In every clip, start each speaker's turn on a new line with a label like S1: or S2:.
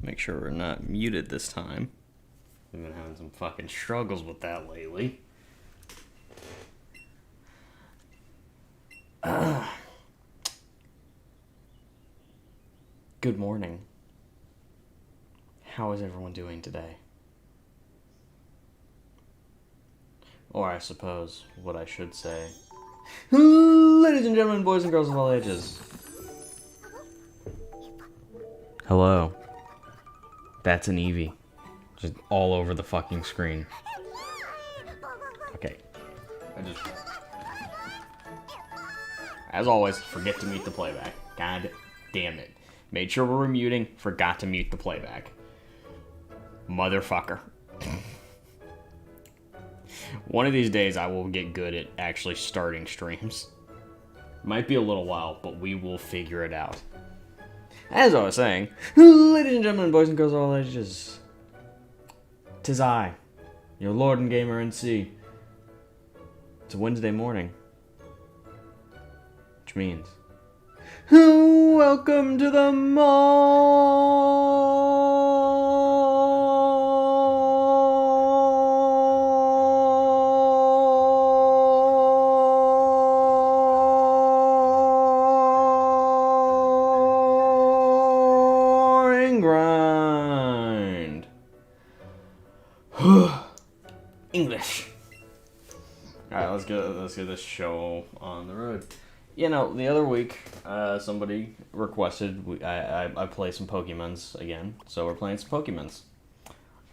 S1: Make sure we're not muted this time. We've been having some fucking struggles with that lately. Good morning. How is everyone doing today? Or I suppose what I should say. Ladies and gentlemen, boys and girls of all ages. Hello. That's an Eevee. Just all over the fucking screen. Okay. As always, forget to mute the playback. God damn it. Made sure we were muting, forgot to mute the playback. Motherfucker. One of these days I will get good at actually starting streams. Might be a little while, but we will figure it out. As I was saying, ladies and gentlemen, boys and girls of all ages, 'tis I, your Lord and Gamer NC. It's a Wednesday morning. Which means, welcome to the morning grind. English. Alright, let's get this show on the road. You know, the other week, somebody requested I play some Pokemons again, so we're playing some Pokemons.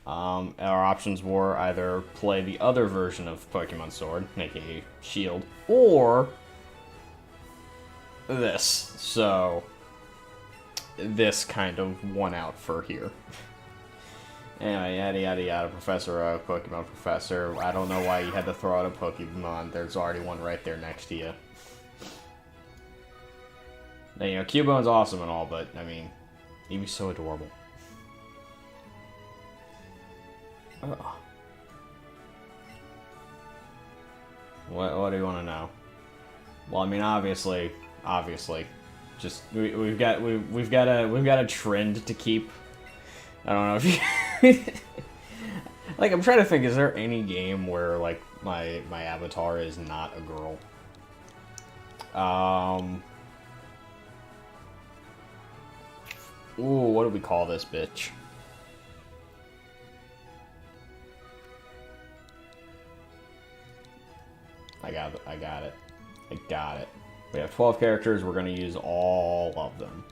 S1: Our options were either play the other version of Pokemon Sword, aka Shield, or this. So, this kind of won out for here. Anyway, yada yada yada, Professor Oak, Pokemon Professor. I don't know why you had to throw out a Pokemon. There's already one right there next to you. Now, you know, Cubone's awesome and all, but, I mean, Eevee's so adorable. What do you want to know? Well, I mean, obviously, just we've got a trend to keep. I don't know if you like. I'm trying to think. Is there any game where like my avatar is not a girl? Ooh, what do we call this bitch? I got it. We have 12 characters. We're gonna use all of them.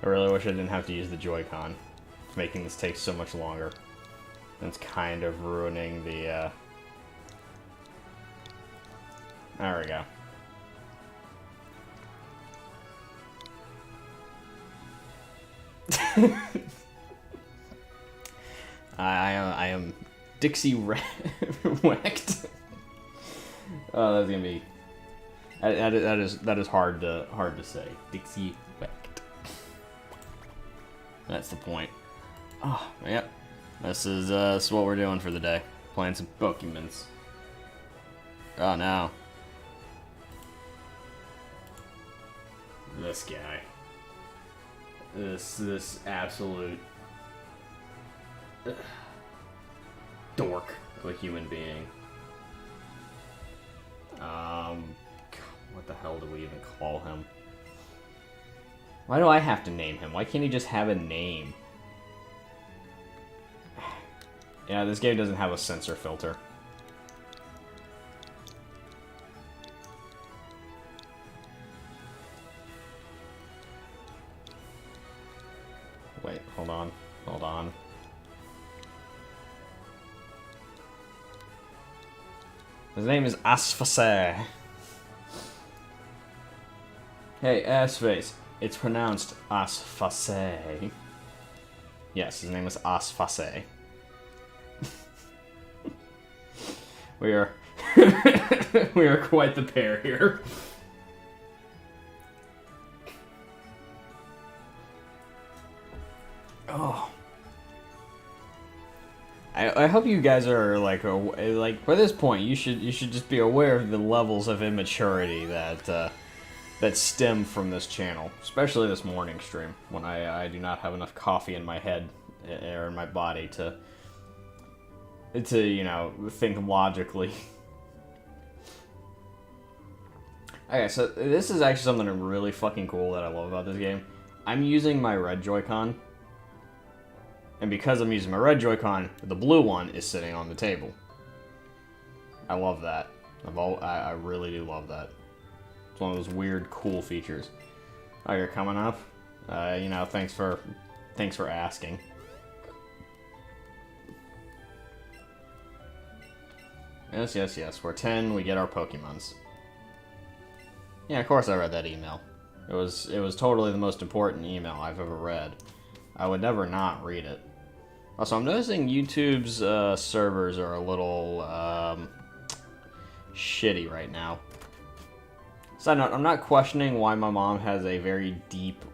S1: I really wish I didn't have to use the Joy-Con. It's making this take so much longer. And it's kind of ruining the, There we go. I am Dixie wrecked. Oh, that's gonna be... That is hard to say. Dixie wrecked. That's the point. Oh, yep. This is what we're doing for the day. Playing some Pokemons. Oh no. This guy. This absolute dork of a human being. What the hell do we even call him? Why do I have to name him? Why can't he just have a name? Yeah, this game doesn't have a censor filter. Wait, hold on. His name is Asfase. Hey, Assface. It's pronounced Asfase. Yes, his name is Asfase. We are we are quite the pair here. Oh. I hope you guys are like by this point you should just be aware of the levels of immaturity that stem from this channel, especially this morning stream when I do not have enough coffee in my head or in my body to you know, think logically. Okay, so this is actually something really fucking cool that I love about this game. I'm using my red Joy-Con, and because I'm using my red Joy-Con, the blue one is sitting on the table. I love that. I really do love that. It's one of those weird, cool features. Oh, you're coming up? You know, thanks for asking. Yes, yes, yes. We're 10, we get our Pokemons. Yeah, of course I read that email. It was totally the most important email I've ever read. I would never not read it. Also, I'm noticing YouTube's servers are a little shitty right now. Side note, I'm not questioning why my mom has a very deep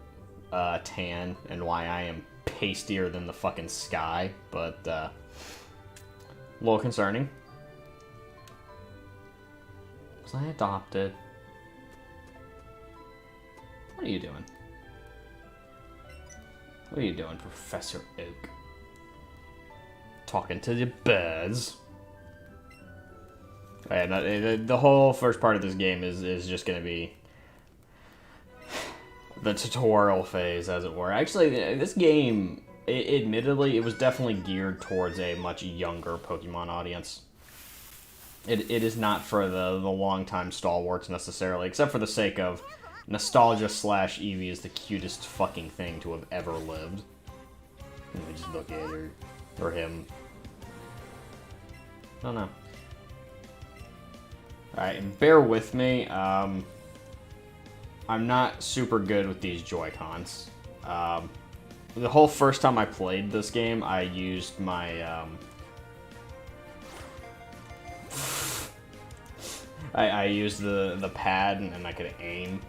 S1: tan and why I am pastier than the fucking sky, but a little concerning. Was I adopted? What are you doing? What are you doing, Professor Oak? Talking to the birds. And the whole first part of this game is just going to be the tutorial phase, as it were. Actually, this game, admittedly, it was definitely geared towards a much younger Pokemon audience. It is not for the long-time stalwarts, necessarily, except for the sake of nostalgia / Eevee is the cutest fucking thing to have ever lived. Let me just look at her. Or him. I don't know. Alright, and bear with me. I'm not super good with these Joy-Cons. The whole first time I played this game, I used my... I used the pad and I could aim.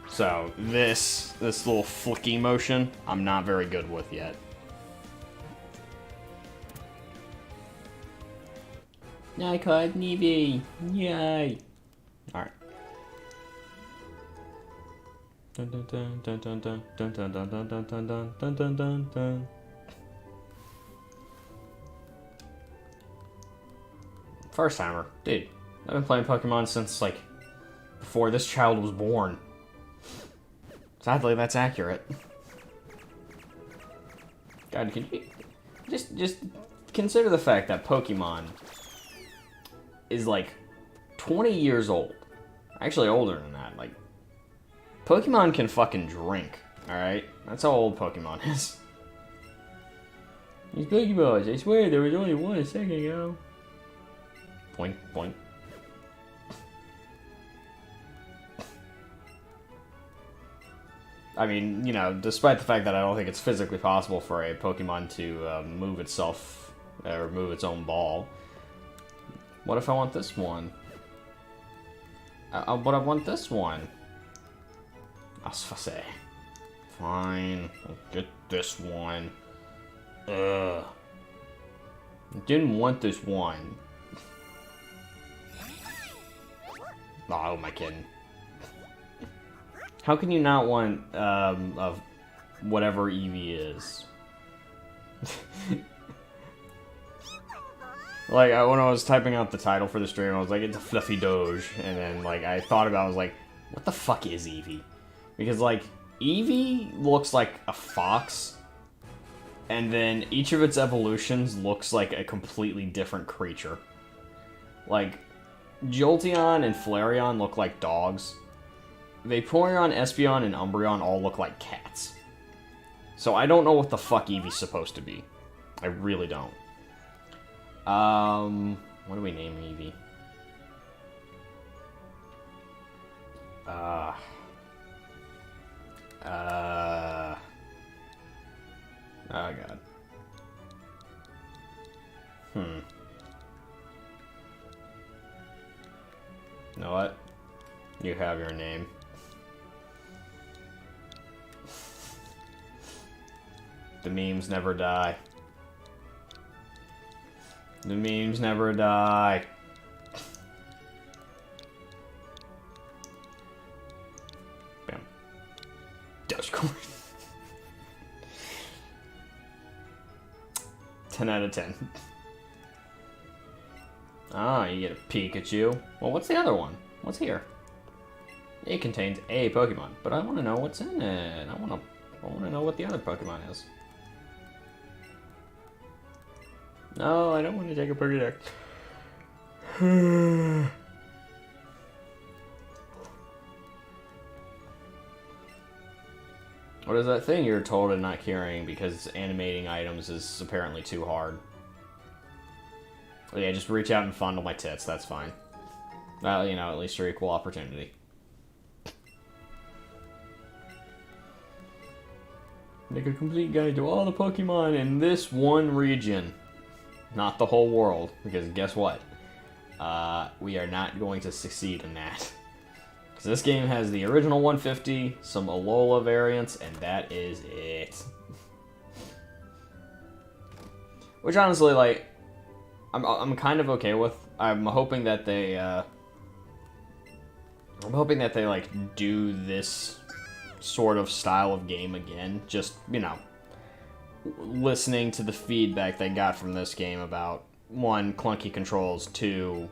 S1: So this little flicky motion, I'm not very good with yet. I caught Eevee! Yay! Alright. Dun dun dun dun dun dun dun dun dun dun dun dun dun dun dun dun. First timer. Dude, I've been playing Pokemon since, like, before this child was born. Sadly, that's accurate. God, can you... Just consider the fact that Pokemon is, like, 20 years old. Actually, older than that. Like, Pokemon can fucking drink, alright? That's how old Pokemon is. These Pokeballs, I swear there was only one a second ago. Boink, boink. I mean, you know, despite the fact that I don't think it's physically possible for a Pokemon to move itself, or move its own ball. What if I want this one? But I want this one. I'll say. Fine, I'll get this one. I didn't want this one. Oh, am I kidding? How can you not want, of whatever Eevee is? Like, when I was typing out the title for the stream, I was like, it's a fluffy Doge. And then, like, I thought about it, I was like, what the fuck is Eevee? Because, like, Eevee looks like a fox. And then each of its evolutions looks like a completely different creature. Like, Jolteon and Flareon look like dogs. Vaporeon, Espeon, and Umbreon all look like cats. So I don't know what the fuck Eevee's supposed to be. I really don't. What do we name Eevee? Oh god. You know what? You have your name. The memes never die. The memes never die. Bam. Dogecoin. 10 out of 10. Ah, you get a Pikachu. Well, what's the other one? What's here? It contains a Pokemon, but I want to know what's in it. I want to know what the other Pokemon is. No, I don't want to take a Pokédex. What is that thing you're told and not carrying because animating items is apparently too hard? Yeah, just reach out and fondle my tits, that's fine. Well, you know, at least you're equal opportunity. Make a complete guide to all the Pokemon in this one region. Not the whole world, because guess what? We are not going to succeed in that. Because this game has the original 150, some Alola variants, and that is it. Which honestly, like, I'm kind of okay with. I'm hoping that they like do this sort of style of game again. Just, you know, listening to the feedback they got from this game about, one, clunky controls, two,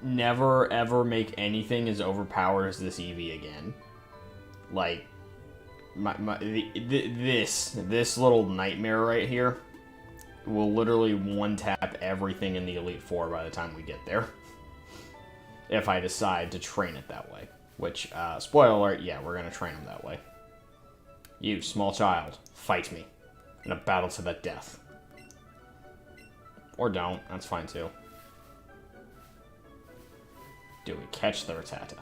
S1: never ever make anything as overpowered as this Eevee again. Like, this little nightmare right here will literally one-tap everything in the Elite Four by the time we get there. If I decide to train it that way. Which, spoiler alert, yeah, we're gonna train him that way. You, small child, fight me in a battle to the death. Or don't, that's fine too. Do we catch the Rattata?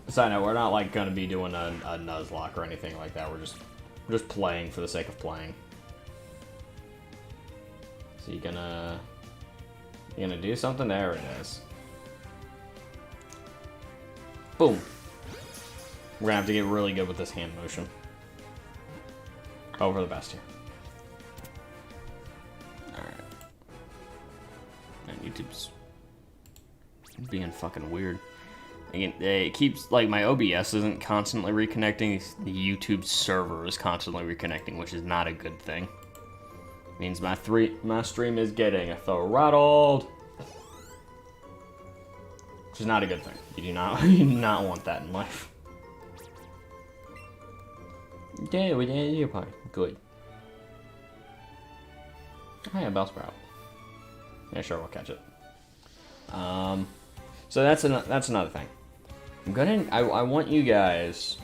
S1: Side note, we're not like gonna be doing a Nuzlocke or anything like that. We're just playing for the sake of playing. So you gonna do something? There it is. Boom. We're gonna have to get really good with this hand motion. Oh, we're the best here. Alright. Man, YouTube's being fucking weird. Again, it keeps, like, my OBS isn't constantly reconnecting. The YouTube server is constantly reconnecting, which is not a good thing. It means my stream is getting throttled. Which is not a good thing. You do not want that in life. Yeah, we did your party. Good. Hi, Bellsprout. Yeah, sure, we'll catch it. So that's another thing. I want you guys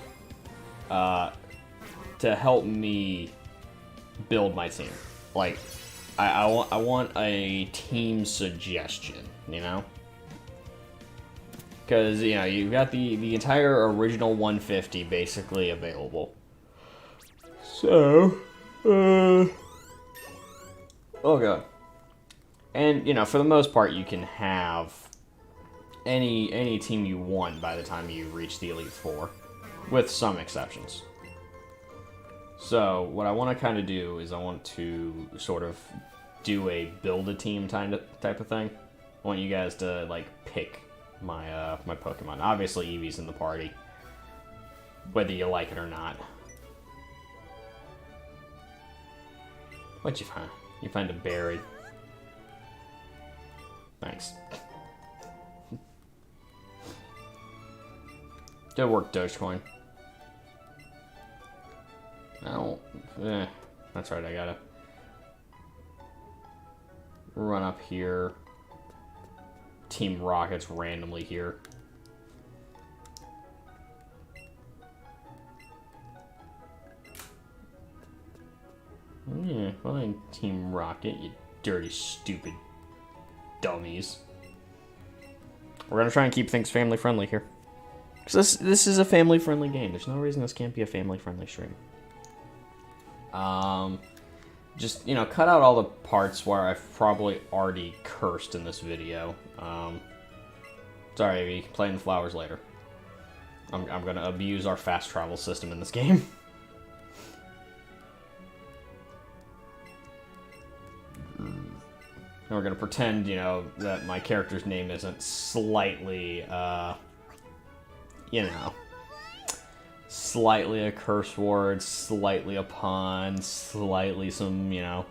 S1: to help me build my team. Like, I want a team suggestion, you know? Because, you know, you've got the entire original 150 basically available. So, oh god. And, you know, for the most part, you can have any team you want by the time you reach the Elite Four, with some exceptions. So, what I want to kind of do is I want to sort of do a build-a-team type of thing. I want you guys to, like, pick my my Pokemon. Obviously, Eevee's in the party, whether you like it or not. What'd you find? You find a berry. Thanks. Good work, Dogecoin. That's right, I gotta run up here. Team Rocket's randomly here. Yeah, fine, Team Rocket, you dirty, stupid dummies. We're gonna try and keep things family-friendly here. Because this is a family-friendly game. There's no reason this can't be a family-friendly stream. Just, you know, cut out all the parts where I've probably already cursed in this video. Sorry, Eevee. Play in the flowers later. I'm gonna abuse our fast travel system in this game. And we're gonna pretend, you know, that my character's name isn't slightly, you know, slightly a curse word, slightly a pun, slightly some, you know,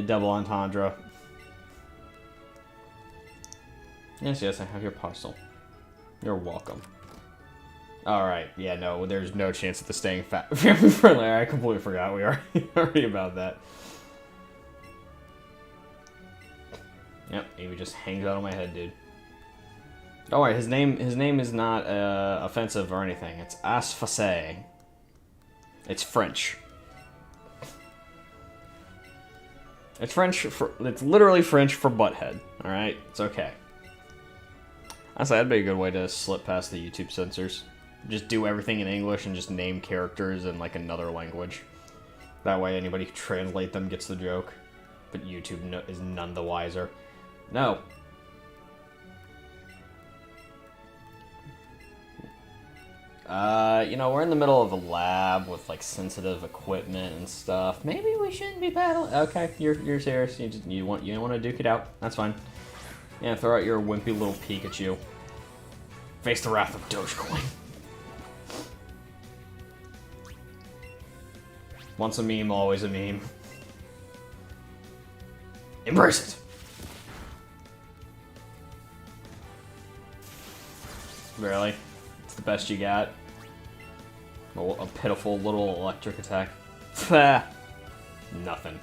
S1: double entendre. Yes, yes, I have your parcel. You're welcome. Alright, yeah, no, there's no chance of this staying family friendly. I completely forgot we are already about that. Yep, Eevee just hangs out on my head, dude. Oh, wait, his name is not offensive or anything. It's Asfase. It's French. It's French for, it's literally French for butthead. Alright, it's okay. Honestly, that'd be a good way to slip past the YouTube censors. Just do everything in English and just name characters in, like, another language. That way anybody who translate them gets the joke. But YouTube is none the wiser. No. You know, we're in the middle of a lab with, like, sensitive equipment and stuff. Maybe we shouldn't be battling. Okay, you're serious. You want to duke it out. That's fine. Yeah, throw out your wimpy little Pikachu. Face the wrath of Dogecoin. Once a meme, always a meme. Embrace it! Really? It's the best you got? A pitiful little electric attack. Nothing.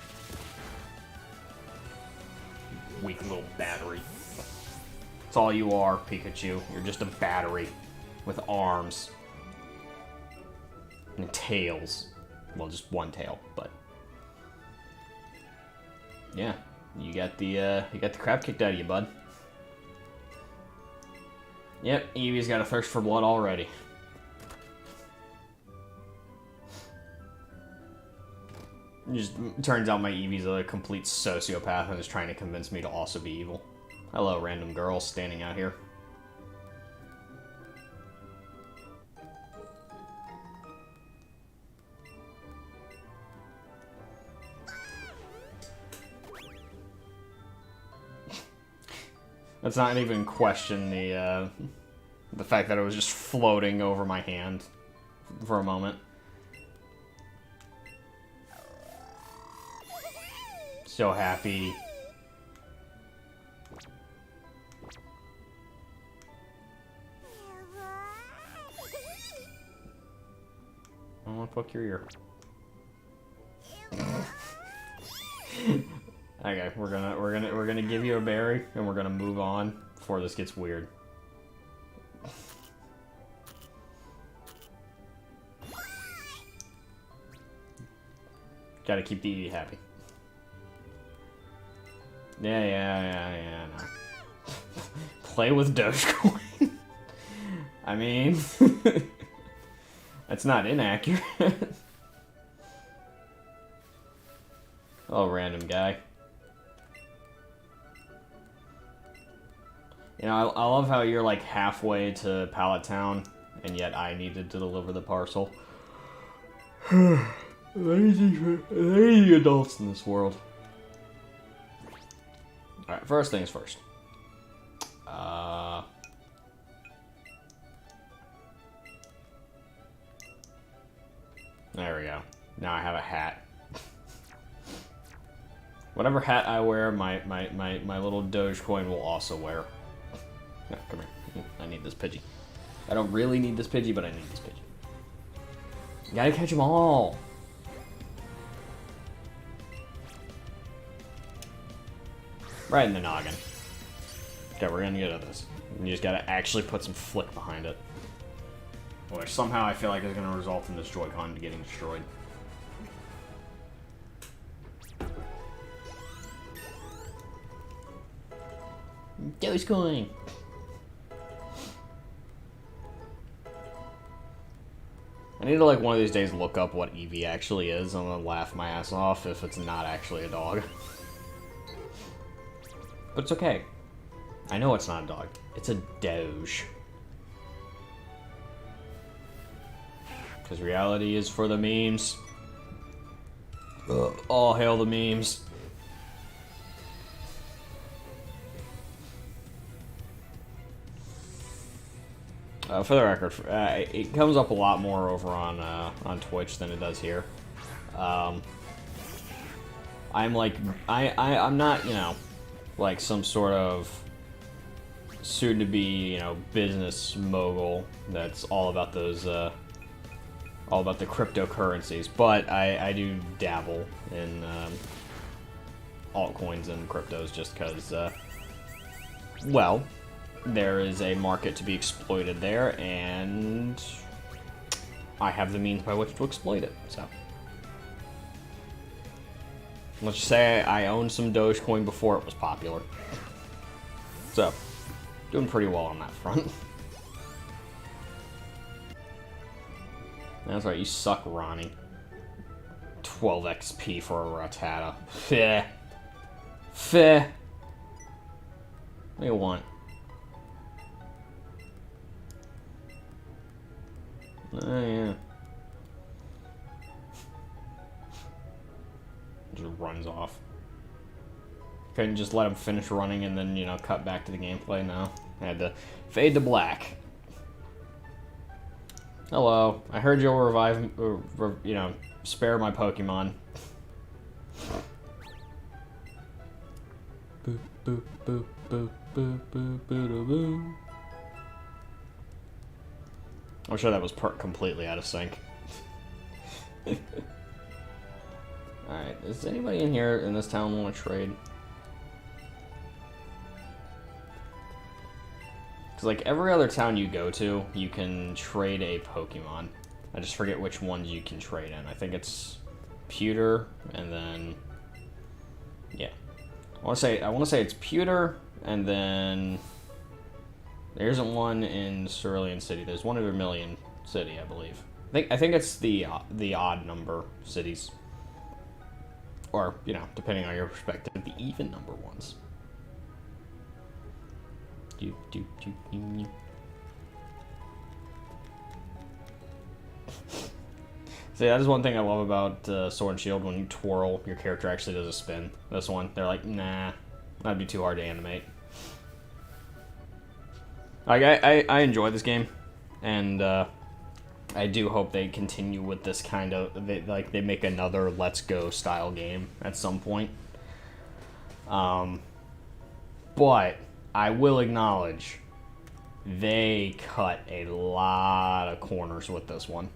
S1: Weak little battery. That's all you are, Pikachu. You're just a battery with arms and tails. Well, just one tail, but yeah, you got the crap kicked out of you, bud. Yep, Eevee's got a thirst for blood already. It just turns out my Eevee's a complete sociopath and is trying to convince me to also be evil. Hello, random girl standing out here. Let's not even question the fact that it was just floating over my hand for a moment. So happy. I want to poke your ear. Okay, we're gonna give you a berry and we're gonna move on before this gets weird. Gotta keep the Eevee happy. Yeah, no. Play with Dogecoin. I mean, that's not inaccurate. Oh, random guy. You know, I love how you're like halfway to Pallet Town, and yet I needed to deliver the parcel. Lazy adults in this world. Alright, first things first. There we go. Now I have a hat. Whatever hat I wear, my little Dogecoin will also wear. No, come here. I need this Pidgey. I don't really need this Pidgey, but I need this Pidgey. You gotta catch them all. Right in the noggin. Okay, we're gonna get at this. You just gotta actually put some flick behind it. Which somehow I feel like is gonna result in this Joy-Con getting destroyed. Dogecoin! I need to, like, one of these days look up what Eevee actually is. I'm gonna laugh my ass off if it's not actually a dog. But it's okay. I know it's not a dog. It's a Doge. Because reality is for the memes. All hail the memes. For the record, it comes up a lot more over on Twitch than it does here. I'm like, I'm not, you know, like some sort of soon-to-be, you know, business mogul that's all about those, all about the cryptocurrencies, but I do dabble in altcoins and cryptos just because, well, there is a market to be exploited there, and I have the means by which to exploit it, so. Let's just say I owned some Dogecoin before it was popular. So, doing pretty well on that front. That's right, you suck, Ronnie. 12 XP for a Rattata. Feh. Feh. What do you want? Oh, yeah. Just runs off. Couldn't just let him finish running and then, you know, cut back to the gameplay. No. I had to fade to black. Hello. I heard you'll revive, you know, spare my Pokemon. Boop, boop, boop, boop, boop, boop, boop, boop. I'm sure that was completely out of sync. Alright, is anybody in here in this town want to trade? Because, like, every other town you go to, you can trade a Pokemon. I just forget which ones you can trade in. I think it's Pewter, and then... yeah. I want to say it's Pewter, and then... there isn't one in Cerulean City. There's one in Vermilion City, I believe. I think it's the odd number cities. Or, you know, depending on your perspective, the even number ones. See, that is one thing I love about Sword and Shield. When you twirl, your character actually does a spin. This one, they're like, nah, that'd be too hard to animate. Like, I enjoy this game, and I do hope they continue with this kind of, they make another Let's Go style game at some point. But I will acknowledge they cut a lot of corners with this one.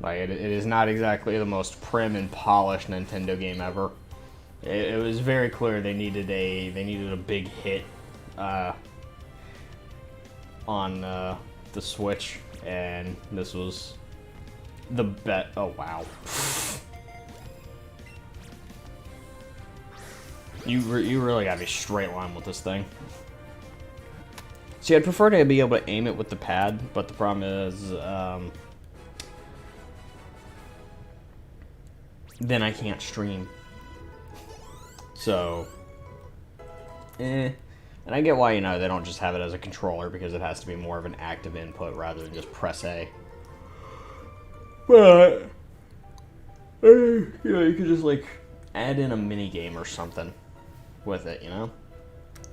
S1: Like, it is not exactly the most prim and polished Nintendo game ever. It was very clear they needed a big hit on the Switch, and this was the bet. Oh wow! You really gotta be straight line with this thing. See, I'd prefer to be able to aim it with the pad, but the problem is, then I can't stream. So, And I get why, you know, they don't just have it as a controller, because it has to be more of an active input rather than just press A. But, you know, you could just, like, add in a mini game or something with it, you know?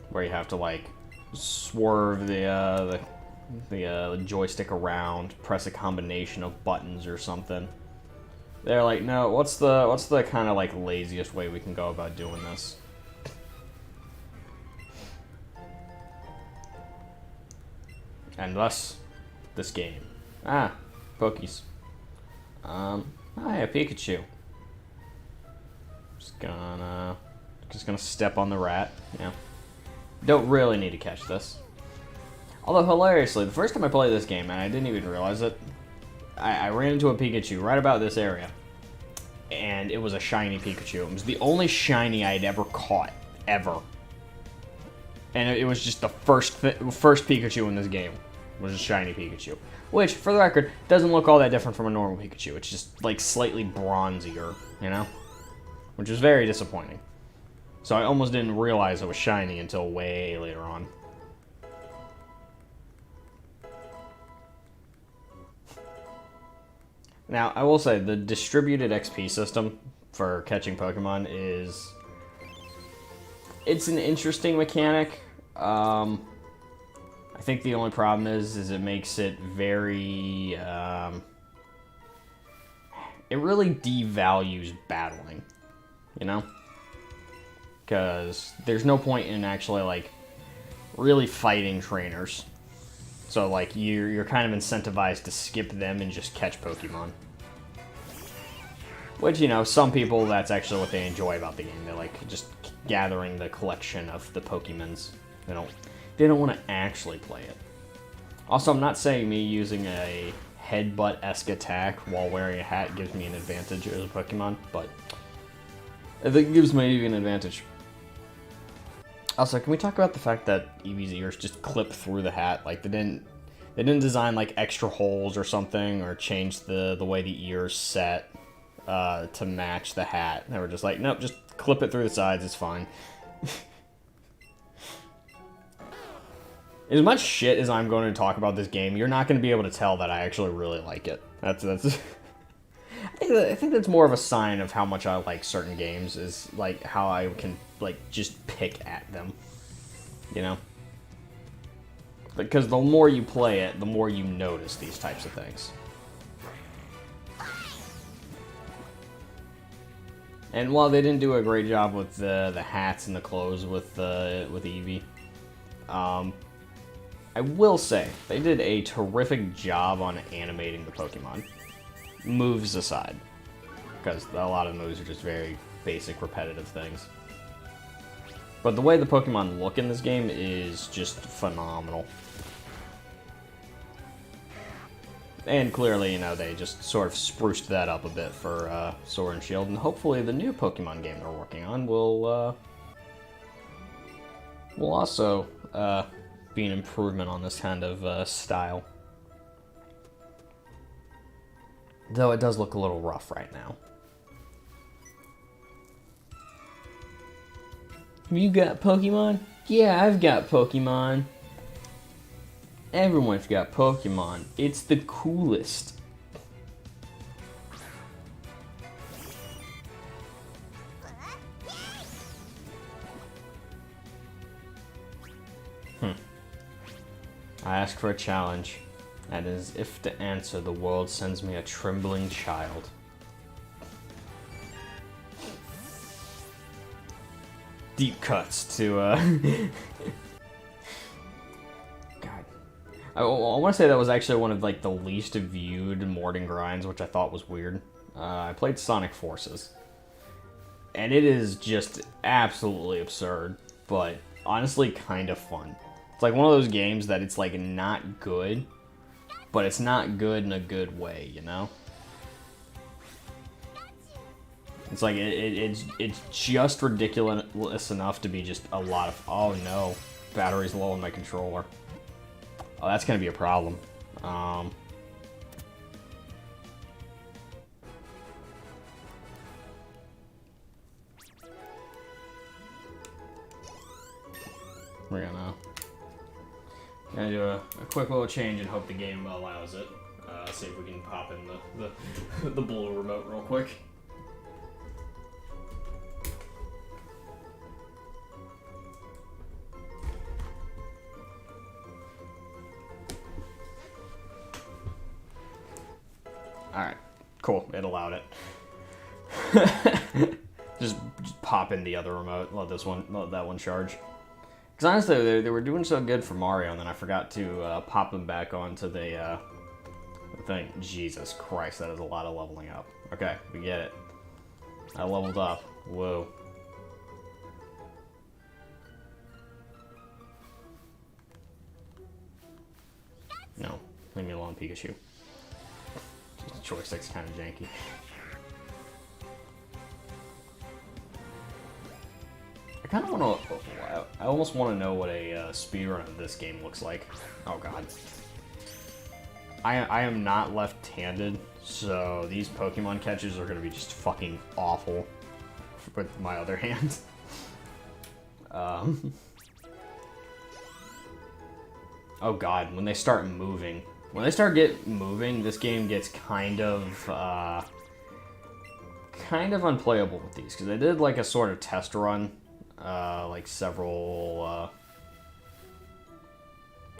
S1: Where you have to, like, swerve the joystick around, press a combination of buttons or something. They're like, no, what's the kind of, like, laziest way we can go about doing this? And thus, this game. Ah, Pokies. Hi, a Pikachu. Just gonna step on the rat. Yeah. Don't really need to catch this. Although, hilariously, the first time I played this game, and I didn't even realize it, I ran into a Pikachu right about this area. And it was a shiny Pikachu. It was the only shiny I'd ever caught. Ever. And it was just the first Pikachu in this game. Was a shiny Pikachu. Which, for the record, doesn't look all that different from a normal Pikachu. It's just, like, slightly bronzier, you know? Which is very disappointing. So I almost didn't realize it was shiny until way later on. Now, I will say, the distributed XP system for catching Pokemon is... It's an interesting mechanic. I think the only problem is it makes it very... it really devalues battling, you know? Because there's no point in actually, like, really fighting trainers. So, like, you're kind of incentivized to skip them and just catch Pokemon. Which, you know, some people, that's actually what they enjoy about the game. They like just gathering the collection of the Pokemons. They don't want to actually play it. Also, I'm not saying me using a headbutt-esque attack while wearing a hat gives me an advantage as a Pokemon, but I think it gives my Eevee an advantage. Also, can we talk about the fact that Eevee's ears just clip through the hat? Like, they didn't design, like, extra holes or something, or change the way the ears set to match the hat. They were just like, nope, just clip it through the sides, it's fine. As much shit as I'm going to talk about this game, you're not going to be able to tell that I actually really like it. That's I think that's more of a sign of how much I like certain games, is like how I can like just pick at them, you know? Because the more you play it, the more you notice these types of things. And while they didn't do a great job with the hats and the clothes with Eevee, I will say they did a terrific job on animating the Pokemon. Moves aside, because a lot of the moves are just very basic, repetitive things. But the way the Pokemon look in this game is just phenomenal. And clearly, you know, they just sort of spruced that up a bit for Sword and Shield, and hopefully the new Pokemon game they're working on will also be an improvement on this kind of style. Though it does look a little rough right now. You got Pokemon? Yeah, I've got Pokemon. Everyone's got Pokemon. It's the coolest. I ask for a challenge. And as if to answer, the world sends me a trembling child. Deep cuts to, God. I want to say that was actually one of, like, the least viewed Morden grinds, which I thought was weird. I played Sonic Forces. And it is just absolutely absurd, but honestly kind of fun. It's like one of those games that it's, like, not good, but it's not good in a good way, you know? It's like, it's just ridiculous enough to be just a lot of... Oh no, battery's low on my controller. Oh, that's gonna be a problem. We're gonna do a quick little change and hope the game allows it. See if we can pop in the blue remote real quick. Alright, cool, it allowed it. just pop in the other remote, let that one charge. Because honestly, they were doing so good for Mario, and then I forgot to pop them back onto the thing. Jesus Christ, that is a lot of leveling up. Okay, we get it. I leveled up. Whoa. No, leave me alone, Pikachu. Joystick's kind of janky. I kind of want to... I almost want to know what a speedrun of this game looks like. Oh god. I am not left-handed, so these Pokemon catches are going to be just fucking awful with my other hand. Oh god, when they start moving. When they moving, this game gets kind of unplayable with these, because I did like a sort of test run, like several,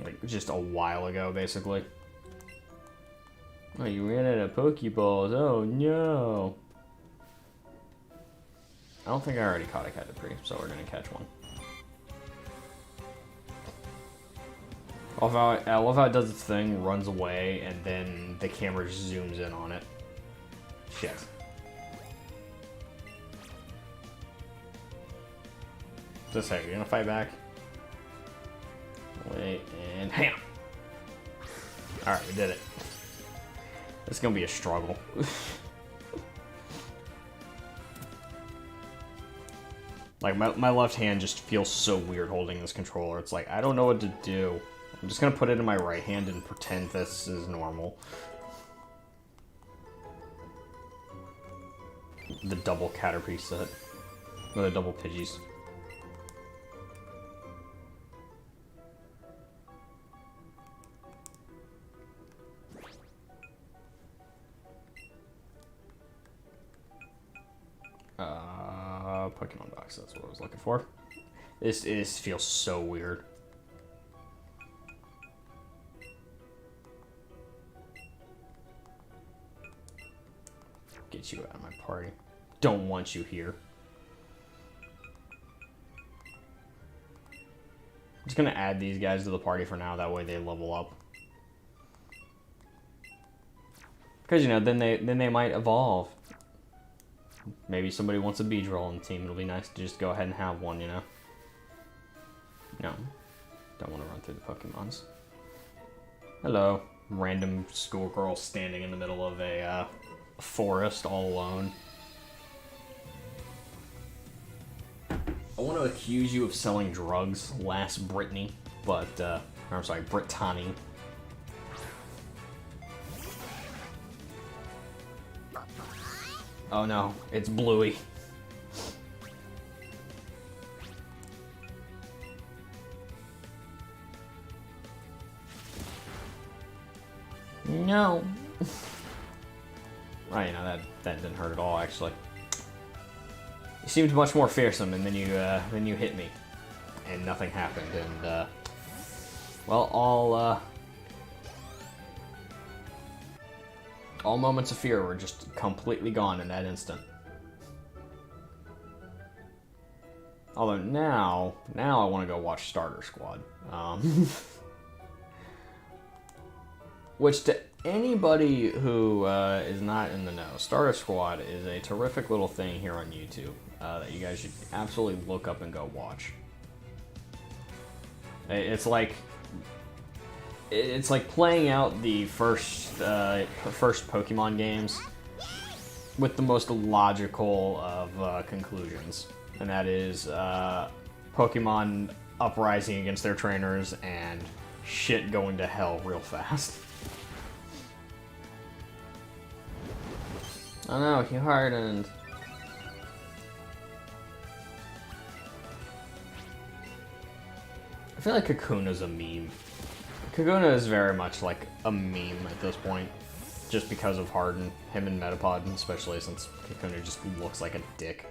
S1: like just a while ago, basically. Oh, you ran out of Pokeballs. Oh no. I don't think I already caught a Caterpie, so we're gonna catch one. I love how it does its thing, runs away, and then the camera zooms in on it. Shit. Just a second, you gonna fight back? Wait, and ham! Alright, we did it. It's gonna be a struggle. Like, my left hand just feels so weird holding this controller. It's like, I don't know what to do. I'm just gonna put it in my right hand and pretend this is normal. The double Caterpie set. Or the double Pidgeys. Pokemon box, that's what I was looking for. This feels so weird. Get you out of my party. Don't want you here. I'm just gonna add these guys to the party for now, that way they level up. Because, you know, then they might evolve. Maybe somebody wants a Beedrill on the team. It'll be nice to just go ahead and have one, you know? No. Don't want to run through the Pokemons. Hello. Random schoolgirl standing in the middle of a forest all alone. I want to accuse you of selling drugs, last Brittany, but, I'm sorry, Brittany. Oh no, it's Bluey. No. Oh, you know, that didn't hurt at all, actually. You seemed much more fearsome, and then you hit me, and nothing happened, and well, all moments of fear were just completely gone in that instant. Although now I want to go watch Starter Squad. Which, to anybody who is not in the know, Starter Squad is a terrific little thing here on YouTube that you guys should absolutely look up and go watch. It's like playing out the first Pokemon games with the most logical of conclusions, and that is Pokemon uprising against their trainers and shit going to hell real fast. Oh no, he hardened. I feel like Kakuna's a meme. Kakuna is very much like a meme at this point, just because of Harden, him and Metapod, especially since Kakuna just looks like a dick.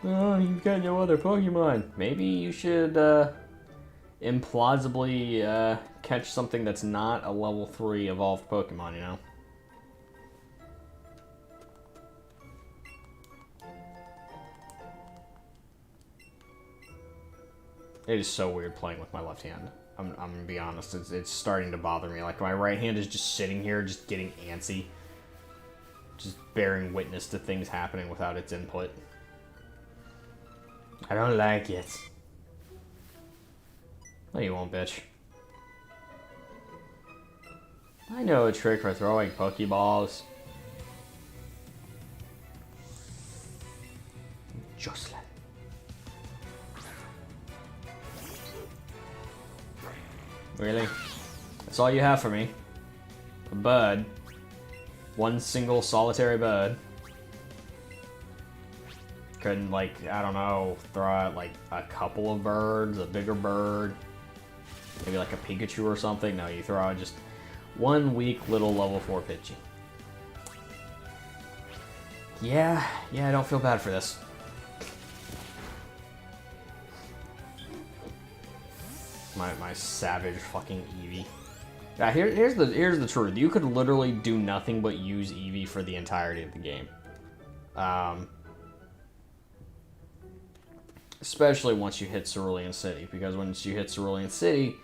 S1: Oh, you've got no other Pokemon. Maybe you should implausibly catch something that's not a level 3 evolved Pokemon, you know? It is so weird playing with my left hand. I'm gonna be honest, it's starting to bother me. Like, my right hand is just sitting here, just getting antsy. Just bearing witness to things happening without its input. I don't like it. No, you won't, bitch. I know a trick for throwing Pokeballs. Jocelyn. Really? That's all you have for me? A bird? One single solitary bird? Couldn't, like, I don't know, throw out, like, a couple of birds, a bigger bird, maybe like a Pikachu or something. No, you throw out just one weak little level 4 Pidgey. Yeah, I don't feel bad for this. My savage fucking Eevee. Yeah, here's the truth. You could literally do nothing but use Eevee for the entirety of the game. Especially once you hit Cerulean City, because once you hit Cerulean City,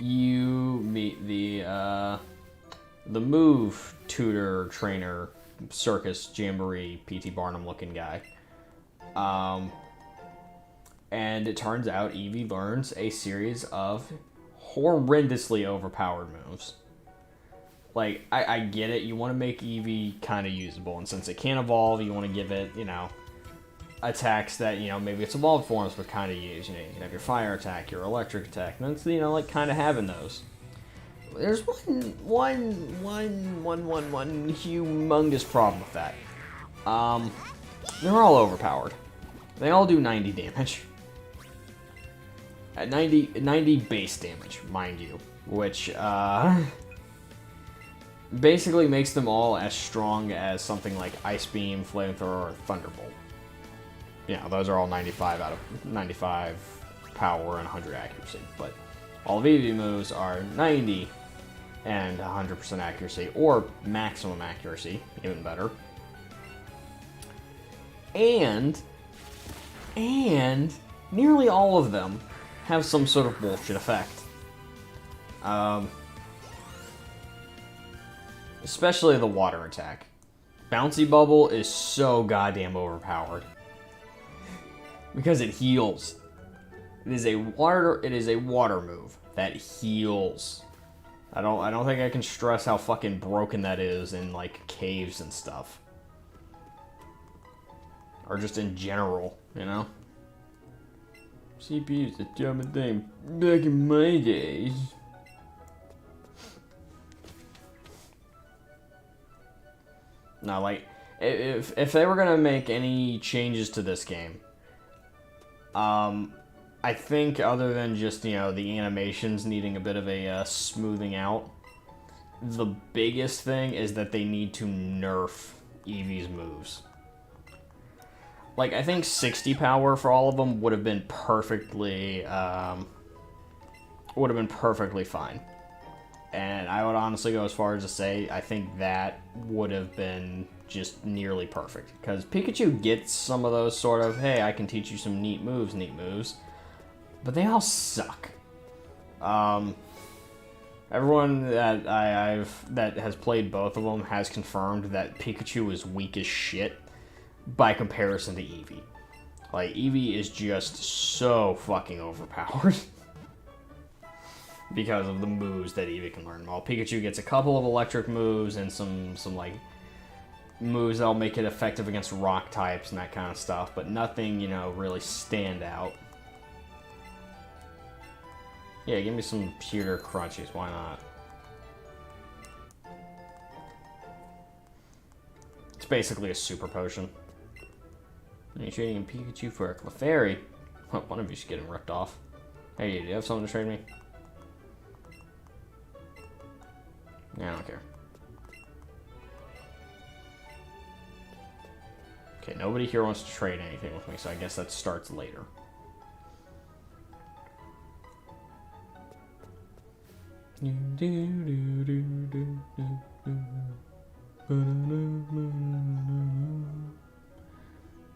S1: you meet the move tutor, trainer, circus, jamboree, P.T. Barnum looking guy. And it turns out Eevee learns a series of horrendously overpowered moves. Like, I get it, you want to make Eevee kind of usable, and since it can't evolve, you want to give it, you know, attacks that, you know, maybe its evolved forms would kind of use. You know, you can have your fire attack, your electric attack, and it's, you know, like, kind of having those. There's one humongous problem with that. They're all overpowered. They all do 90 damage. At 90 base damage, mind you, which, basically makes them all as strong as something like Ice Beam, Flamethrower, or Thunderbolt. Yeah, those are all 95 out of 95 power and 100 accuracy, but all of Eevee moves are 90 and 100% accuracy, or maximum accuracy, even better. And nearly all of them have some sort of bullshit effect. Especially the water attack. Bouncy Bubble is so goddamn overpowered. Because it heals. It is a water move that heals. I don't think I can stress how fucking broken that is in, like, caves and stuff. Or just in general, you know? CPU's a dumb thing back in my days. No, like, if they were gonna make any changes to this game, I think other than just, you know, the animations needing a bit of a smoothing out, the biggest thing is that they need to nerf Eevee's moves. Like, I think 60 power for all of them would have been perfectly fine. And I would honestly go as far as to say I think that would have been just nearly perfect. Because Pikachu gets some of those sort of, hey, I can teach you some neat moves. But they all suck. Everyone that that has played both of them has confirmed that Pikachu is weak as shit by comparison to Eevee. Like, Eevee is just so fucking overpowered. Because of the moves that Eevee can learn. While Pikachu gets a couple of electric moves and some like moves that'll make it effective against rock types and that kind of stuff, but nothing, you know, really stand out. Yeah, give me some pewter crunchies, why not? It's basically a super potion. Are you trading in Pikachu for a Clefairy? Well, one of you's getting ripped off. Hey, do you have something to trade me? Yeah, I don't care. Okay, nobody here wants to trade anything with me, so I guess that starts later.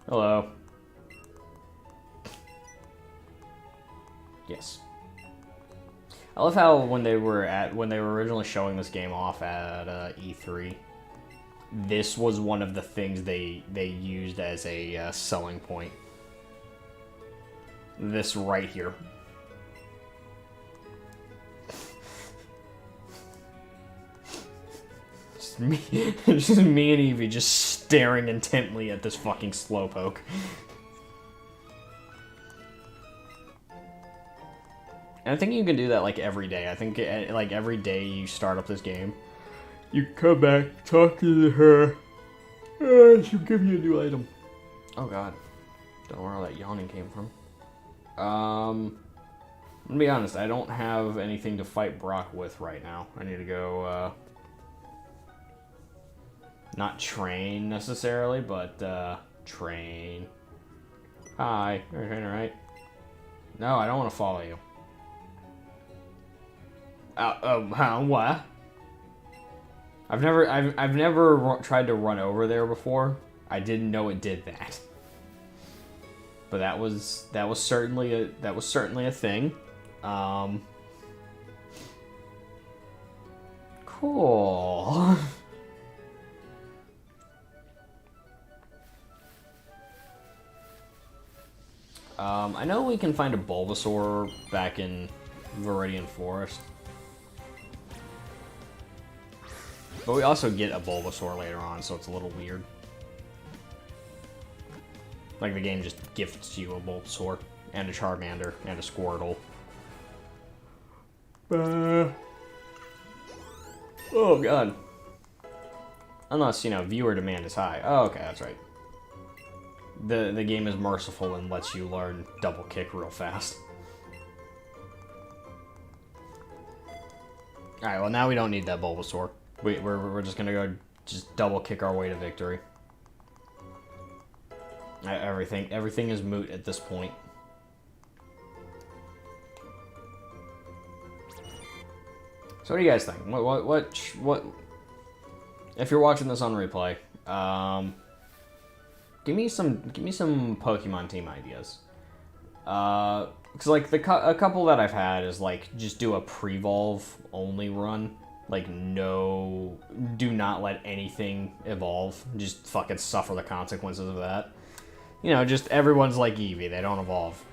S1: Hello. Yes. I love how when they were originally showing this game off at E3, this was one of the things they used as a selling point. This right here. Just me and Eevee just staring intently at this fucking slowpoke. And I think you can do that, like, every day. I think, like, every day you start up this game, you come back, talk to her, and she'll give you a new item. Oh, God. Don't know where all that yawning came from. I'm gonna be honest, I don't have anything to fight Brock with right now. I need to go, not train necessarily, but, train. Hi, you're trainer, right? No, I don't want to follow you. What? I've never tried to run over there before. I didn't know it did that. But that was certainly a thing. Cool. I know we can find a Bulbasaur back in Viridian Forest. But we also get a Bulbasaur later on, so it's a little weird. Like, the game just gifts you a Bulbasaur, and a Charmander, and a Squirtle. Oh, God. Unless, you know, viewer demand is high. Oh, okay, that's right. The game is merciful and lets you learn double kick real fast. Alright, well, now we don't need that Bulbasaur. We're just gonna go just double kick our way to victory. Everything is moot at this point. So what do you guys think? What? If you're watching this on replay, give me some Pokemon team ideas. Cause like a couple that I've had is like just do a pre-volve only run. Like do not let anything evolve. Just fucking suffer the consequences of that. You know, just everyone's like Eevee, they don't evolve.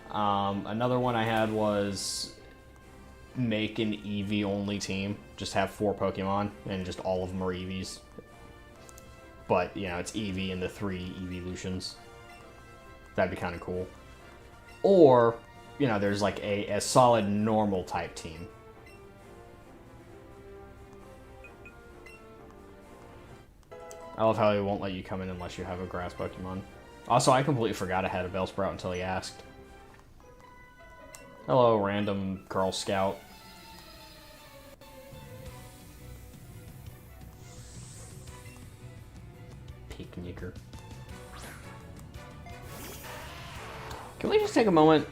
S1: Another one I had was make an Eevee only team. Just have 4 Pokemon and just all of them are Eevees. But, you know, it's Eevee and the 3 evolutions. That'd be kind of cool. Or, you know, there's like a solid normal type team. I love how he won't let you come in unless you have a grass Pokemon. Also, I completely forgot I had a Bellsprout until he asked. Hello, random Girl Scout. Picnicker. Can we just take a moment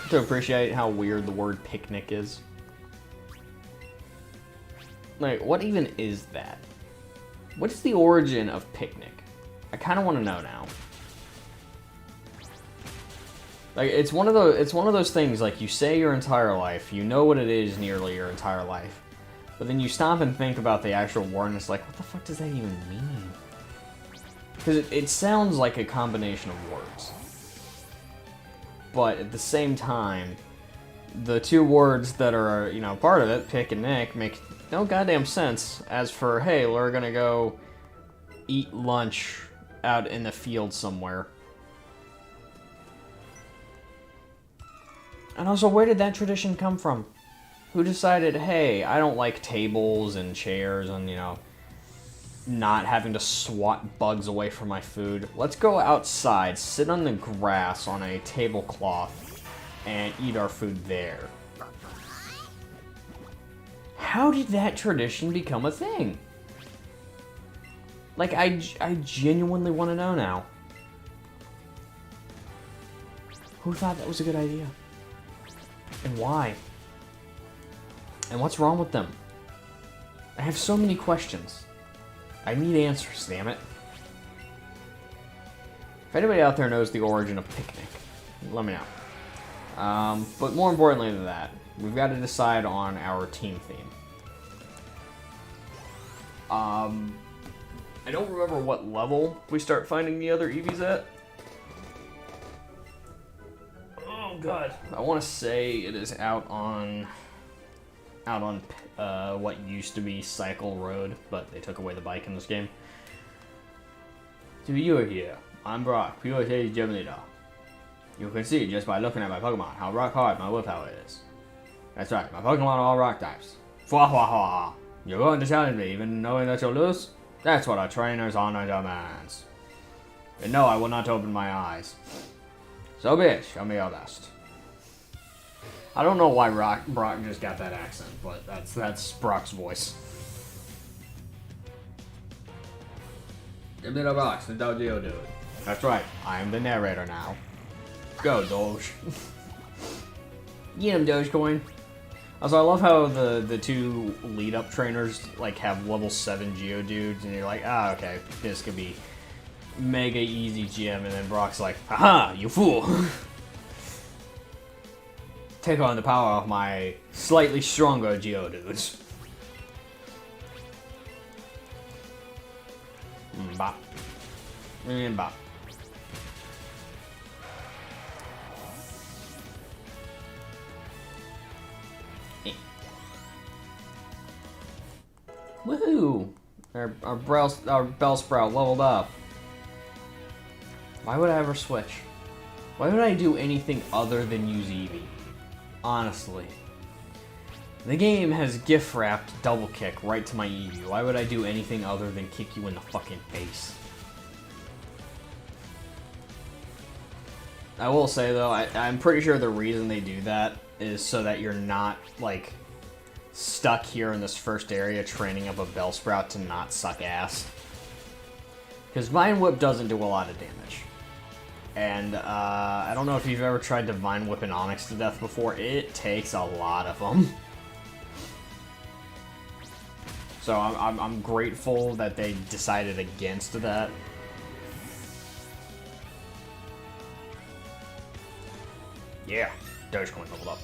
S1: to appreciate how weird the word picnic is? Like, what even is that? What is the origin of picnic? I kind of want to know now. Like, it's one of those things, like, you say your entire life, you know what it is nearly your entire life, but then you stop and think about the actual word, and it's like, what the fuck does that even mean? Because it sounds like a combination of words. But at the same time, the 2 words that are, you know, part of it, pick and nick, make no goddamn sense. As for, hey, we're gonna go eat lunch out in the field somewhere. And also, where did that tradition come from? Who decided, hey, I don't like tables and chairs and, you know, not having to swat bugs away from my food. Let's go outside, sit on the grass on a tablecloth, and eat our food there. How did that tradition become a thing? Like, I genuinely want to know now. Who thought that was a good idea? And why? And what's wrong with them? I have so many questions. I need answers, damn it. If anybody out there knows the origin of picnic, let me know. But more importantly than that, we've got to decide on our team theme. I don't remember what level we start finding the other Eevees at. Oh god. I want to say it is out on what used to be Cycle Road, but they took away the bike in this game. So you are here. I'm Brock, pure Taste Germany dog. You can see just by looking at my Pokemon how rock hard my willpower is. That's right, my Pokemon are all rock types. Fwa hwa hwa. You're going to challenge me even knowing that you'll lose? That's what our trainers honor demands. And no, I will not open my eyes. So be it. Show me your best. I don't know why Brock just got that accent, but that's Brock's voice. Give me the box, the Doge dude. That's right. I am the narrator now. Go, Doge. Get him, Dogecoin. Also, I love how the two lead-up trainers like have level 7 Geodudes, and you're like, ah, okay, this could be mega easy GM, and then Brock's like, haha, you fool! Take on the power of my slightly stronger Geodudes. Bop. Bop. Woohoo! Our Bellsprout leveled up. Why would I ever switch? Why would I do anything other than use Eevee? Honestly. The game has gift wrapped double kick right to my Eevee. Why would I do anything other than kick you in the fucking face? I will say though, I'm pretty sure the reason they do that is so that you're not, like, stuck here in this first area training up a Bellsprout to not suck ass. Because Vine Whip doesn't do a lot of damage. And I don't know if you've ever tried to Vine Whip an Onix to death before. It takes a lot of them. So I'm grateful that they decided against that. Yeah, Dogecoin leveled up.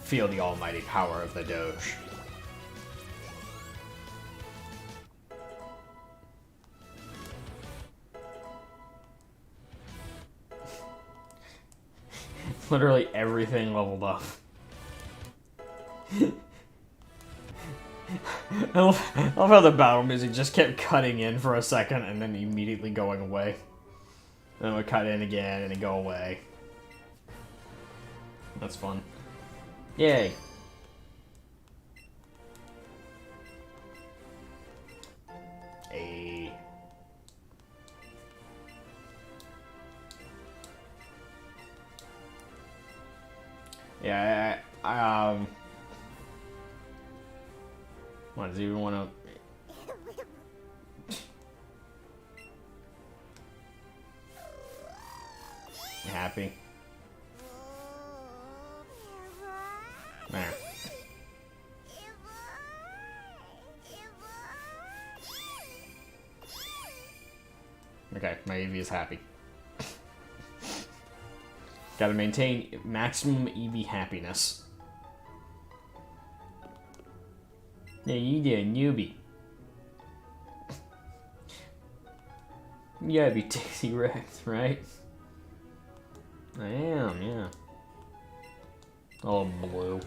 S1: Feel the almighty power of the Doge. Literally everything leveled up. I love how the battle music just kept cutting in for a second and then immediately going away. Then it would cut in again and then go away. That's fun. Yay. Hey. Yeah, what, does he even want to... Happy? There. Okay, my Eevee is happy. Gotta maintain maximum Eevee happiness. Yeah, you did, newbie. You gotta be Dixie Rex, right? I am, yeah. Oh, blue.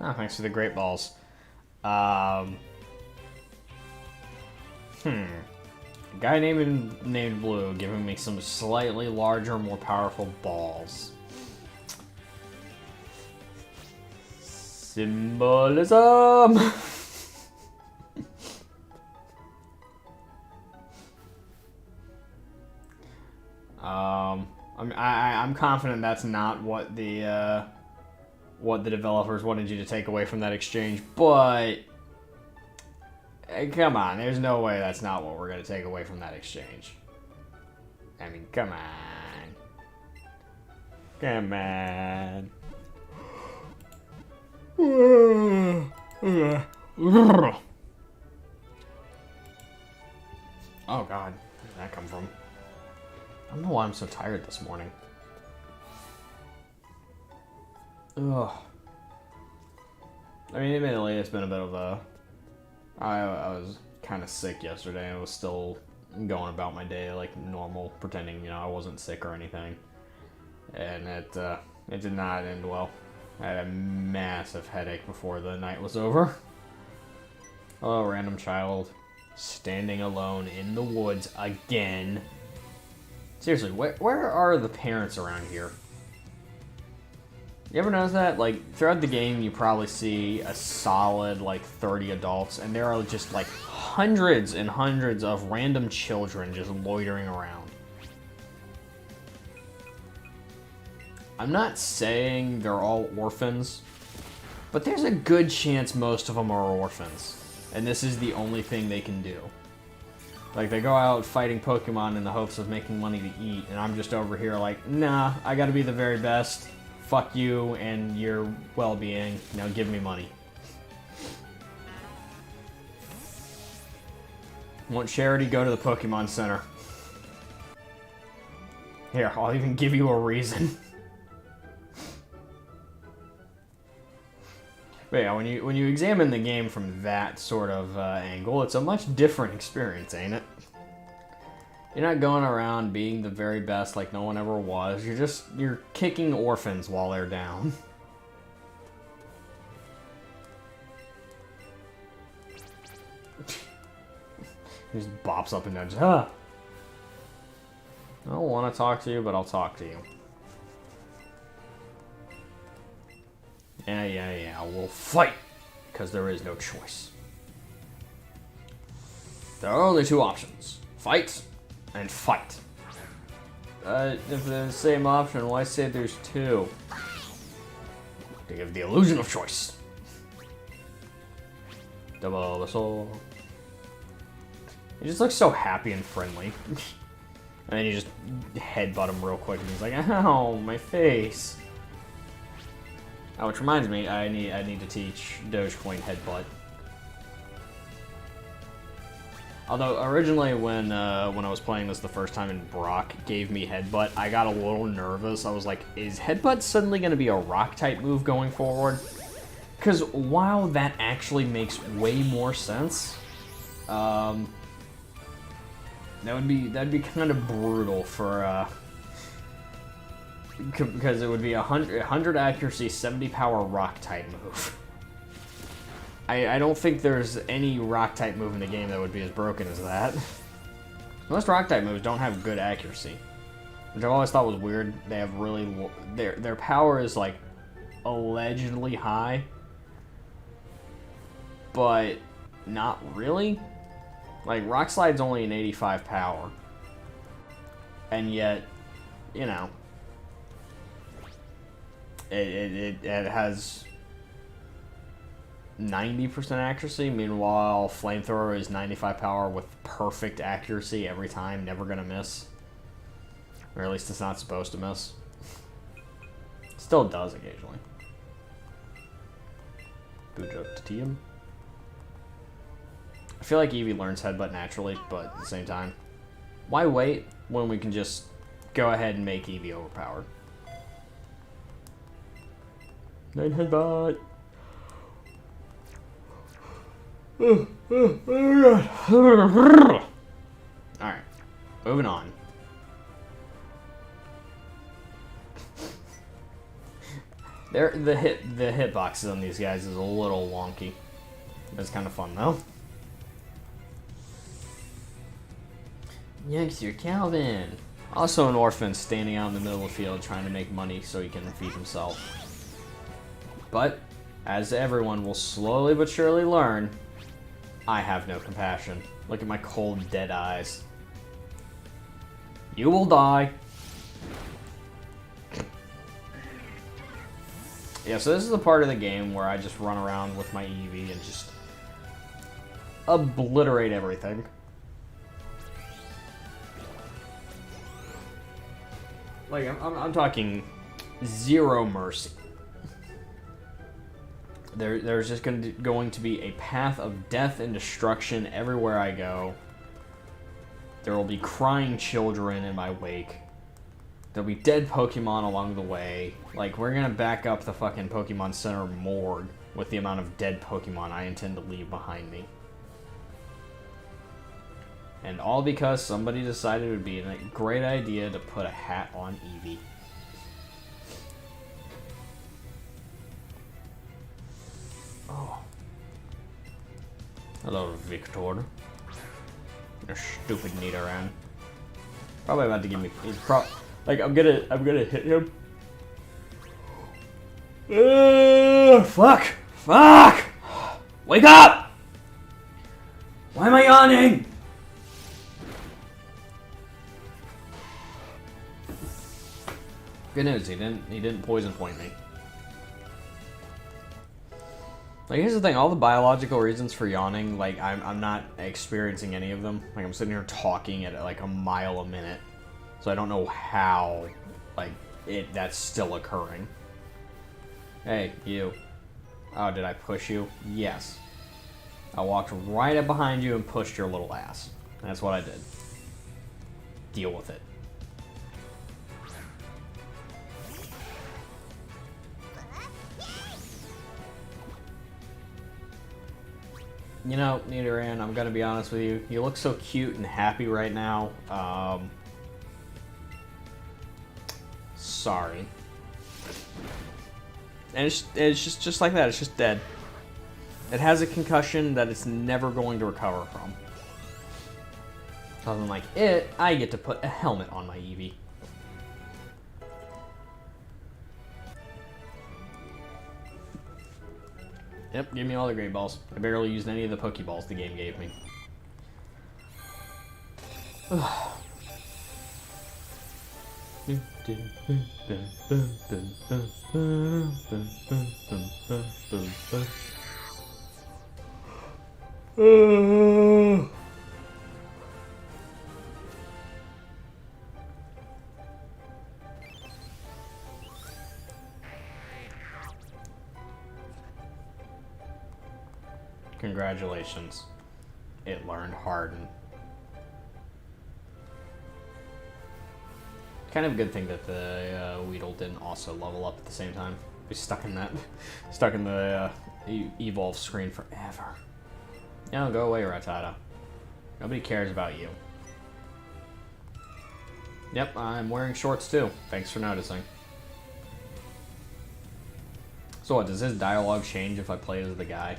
S1: Oh, thanks for the great balls. A guy named Blue giving me some slightly larger, more powerful balls. Symbolism! I'm confident that's not what the developers wanted you to take away from that exchange, but come on, there's no way that's not what we're gonna take away from that exchange. I mean, come on. Come on. Oh god, where did that come from? I don't know why I'm so tired this morning. Ugh. I mean, admittedly, it's been a bit of a... I was kind of sick yesterday. I was still going about my day like normal, pretending, I wasn't sick or anything. And it did not end well. I had a massive headache before the night was over. Oh, random child standing alone in the woods again. Seriously, where are the parents around here? You ever notice that? Like, throughout the game, you probably see a solid, like, 30 adults, and there are just, like, hundreds and hundreds of random children just loitering around. I'm not saying they're all orphans, but there's a good chance most of them are orphans, and this is the only thing they can do. Like, they go out fighting Pokemon in the hopes of making money to eat, and I'm just over here like, nah, I gotta be the very best. Fuck you and your well-being. Now give me money. Want charity? Go to the Pokemon Center. Here, I'll even give you a reason. But yeah, when you examine the game from that sort of angle, it's a much different experience, ain't it? You're not going around being the very best like no one ever was. You're kicking orphans while they're down. He just bops up and down. Just, I don't want to talk to you, but I'll talk to you. Yeah, we'll fight, because there is no choice. There are only two options. Fight and fight. If they're the same option, why say there's two? To give the illusion of choice. Double the soul. He just looks so happy and friendly. And then you just headbutt him real quick, and he's like, ow, my face. Oh, which reminds me, I need to teach Dogecoin headbutt. Although originally when I was playing this the first time and Brock gave me headbutt, I got a little nervous. I was like, is headbutt suddenly going to be a rock type move going forward? Because while that actually makes way more sense, that'd be kind of brutal for because it would be 100 accuracy, 70 power rock type move. I don't think there's any rock type move in the game that would be as broken as that. Most rock type moves don't have good accuracy, which I've always thought was weird. They have really their power is like allegedly high, but not really. Like Rock Slide's only an 85 power, and yet, you know, it has 90% accuracy. Meanwhile, Flamethrower is 95 power with perfect accuracy every time, never gonna miss. Or at least it's not supposed to miss. Still does occasionally. Bujottium. I feel like Eevee learns Headbutt naturally, but at the same time, why wait when we can just go ahead and make Eevee overpowered? 9 Headbutt! Alright, moving on. The hitboxes on these guys is a little wonky. It's kind of fun though. Youngster Calvin. Also an orphan standing out in the middle of the field trying to make money so he can feed himself. But, as everyone will slowly but surely learn, I have no compassion. Look at my cold, dead eyes. You will die. Yeah, so this is the part of the game where I just run around with my Eevee and just obliterate everything. Like, I'm talking zero mercy. There's just going to be a path of death and destruction everywhere I go. There will be crying children in my wake. There'll be dead Pokemon along the way. Like, we're gonna back up the fucking Pokemon Center morgue with the amount of dead Pokemon I intend to leave behind me. And all because somebody decided it would be a great idea to put a hat on Eevee. Oh. Hello, Victor. You stupid Nidoran. Probably about to give me. He's like I'm gonna hit him. Fuck! Fuck! Wake up! Why am I yawning? Good news, he didn't poison point me. Like, here's the thing, all the biological reasons for yawning, like, I'm not experiencing any of them. Like, I'm sitting here talking at, like, a mile a minute. So I don't know how, like, that's still occurring. Hey, you. Oh, did I push you? Yes. I walked right up behind you and pushed your little ass. That's what I did. Deal with it. You know, Nidoran, I'm gonna be honest with you. You look so cute and happy right now. Sorry. And it's just like that. It's just dead. It has a concussion that it's never going to recover from. Other than like it, I get to put a helmet on my Eevee. Yep, give me all the great balls. I barely used any of the Pokeballs the game gave me. Congratulations. It learned Harden. Kind of a good thing that the Weedle didn't also level up at the same time. Be stuck in the evolve screen forever. No, go away, Rattata. Nobody cares about you. Yep, I'm wearing shorts too. Thanks for noticing. So what, does his dialogue change if I play as the guy?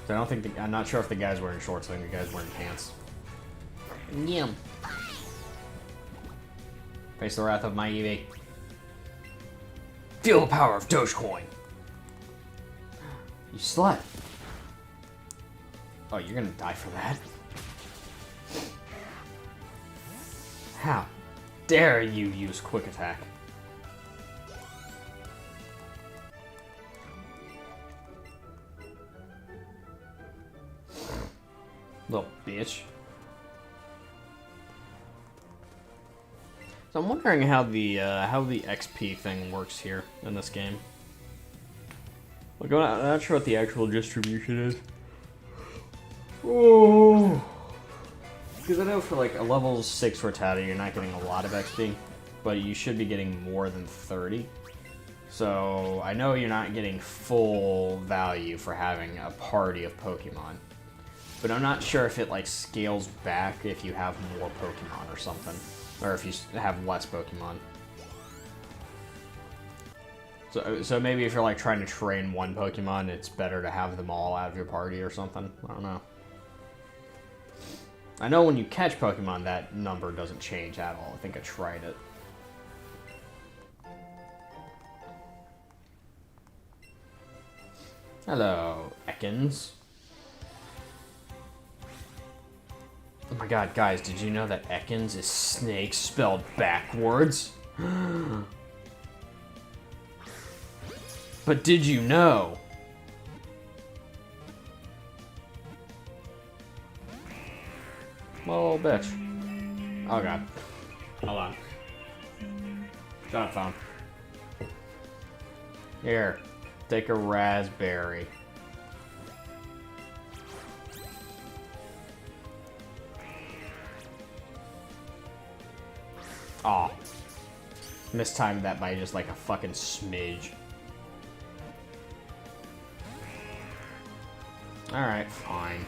S1: I don't think I'm not sure if the guy's wearing shorts. I think the guy's wearing pants. Yum. Face the wrath of my Eevee. Feel the power of Dogecoin. You slut. Oh, you're gonna die for that? How dare you use quick attack? Little bitch. So I'm wondering how the XP thing works here in this game. Like, I'm not sure what the actual distribution is. Oh, because I know for like a level 6 Rattata, you're not getting a lot of XP, but you should be getting more than 30. So I know you're not getting full value for having a party of Pokemon. But I'm not sure if it like scales back if you have more Pokemon or something. Or if you have less Pokemon. So maybe if you're like trying to train one Pokemon, it's better to have them all out of your party or something. I don't know. I know when you catch Pokemon, that number doesn't change at all. I think I tried it. Hello, Ekans. Oh my god, guys, did you know that Ekans is snake spelled backwards? But did you know? Little bitch. Oh god. Hold on. Shut up, phone. Here. Take a raspberry. Aw. Mistimed that by just like a fucking smidge. Alright, fine.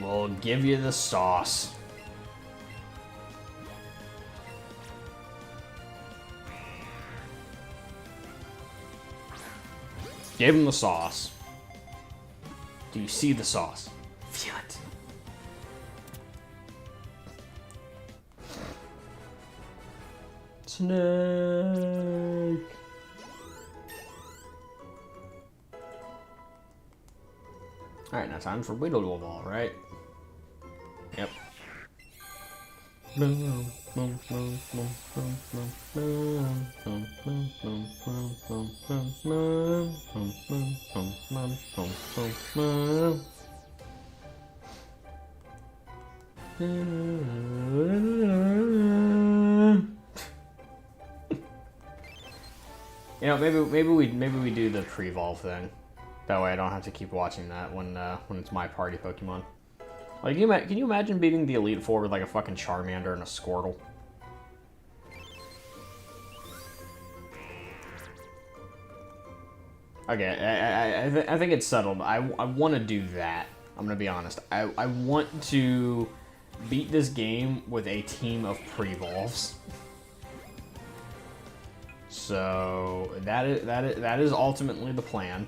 S1: We'll give you the sauce. Give him the sauce. Do you see the sauce? Feel it. Snake. Alright, now time for Weedle to evolve, right? Yep. You know, maybe we do the pre-evolve thing. That way I don't have to keep watching that when it's my party Pokemon. Like, can you imagine beating the Elite Four with like a fucking Charmander and a Squirtle? Okay, I think it's settled. I want to do that. I'm gonna be honest. I want to beat this game with a team of pre-evolves. So that is ultimately the plan.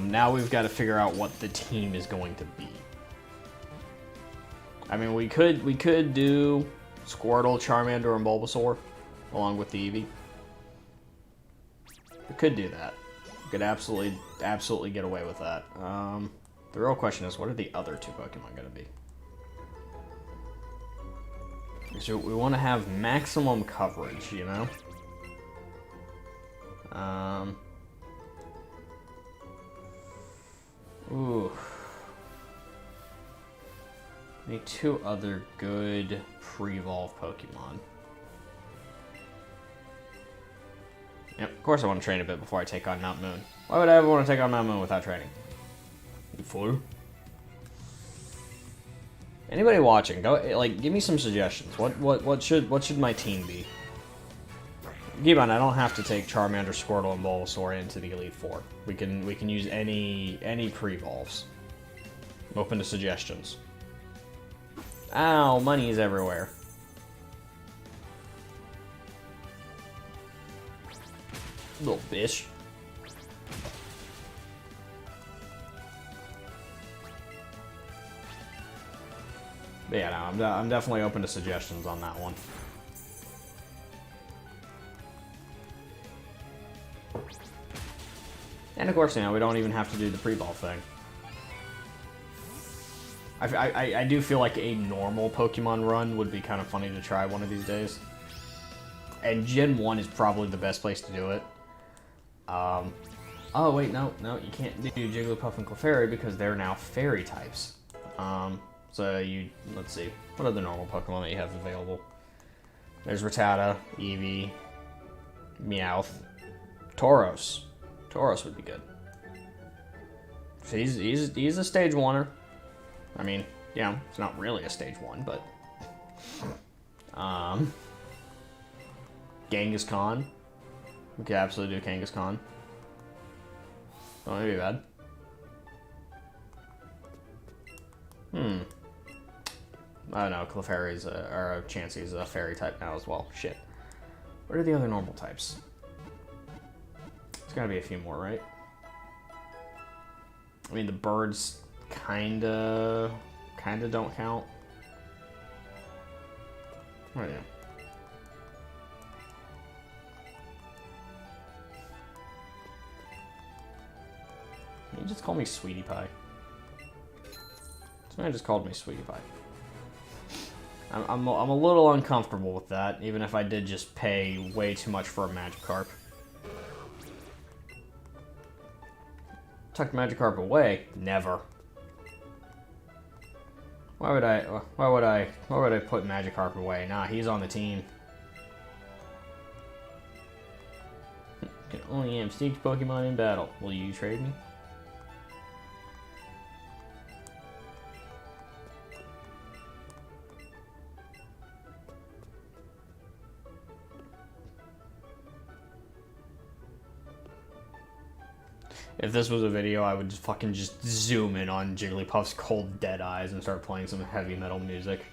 S1: Now we've got to figure out what the team is going to be. I mean, we could do Squirtle, Charmander, and Bulbasaur along with the Eevee. We could do that. We could absolutely get away with that. The real question is, what are the other two Pokemon going to be? So we want to have maximum coverage, you know? Ooh. Need two other good pre-evolve Pokemon. Yep, of course I want to train a bit before I take on Mount Moon. Why would I ever want to take on Mount Moon without training? You fool. Anybody watching, go give me some suggestions. What should my team be? Keep on, I don't have to take Charmander, Squirtle, and Bulbasaur into the Elite Four. We can use any pre-evolves. I'm open to suggestions. Ow, money is everywhere. Little bitch. But yeah, no, I'm definitely open to suggestions on that one. And of course, you know, we don't even have to do the pre-ball thing. I do feel like a normal Pokemon run would be kind of funny to try one of these days. And Gen 1 is probably the best place to do it. Oh wait, no, you can't do Jigglypuff and Clefairy because they're now fairy types. So let's see, what other normal Pokemon that you have available? There's Rattata, Eevee, Meowth, Tauros. Tauros would be good. So he's a stage 1-er. I mean, yeah, it's not really a stage 1, but Kangaskhan. We could absolutely do Kangaskhan. Don't be bad. Oh no, Clefairy's or Chansey's a fairy type now as well. Shit. What are the other normal types? There's gotta be a few more, right? I mean, the birds kinda don't count. What are they? Can you just call me Sweetie Pie? This man just called me Sweetie Pie. I'm a little uncomfortable with that, even if I did just pay way too much for a Magikarp. Tuck Magikarp away? Never. Why would I put Magikarp away? Nah, he's on the team. Can only have 6 Pokemon in battle. Will you trade me? If this was a video, I would just zoom in on Jigglypuff's cold dead eyes and start playing some heavy metal music.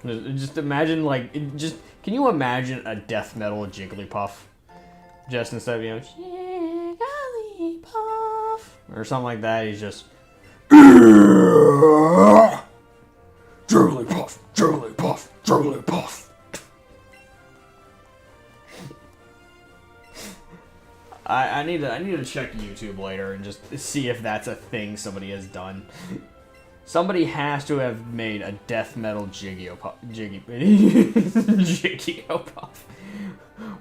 S1: Just imagine, can you imagine a death metal Jigglypuff? Just instead of, Jigglypuff, or something like that, he's just Jigglypuff, Jigglypuff, Jigglypuff. I need to check YouTube later and just see if that's a thing somebody has done. Somebody has to have made a death metal Jigglypuff. Jigglypuff.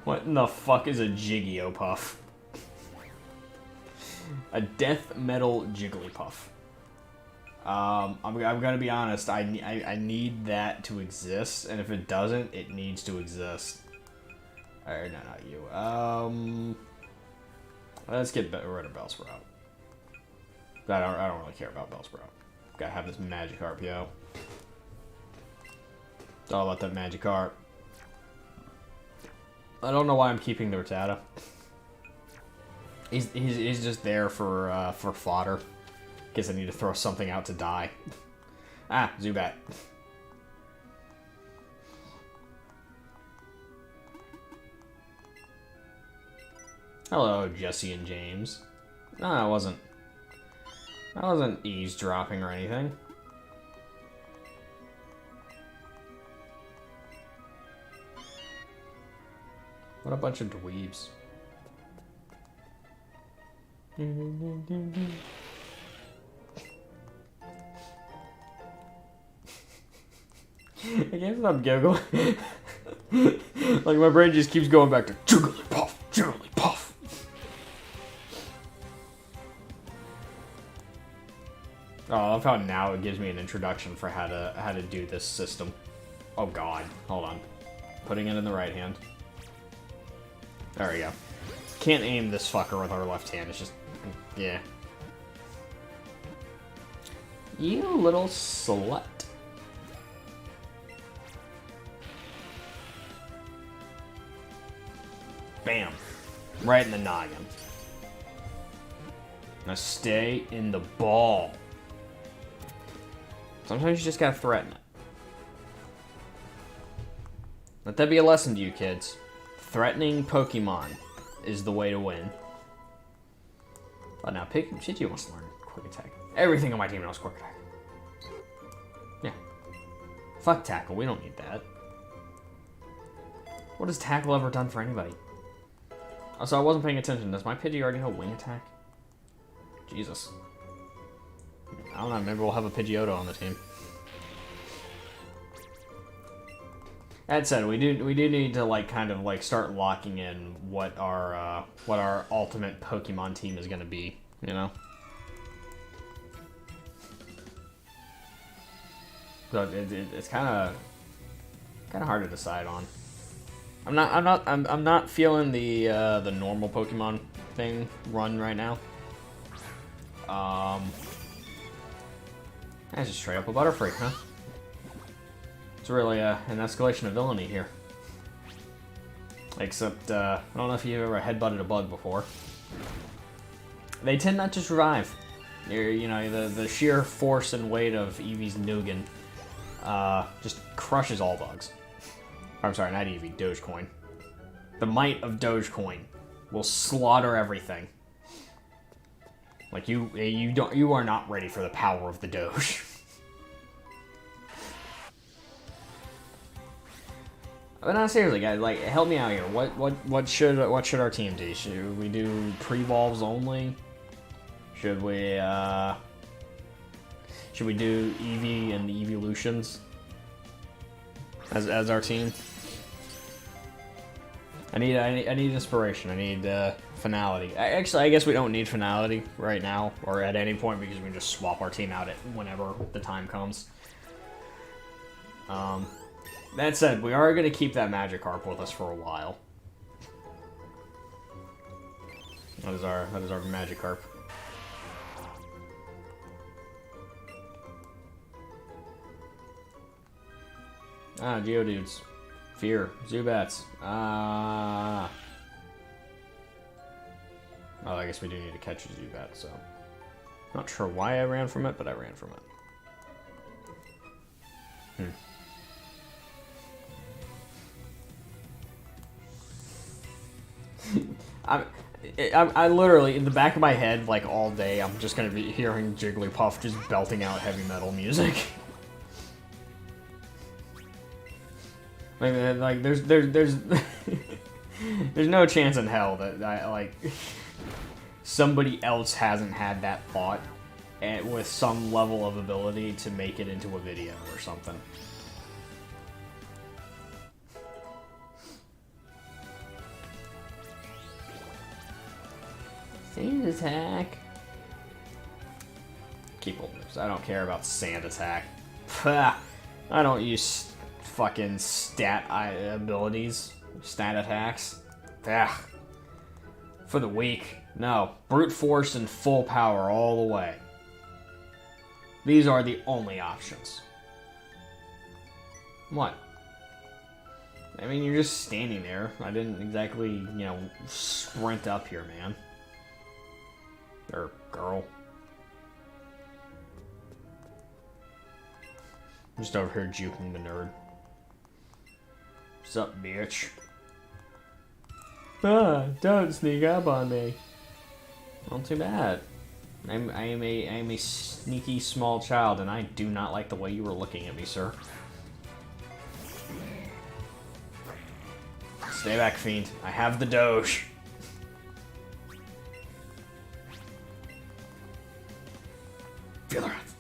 S1: What in the fuck is a Jigglypuff? A death metal Jigglypuff. I'm gonna be honest. I need that to exist, and if it doesn't, it needs to exist. Alright, no, not you. Let's get rid of Bellsprout. I don't really care about Bellsprout. Gotta have this Magikarp, yo. It's all about that Magikarp. I don't know why I'm keeping the Rattata. He's just there for fodder. Guess I need to throw something out to die. Ah, Zubat. Hello, Jesse and James. No, I wasn't eavesdropping or anything. What a bunch of dweebs. I can't stop giggling. Like, my brain just keeps going back to Jigglypuff, Jigglypuff. Oh, I love how now it gives me an introduction for how to do this system. Oh god, hold on. Putting it in the right hand. There we go. Can't aim this fucker with our left hand, it's just... yeah. You little slut. Bam. Right in the noggin. Now stay in the ball. Sometimes you just gotta threaten it. Let that be a lesson to you kids. Threatening Pokemon is the way to win. But now Pikachu wants to learn Quick Attack. Everything on my team knows Quick Attack. Yeah. Fuck Tackle, we don't need that. What has Tackle ever done for anybody? Also, I wasn't paying attention. Does my Pidgey already know Wing Attack? Jesus. I don't know, maybe we'll have a Pidgeotto on the team. That said, we do need to like kind of like start locking in what our ultimate Pokemon team is gonna be, you know? So it's kind of hard to decide on. I'm not feeling the normal Pokemon thing run right now. That's just straight up a Butterfree, huh? It's really an escalation of villainy here. Except, I don't know if you've ever headbutted a bug before. They tend not to survive. You know, the sheer force and weight of Eevee's Nugan just crushes all bugs. I'm sorry, not Eevee, Dogecoin. The might of Dogecoin will slaughter everything. Like you are not ready for the power of the Doge. But no, seriously, guys, like help me out here. What should our team do? Should we do pre-volves only? Should we do Eevee and the Eeveelutions as our team? I need inspiration. I need finality. Actually, I guess we don't need finality right now or at any point because we can just swap our team out at whenever the time comes. That said, we are going to keep that Magikarp with us for a while. That is our Magikarp. Ah, Geodudes. Fear. Zubats. Ah. Oh, I guess we do need to catch a Zubat, so... Not sure why I ran from it, but I ran from it. I literally, in the back of my head, like, all day, I'm just gonna be hearing Jigglypuff just belting out heavy metal music. Like there's There's no chance in hell that like somebody else hasn't had that thought and with some level of ability to make it into a video or something. Sand attack. Keep old moves. I don't care about sand attack. I don't use fucking stat abilities, stat attacks. For the weak. No. Brute force and full power all the way. These are the only options. What? I mean, you're just standing there. I didn't exactly, you know, sprint up here, man. Or girl. I'm just over here juking the nerd. What's up, bitch? Don't sneak up on me. Not too bad. I am a sneaky small child, and I do not like the way you were looking at me, sir. Stay back, fiend. I have the Doge. Feel the wrath.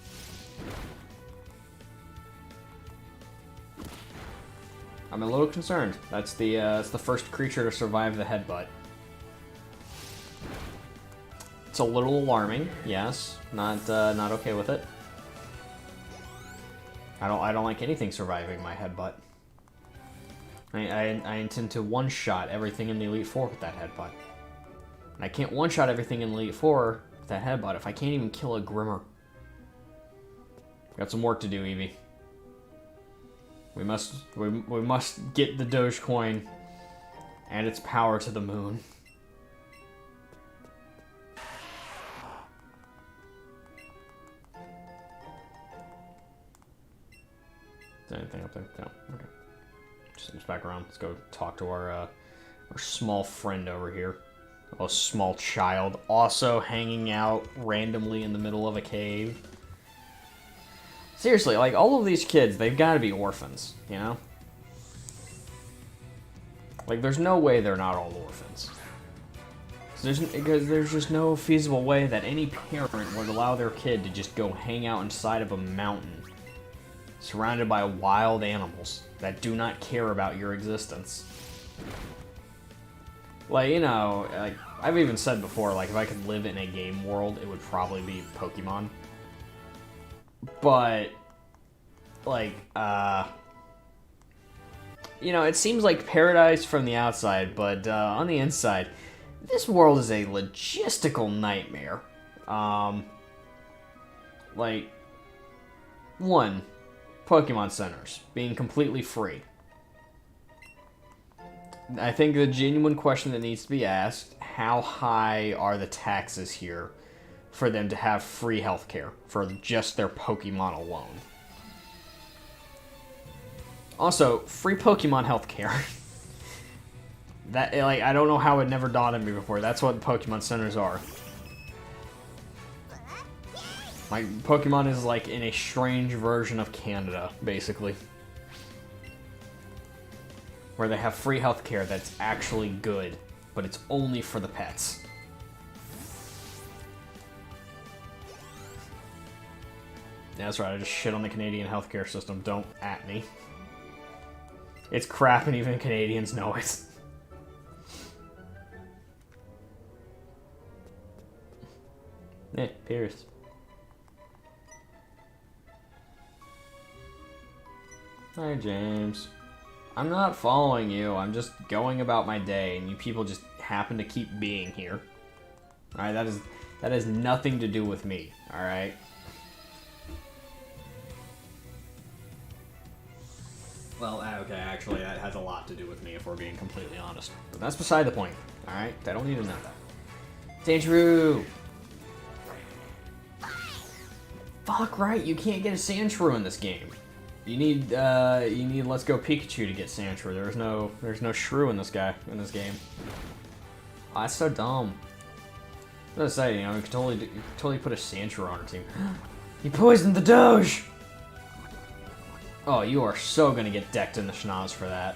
S1: I'm a little concerned. That's the first creature to survive the headbutt. It's a little alarming, yes. Not okay with it. I don't like anything surviving my headbutt. I intend to one-shot everything in the Elite Four with that headbutt. And I can't one-shot everything in the Elite Four with that headbutt if I can't even kill a Grimmer. Got some work to do, Eevee. We must get the Dogecoin and its power to the moon. Is there anything up there? No. Okay. Just back around. Let's go talk to our small friend over here. A small child, also hanging out randomly in the middle of a cave. Seriously, like, all of these kids, they've got to be orphans, you know? Like, there's no way they're not all orphans. Because there's just no feasible way that any parent would allow their kid to just go hang out inside of a mountain, surrounded by wild animals that do not care about your existence. Like, you know, like, I've even said before, like, if I could live in a game world, it would probably be Pokemon. But, like, you know, it seems like paradise from the outside, but on the inside, this world is a logistical nightmare. Like, one, Pokemon centers being completely free. I think the genuine question that needs to be asked, how high are the taxes here for them to have free healthcare for just their Pokemon alone? Also, free Pokemon healthcare. That, like, I don't know how it never dawned on me before. That's what Pokemon centers are. Like, Pokemon is like in a strange version of Canada, basically. Where they have free healthcare that's actually good, but it's only for the pets. Yeah, that's right, I just shit on the Canadian healthcare system. Don't at me. It's crap and even Canadians know it. Yeah, Pierce. Hi, James. I'm not following you, I'm just going about my day, and you people just happen to keep being here. Alright, that has nothing to do with me, alright? Well, okay, actually, that has a lot to do with me, if we're being completely honest. But that's beside the point, alright? I don't need to know that. Sandshrew! Fuck right, you can't get a Sandshrew in this game. You need Let's Go Pikachu to get Sandshrew. There's no Shrew in this game. Oh, that's so dumb. I was gonna say, you know, you could totally put a Sandshrew on our team. He poisoned the Doge! Oh, you are so gonna get decked in the schnoz for that.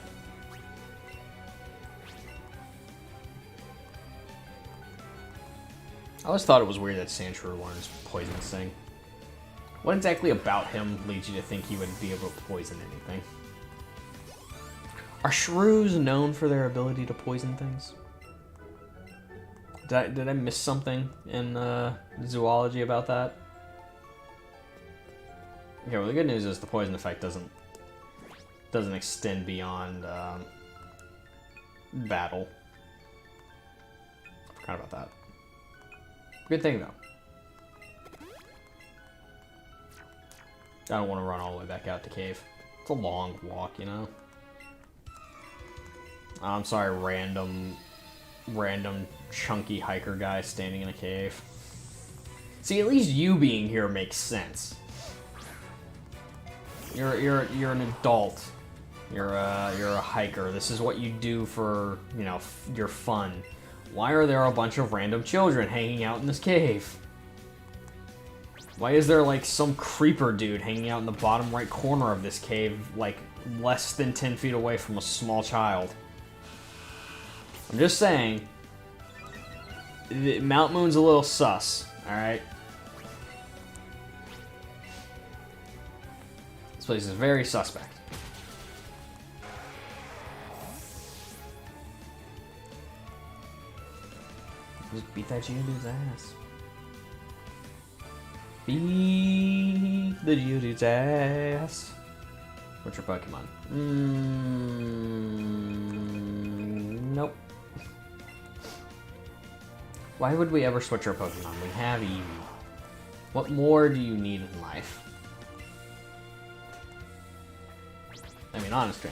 S1: I always thought it was weird that Sandshrew learns Poison Sting. What exactly about him leads you to think he would be able to poison anything? Are shrews known for their ability to poison things? Did I miss something in zoology about that? Okay, well the good news is the poison effect doesn't extend beyond battle. Forgot about that. Good thing though. I don't want to run all the way back out the cave. It's a long walk, you know. I'm sorry, random chunky hiker guy standing in a cave. See, at least you being here makes sense. You're an adult. You're a hiker. This is what you do for, you know, your fun. Why are there a bunch of random children hanging out in this cave? Why is there like some creeper dude hanging out in the bottom right corner of this cave, like less than 10 feet away from a small child? I'm just saying, Mount Moon's a little sus, alright? This place is very suspect. Just beat that Geodude's ass. Beat the Geodude's ass. What's your Pokemon? Nope. Why would we ever switch our Pokemon? We have Eevee. What more do you need in life? I mean, honestly.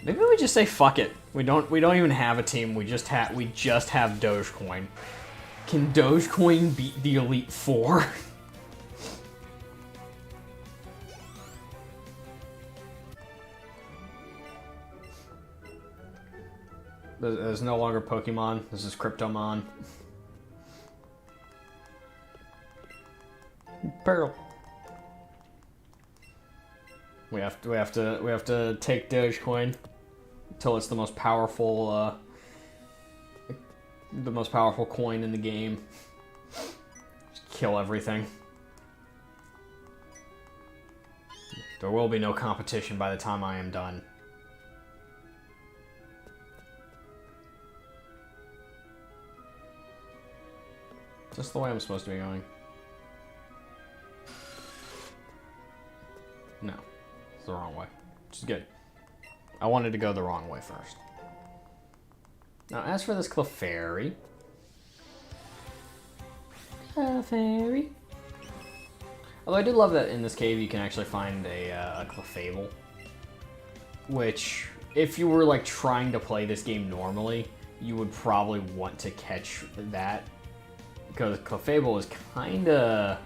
S1: Maybe we just say fuck it. We don't even have a team. We just have Dogecoin. Can Dogecoin beat the Elite Four? There's no longer Pokemon. This is Cryptomon. Pearl. We have to take Dogecoin until it's the most powerful coin in the game. Just kill everything. There will be no competition by the time I am done. Is this the way I'm supposed to be going? No. It's the wrong way. Which is good. I wanted to go the wrong way first. Now, as for this Clefairy... Clefairy... Although I do love that in this cave you can actually find a Clefable. Which, if you were like trying to play this game normally, you would probably want to catch that. Because Clefable is kind of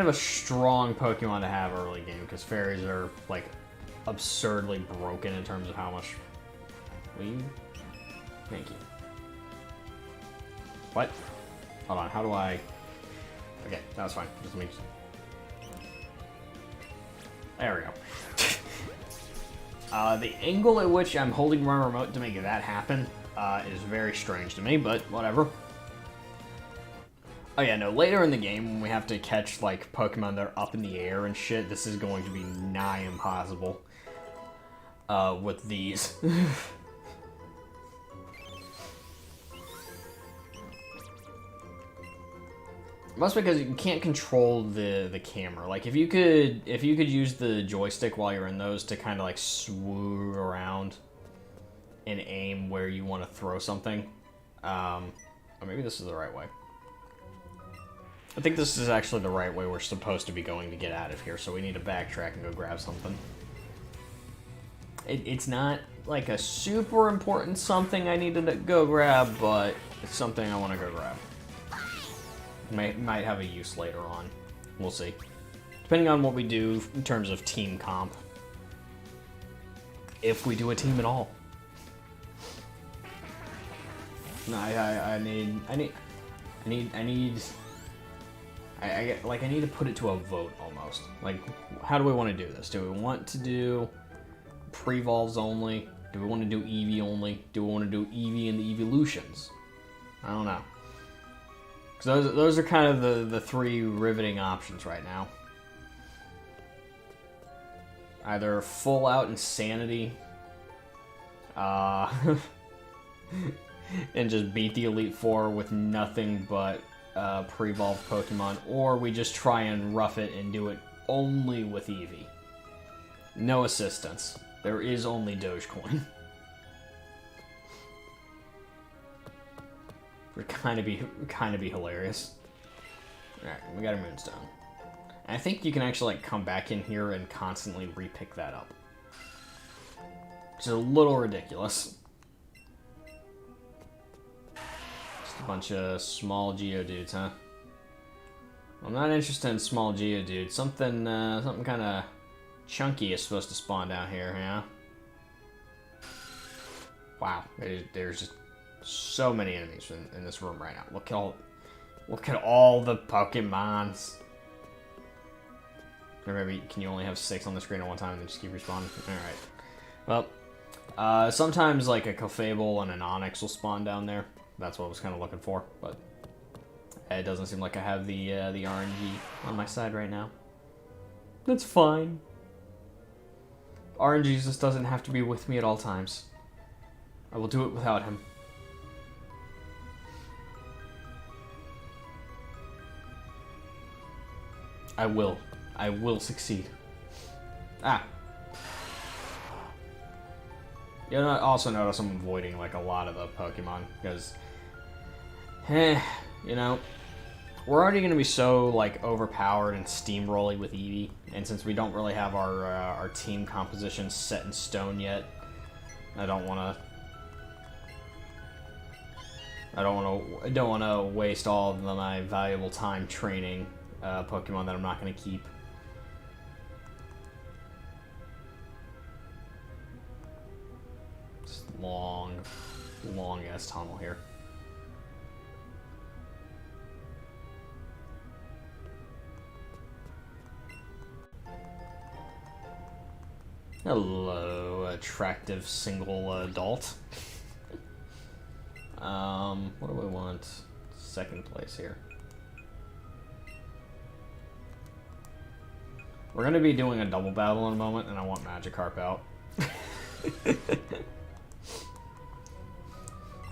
S1: a strong Pokemon to have early game, because fairies are like absurdly broken in terms of how much we... Thank you. What? Hold on, how do I... Okay, that's fine. Just make... There we go. The angle at which I'm holding my remote to make that happen is very strange to me, but whatever. Oh yeah, no, later in the game, when we have to catch, like, Pokemon that are up in the air and shit, this is going to be nigh impossible with these. Mostly because you can't control the camera. Like, if you could use the joystick while you're in those to kind of, like, swoo around and aim where you want to throw something. Or maybe this is the right way. I think this is actually the right way we're supposed to be going to get out of here, so we need to backtrack and go grab something. It's not like a super important something I need to go grab, but it's something I want to go grab. Might have a use later on. We'll see. Depending on what we do in terms of team comp. If we do a team at all. No, I I need to put it to a vote almost. Like, how do we want to do this? Do we want to do pre-evolves only? Do we want to do Eevee only? Do we want to do Eevee and the evolutions? I don't know. Because those are kind of the three riveting options right now. Either full out insanity, and just beat the Elite Four with nothing but pre-evolved Pokemon, or we just try and rough it and do it only with Eevee. No assistance. There is only Dogecoin. Would kind of be hilarious. Alright, we got a Moonstone. And I think you can actually like come back in here and constantly repick that up. Which is a little ridiculous. Just a bunch of small Geodudes, huh? I'm not interested in small Geodudes. Something kind of chunky is supposed to spawn down here, yeah? Wow, there's just so many enemies in this room right now. Look at all the Pokemons. Or maybe can you only have 6 on the screen at one time and then just keep respawning? Alright. Well, sometimes like a Clefable and an Onix will spawn down there. That's what I was kind of looking for, but it doesn't seem like I have the RNG on my side right now. That's fine. RNG just doesn't have to be with me at all times. I will do it without him. I will succeed. Ah. You know, I also notice I'm avoiding like a lot of the Pokemon because, you know, we're already going to be so like overpowered and steamrolling with Eevee, and since we don't really have our team composition set in stone yet, I don't want to waste all of my valuable time training Pokemon that I'm not going to keep. Just long ass tunnel here. Hello, attractive single adult. What do we want? Second place here. We're gonna be doing a double battle in a moment, and I want Magikarp out. If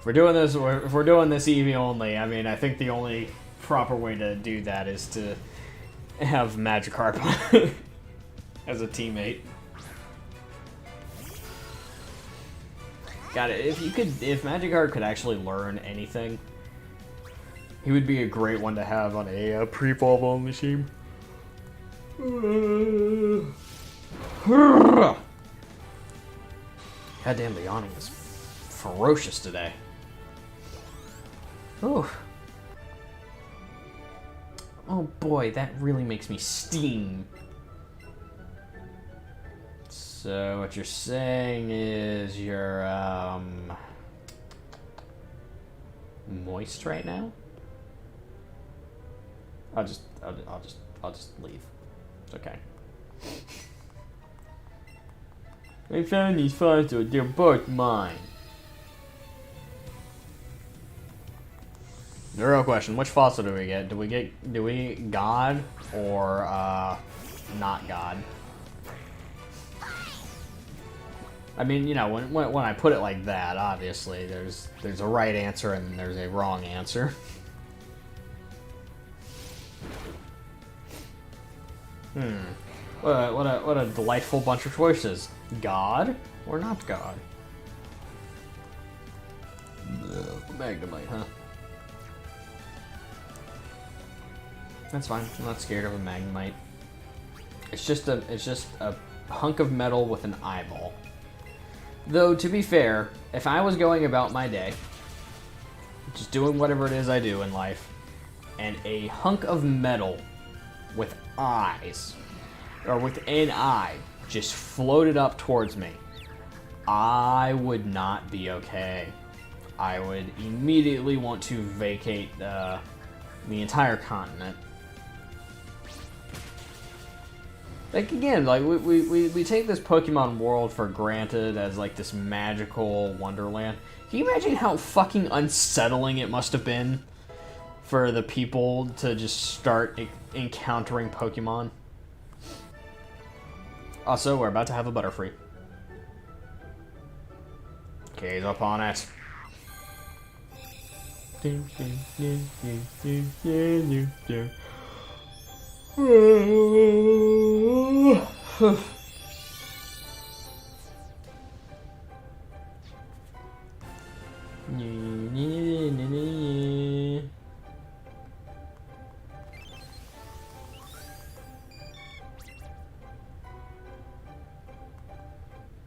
S1: we're doing this Eevee only, I mean, I think the only proper way to do that is to have Magikarp as a teammate. Got it. If Magikarp could actually learn anything, he would be a great one to have on a pre-evolve machine. Goddamn, the yawning is ferocious today. Oh. Oh boy, that really makes me steam. So what you're saying is you're moist right now? I'll just leave. It's okay. I found these fossils. They're both mine. The real question: which fossil do we get? Do we God or not God? I mean, you know, when I put it like that, obviously there's a right answer and there's a wrong answer. What a delightful bunch of choices. God or not God? Magnemite, huh? That's fine. I'm not scared of a Magnemite. It's just a hunk of metal with an eyeball. Though, to be fair, if I was going about my day, just doing whatever it is I do in life, and a hunk of metal with eyes, or with an eye, just floated up towards me, I would not be okay. I would immediately want to vacate the entire continent Like, again, like, we take this Pokemon world for granted as, like, this magical wonderland. Can you imagine how fucking unsettling it must have been for the people to just start encountering Pokemon? Also, we're about to have a Butterfree. Gaze upon it.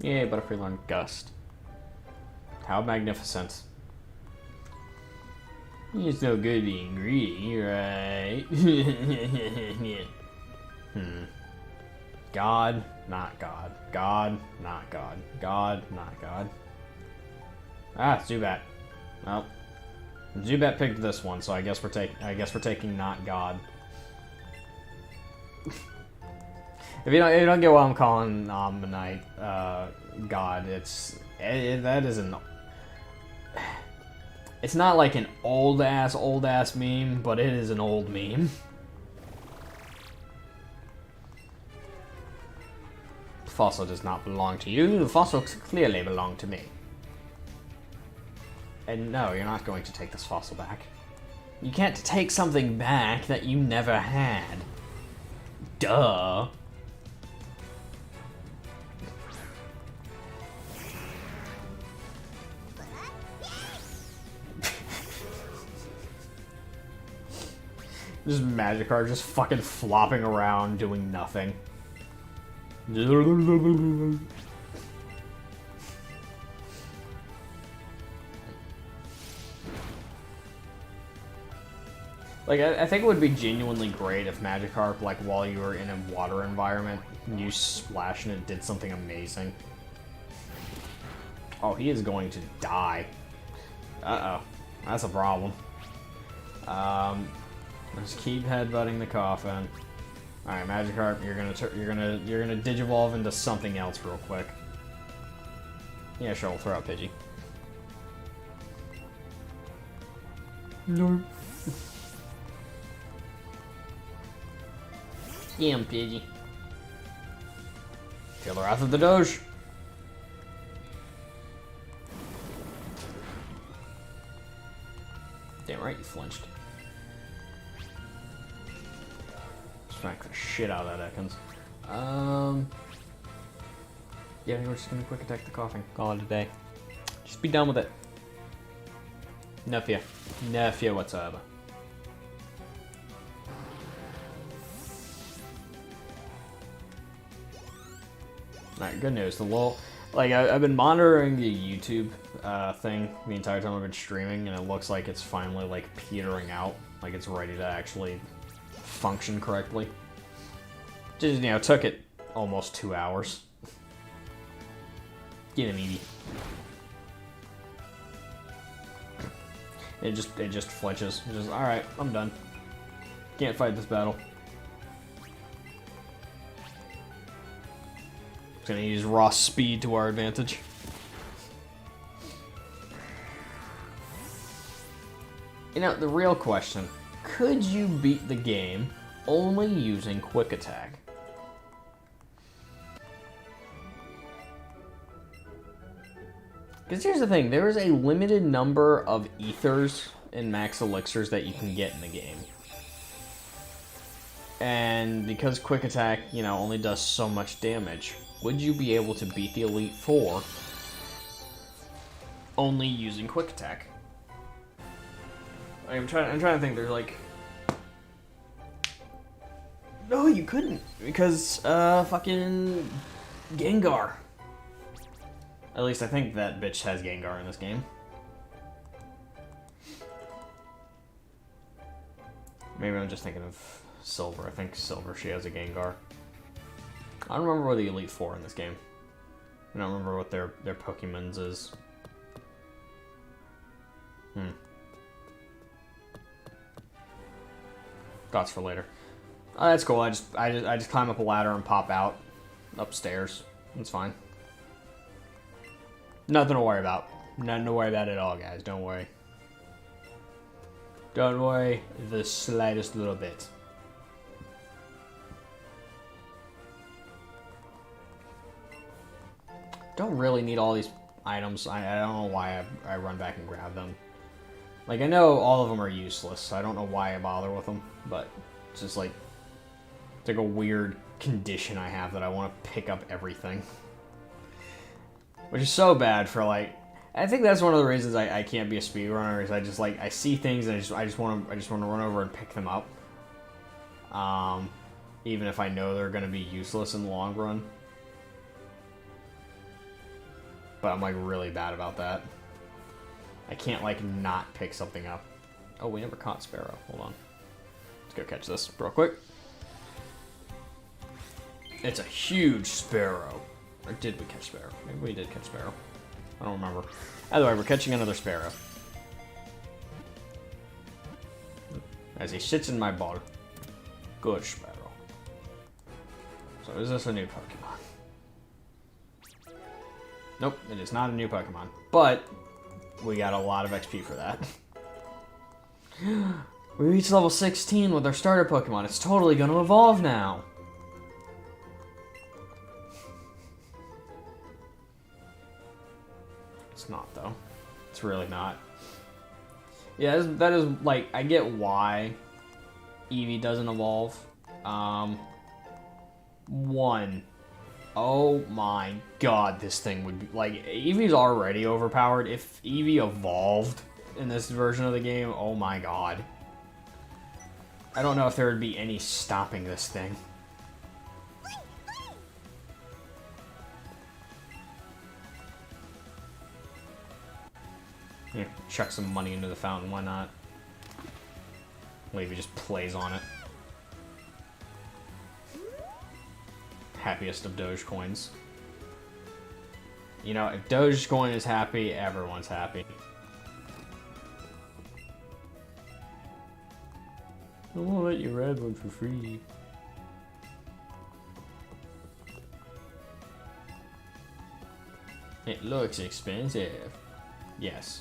S1: Yay, Butterfree learned Gust. How magnificent. You're so good being greedy, right? God, not God. God, not God. God, not God. Ah, Zubat. Well, Zubat picked this one, so I guess we're taking not God. If you don't get what I'm calling Omnite, God, that is an. It's not like an old ass meme, but it is an old meme. The fossil does not belong to you. The fossils clearly belong to me. And no, you're not going to take this fossil back. You can't take something back that you never had. Duh. Just Magikarp just fucking flopping around doing nothing. Like, I think it would be genuinely great if Magikarp, like, while you were in a water environment, you splash and it did something amazing. Oh, he is going to die. Uh-oh. That's a problem. Just keep headbutting the coffin. Alright, Magikarp, you're gonna digivolve into something else real quick. Yeah, sure, we'll throw out Pidgey. No. Damn, Pidgey. Feel the wrath of the Doge. Damn right, you flinched. Smack the shit out of that Ekans. Yeah, I think we're just gonna quick attack the coughing. Call it a day. Just be done with it. No fear. No fear whatsoever. Alright, good news. The lull. Like, I've been monitoring the YouTube thing the entire time I've been streaming, and it looks like it's finally, like, petering out. Like, it's ready to actually function correctly. Just, you know, took it almost 2 hours. Get him, Eevee. It just flinches. It's just, alright, I'm done. Can't fight this battle. Just gonna use raw speed to our advantage. You know, the real question, could you beat the game only using Quick Attack? Because here's the thing, there is a limited number of ethers and max elixirs that you can get in the game. And because Quick Attack, you know, only does so much damage, would you be able to beat the Elite Four only using Quick Attack? I'm trying to think, there's like... No, you couldn't, because, fucking Gengar. At least I think that bitch has Gengar in this game. Maybe I'm just thinking of Silver. I think Silver, she has a Gengar. I don't remember what the Elite Four in this game. I don't remember what their Pokemon's is. Thoughts for later. Oh, that's cool. I just climb up a ladder and pop out upstairs. That's fine. Nothing to worry about. Nothing to worry about at all, guys. Don't worry. Don't worry the slightest little bit. Don't really need all these items. I don't know why I run back and grab them. Like, I know all of them are useless, so I don't know why I bother with them, but it's just like, it's like a weird condition I have that I want to pick up everything. Which is so bad for, like, I think that's one of the reasons I can't be a speedrunner, is I just, like, I see things and I just want to run over and pick them up. Even if I know they're going to be useless in the long run. But I'm, like, really bad about that. I can't, like, not pick something up. Oh, we never caught Sparrow. Hold on. Let's go catch this real quick. It's a huge Sparrow. Or did we catch Sparrow? Maybe we did catch Sparrow. I don't remember. Either way, we're catching another Sparrow. As he sits in my ball. Good Sparrow. So is this a new Pokemon? Nope, it is not a new Pokemon. But we got a lot of XP for that. We reached level 16 with our starter Pokemon. It's totally going to evolve now. It's not, though. It's really not. Yeah, that is, like, I get why Eevee doesn't evolve. One, oh my god, this thing would be, like, Eevee's already overpowered. If Eevee evolved in this version of the game, oh my god. I don't know if there would be any stopping this thing. Here, chuck some money into the fountain, why not? Eevee just plays on it. Happiest of Doge coins. You know, if Dogecoin is happy, everyone's happy. I won't let you ride one for free. It looks expensive. Yes.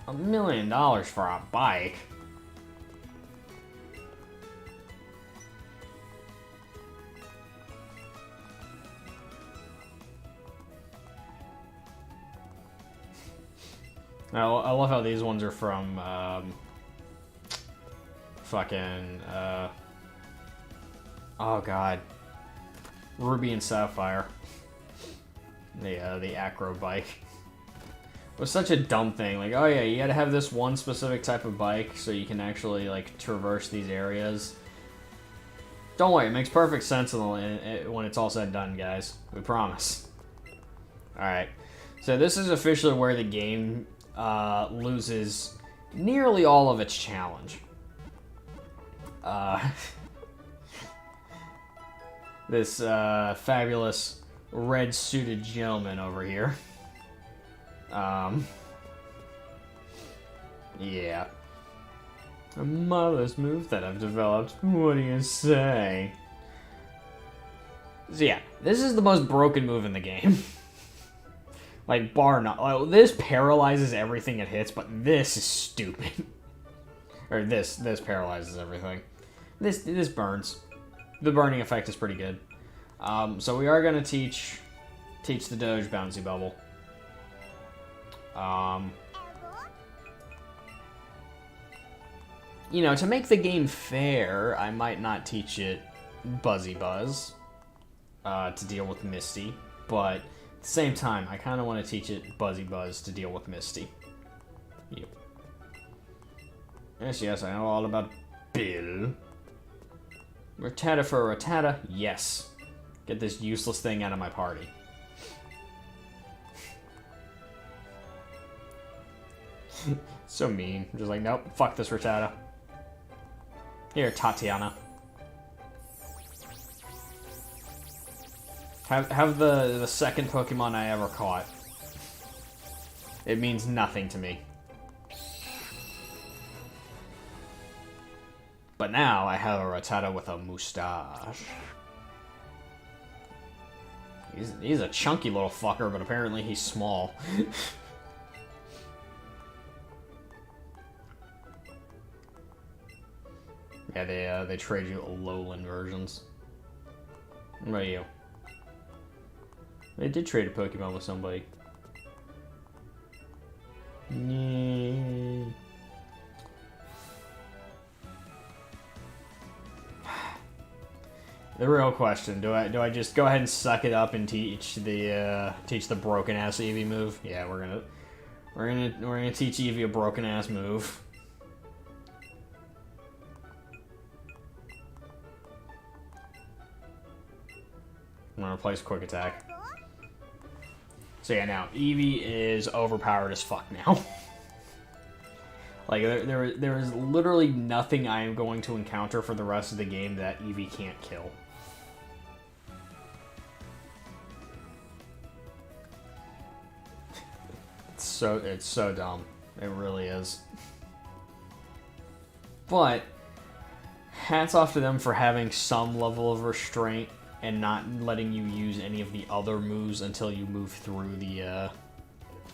S1: $1 million for a bike? Now, I love how these ones are from, fucking, oh god. Ruby and Sapphire. The acro bike. It was such a dumb thing. Like, oh yeah, you gotta have this one specific type of bike so you can actually, like, traverse these areas. Don't worry, it makes perfect sense when it's all said and done, guys. We promise. Alright. So this is officially where the game loses nearly all of its challenge. This fabulous red-suited gentleman over here. Yeah. A marvelous move that I've developed. What do you say? So yeah, this is the most broken move in the game. Like, bar none. Like, this paralyzes everything it hits, but this is stupid. Or this paralyzes everything. This burns. The burning effect is pretty good. So we are gonna teach the Doge Bouncy Bubble. You know, to make the game fair, I might not teach it Buzzy Buzz to deal with Misty, but at the same time, I kind of want to teach it Buzzy Buzz to deal with Misty. Yep. Yes, I know all about Bill. Rattata for a Rattata? Yes. Get this useless thing out of my party. So mean. I'm just like, nope, fuck this Rattata. Here, Tatiana. Have the second Pokemon I ever caught. It means nothing to me. But now I have a Rattata with a mustache. He's a chunky little fucker, but apparently he's small. Yeah, they trade you lowland versions. What about you? They did trade a Pokemon with somebody. Yeah. The real question: do I just go ahead and suck it up and teach the broken ass Eevee move? Yeah, we're gonna teach Eevee a broken ass move. I'm gonna replace Quick Attack. So yeah, now Eevee is overpowered as fuck now. Like there is literally nothing I am going to encounter for the rest of the game that Eevee can't kill. It's so dumb. It really is. But hats off to them for having some level of restraint and not letting you use any of the other moves until you move through the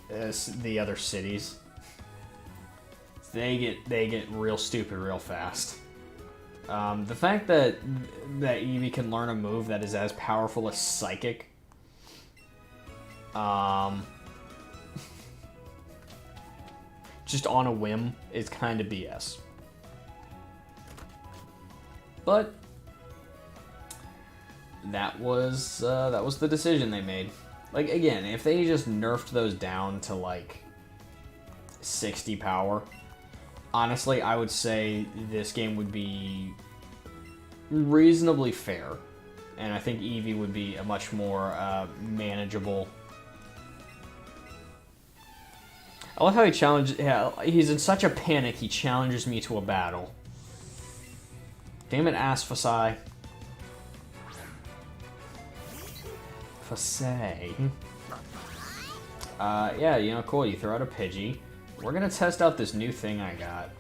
S1: other cities. They get real stupid real fast. The fact that Eevee can learn a move that is as powerful as Psychic, just on a whim, is kind of BS. But that was the decision they made. Like, again, if they just nerfed those down to like 60 power, honestly, I would say this game would be reasonably fair, and I think Eevee would be a much more manageable. I love how he challenged. Yeah, he's in such a panic. He challenges me to a battle. Damn it, Asphyxie. Yeah, you know, cool. You throw out a Pidgey. We're gonna test out this new thing I got.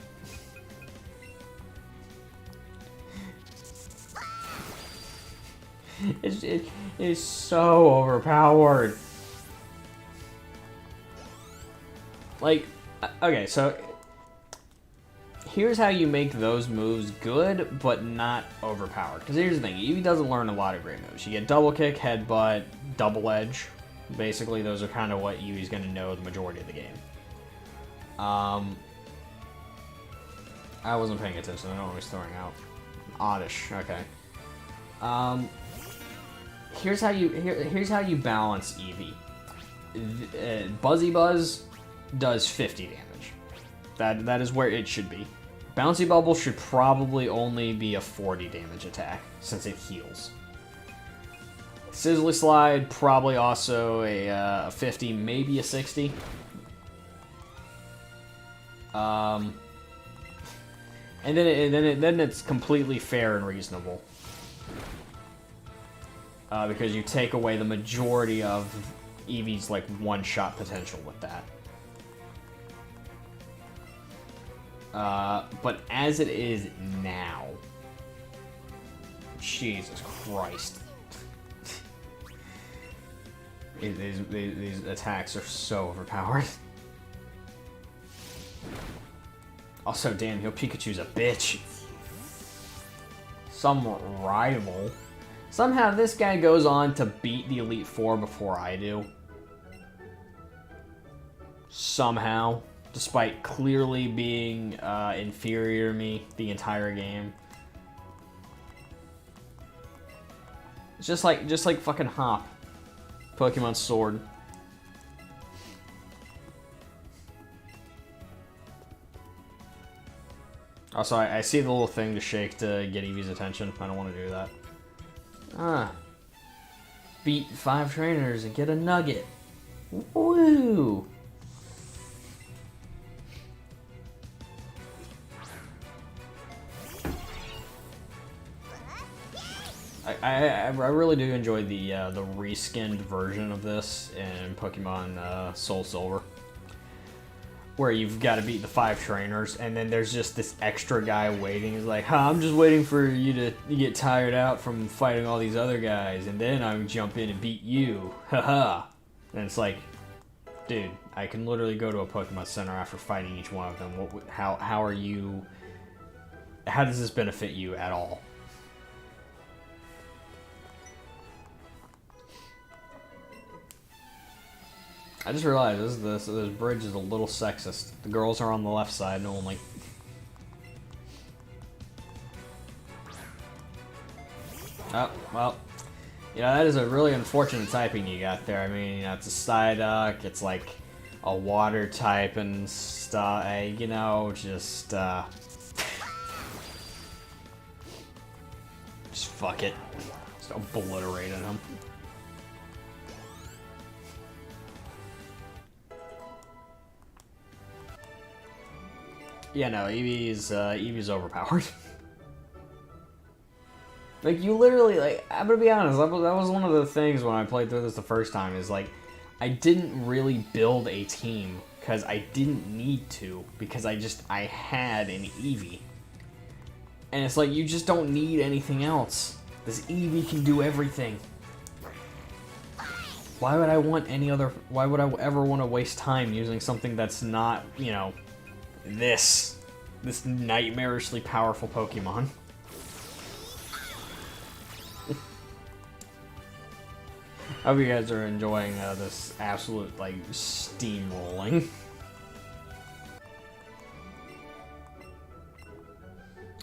S1: It is so overpowered. Like, okay, so here's how you make those moves good, but not overpowered. Because here's the thing, Eevee doesn't learn a lot of great moves. You get Double Kick, Headbutt, Double Edge. Basically, those are kind of what Eevee's going to know the majority of the game. I wasn't paying attention, I don't know what I was throwing out. Oddish, okay. Here's how you balance Eevee. Buzzy Buzz does 50 damage. That is where it should be. Bouncy Bubble should probably only be a 40 damage attack, since it heals. Sizzly Slide, probably also a 50, maybe a 60. And then it's completely fair and reasonable. Because you take away the majority of Eevee's like one-shot potential with that. But as it is now, Jesus Christ, these attacks are so overpowered. Also, damn, your Pikachu's a bitch. Some rival. Somehow this guy goes on to beat the Elite Four before I do. Somehow. Despite clearly being inferior to me the entire game. It's just like fucking Hop. Pokemon Sword. Also, I see the little thing to shake to get Eevee's attention. I don't want to do that. Beat 5 trainers and get a nugget. Woo! I really do enjoy the reskinned version of this in Pokemon Soul Silver. where you've got to beat the 5 trainers, and then there's just this extra guy waiting. He's like, I'm just waiting for you to get tired out from fighting all these other guys, and then I jump in and beat you. Haha. And it's like, dude, I can literally go to a Pokemon Center after fighting each one of them. How are you... How does this benefit you at all? I just realized this bridge is a little sexist. The girls are on the left side only. Oh, well. You know, that is a really unfortunate typing you got there. I mean, you know, it's a Psyduck, it's like a water type and stuff. You know, just fuck it. Just obliterating him. Yeah, no, Eevee's overpowered. Like, you literally, like, I'm gonna be honest, that was one of the things when I played through this the first time, is like, I didn't really build a team, because I didn't need to, because I had an Eevee. And it's like, you just don't need anything else. This Eevee can do everything. Why would I ever want to waste time using something that's not, you know, this nightmarishly powerful Pokemon? I hope you guys are enjoying this absolute, like, steamrolling.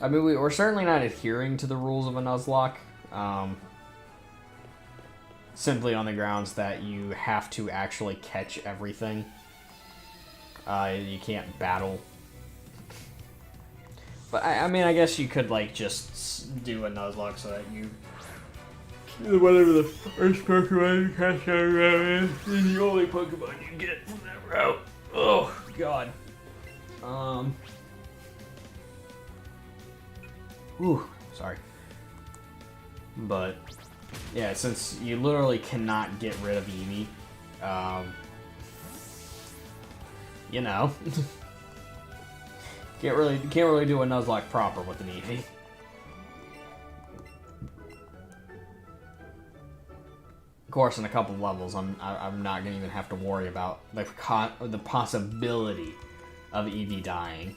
S1: I mean, we're certainly not adhering to the rules of a Nuzlocke. Simply on the grounds that you have to actually catch everything. You can't battle. But, I mean, I guess you could, like, just do a Nuzlocke so that you... Whatever the first Pokemon you catch that route is the only Pokemon you get from that route. Oh, God. Ooh, sorry. But, yeah, since you literally cannot get rid of Eevee, you know, can't really do a Nuzlocke proper with an Eevee. Of course, in a couple of levels, I'm not gonna even have to worry about the possibility of Eevee dying,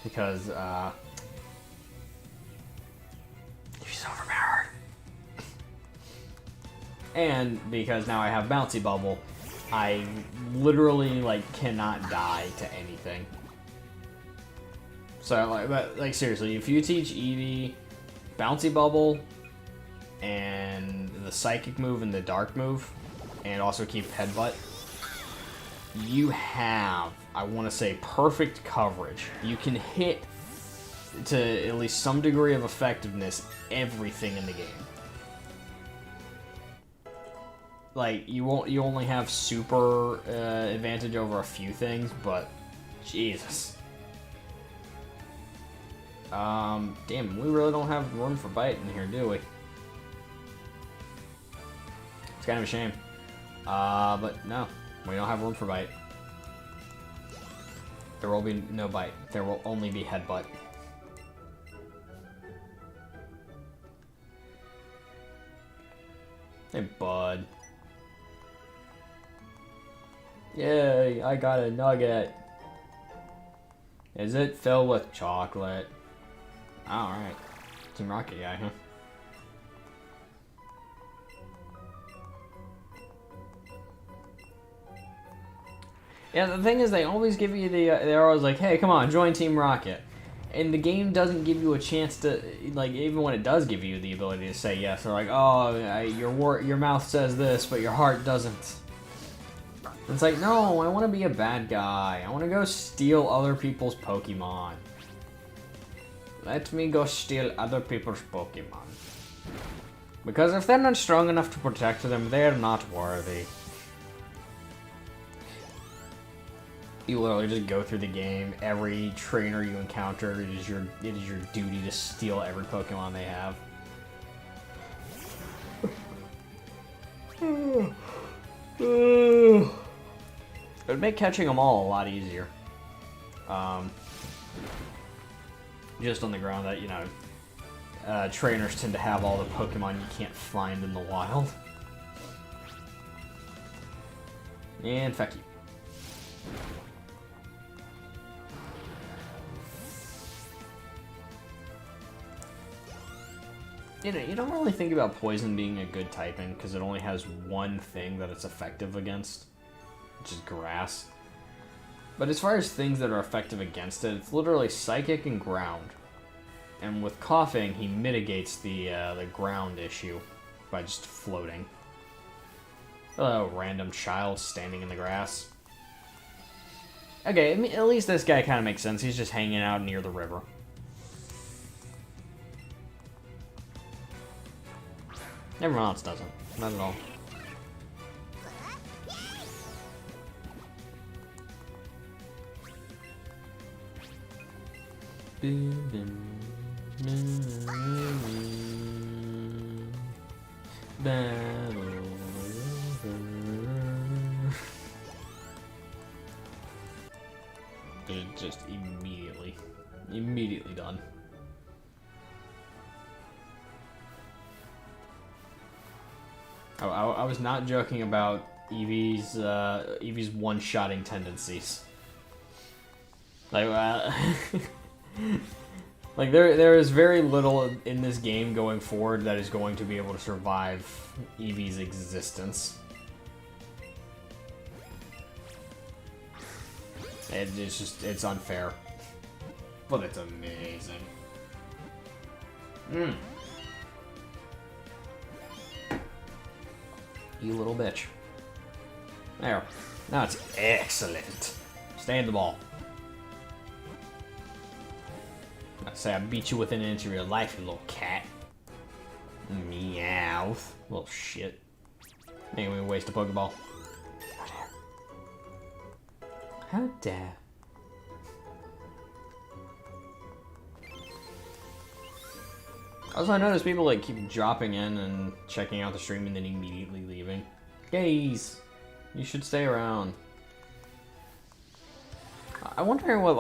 S1: because she's overpowered, and because now I have Bouncy Bubble, I literally like cannot die to anything. So like seriously, if you teach Eevee Bouncy Bubble and the Psychic move and the Dark move, and also keep Headbutt, you have, I want to say, perfect coverage. You can hit, to at least some degree of effectiveness, everything in the game. Like, you only have super advantage over a few things, but Jesus. Damn, we really don't have room for bite in here, do we? It's kind of a shame. But no, we don't have room for bite. There will be no bite. There will only be headbutt. Hey, bud. Yay, I got a nugget. Is it filled with chocolate? Alright. Team Rocket guy, huh? Yeah, the thing is, they always give you the, they're always like, hey, come on, join Team Rocket. And the game doesn't give you a chance to, like, even when it does give you the ability to say yes, they're like, oh, your mouth says this, but your heart doesn't. It's like, no, I want to be a bad guy. I want to go steal other people's Pokemon. Let me go steal other people's Pokemon. Because if they're not strong enough to protect them, they're not worthy. You literally just go through the game. Every trainer you encounter, it is your duty to steal every Pokemon they have. It would make catching them all a lot easier. Just on the ground that, you know, trainers tend to have all the Pokemon you can't find in the wild. And fuck you. You know, you don't really think about poison being a good typing because it only has one thing that it's effective against, which is grass. But as far as things that are effective against it, it's literally psychic and ground. And with coughing, he mitigates the ground issue by just floating. Hello, random child standing in the grass. Okay, I mean, at least this guy kind of makes sense. He's just hanging out near the river. Everyone else doesn't. Not at all. Battle over. Just immediately done. I was not joking about Eevee's one-shotting tendencies. Like, like there is very little in this game going forward that is going to be able to survive Eevee's existence. It's unfair, but it's amazing. You little bitch. There. Now it's excellent. Stay in the ball. I say I beat you within an inch of your life, you little cat. Meow. Little shit. Making me waste a Pokeball. How dare. Also, I noticed people like keep dropping in and checking out the stream and then immediately leaving. Gays, you should stay around. I wonder what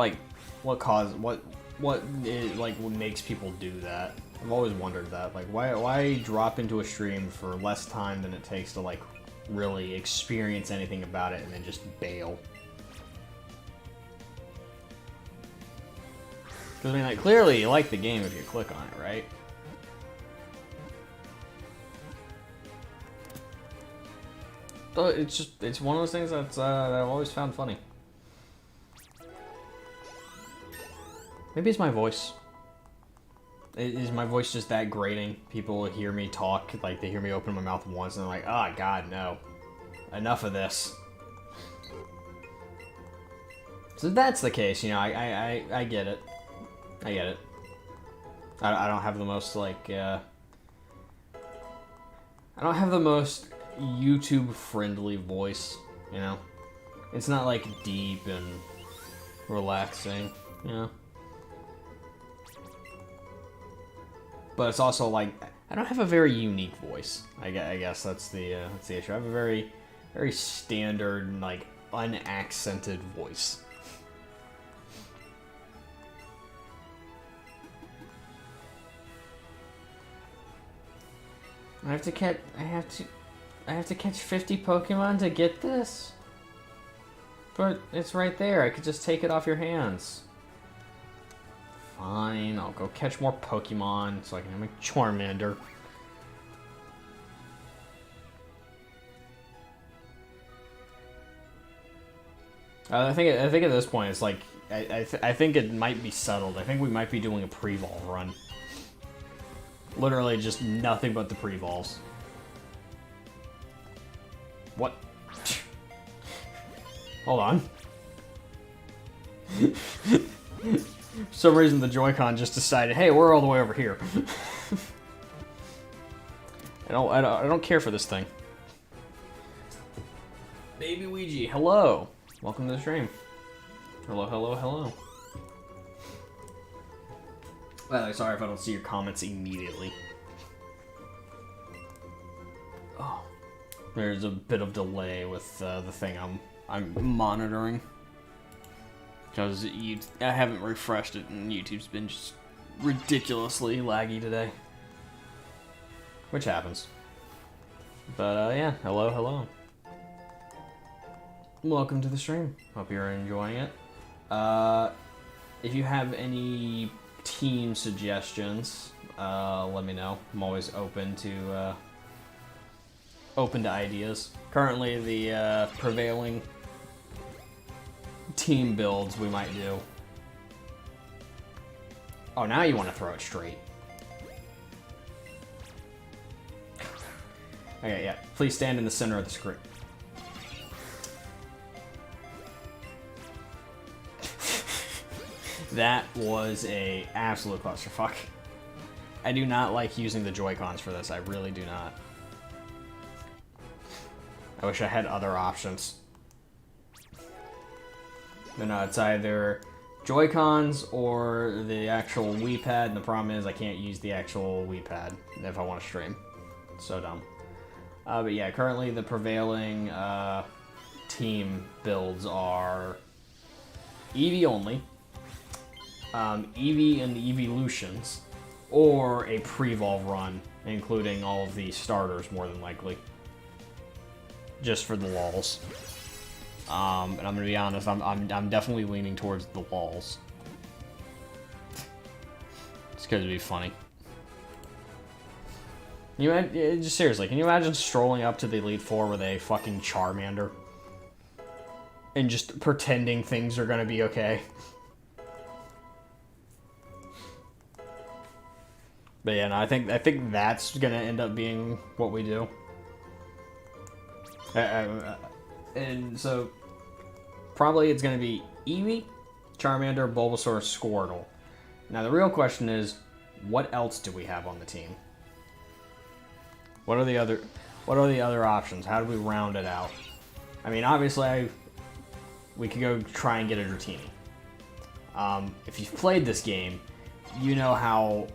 S1: makes people do that. I've always wondered that. Like, why drop into a stream for less time than it takes to like really experience anything about it and then just bail? Because I mean, like, clearly you like the game if you click on it, right? So it's one of those things that I've always found funny. Maybe it's my voice. Is my voice just that grating? People hear me talk, like they hear me open my mouth once and they're like, oh god, no. Enough of this. So if that's the case, you know, I get it. I get it. I don't have the most, like, I don't have the most YouTube-friendly voice, you know? It's not, like, deep and relaxing, you know? But it's also, like, I don't have a very unique voice. I guess that's the issue. I have a very, very standard, like, unaccented voice. I have to catch 50 Pokemon to get this? But it's right there. I could just take it off your hands. Fine, I'll go catch more Pokemon so I can have a Charmander. I think at this point it's like I think it might be settled. I think we might be doing a pre-vol run. Literally just nothing but the pre-vols. What? Hold on. For some reason the Joy-Con just decided, hey, we're all the way over here. I don't care for this thing. Baby Ouija, hello. Welcome to the stream. Hello, hello, hello. Well, sorry if I don't see your comments immediately. Oh, there's a bit of delay with the thing I'm I'm monitoring. Because I haven't refreshed it, and YouTube's been just ridiculously laggy today. Which happens. But, yeah, hello. Welcome to the stream. Hope you're enjoying it. If you have any team suggestions, let me know. I'm always open to ideas. Currently, the prevailing team builds we might do. Oh, now you want to throw it straight. Okay, yeah. Please stand in the center of the screen. That was a absolute clusterfuck. I do not like using the Joy-Cons for this. I really do not. I wish I had other options. No, it's either Joy-Cons or the actual Wii Pad, and the problem is I can't use the actual Wii Pad if I want to stream. So dumb. But yeah, currently the prevailing team builds are Eevee only, Eevee and the Eeveelutions, or a pre-evolve run, including all of the starters more than likely. Just for the lulz. And I'm gonna be honest, I'm definitely leaning towards the lulz. It's gonna be funny. Just seriously, can you imagine strolling up to the Elite Four with a fucking Charmander? And just pretending things are gonna be okay? But yeah, no, I think that's gonna end up being what we do. And so, probably it's gonna be Eevee, Charmander, Bulbasaur, Squirtle. Now the real question is, what else do we have on the team? What are the other options? How do we round it out? I mean, obviously, we could go try and get a Dratini. If you've played this game, you know how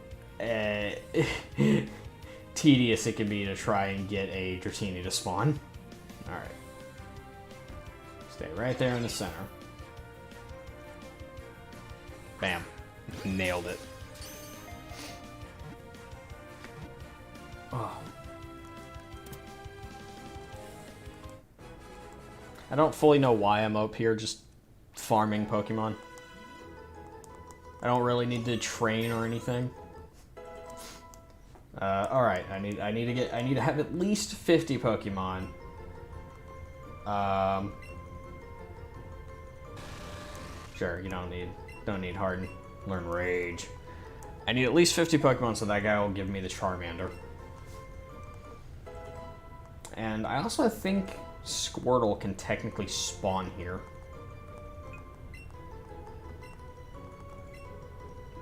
S1: tedious it can be to try and get a Dratini to spawn. Alright. Stay right there in the center. Bam. Nailed it. Oh. I don't fully know why I'm up here just farming Pokemon. I don't really need to train or anything. Alright, I need to have at least 50 Pokemon. Sure, you don't need Harden. Learn Rage. I need at least 50 Pokemon so that guy will give me the Charmander. And I also think Squirtle can technically spawn here.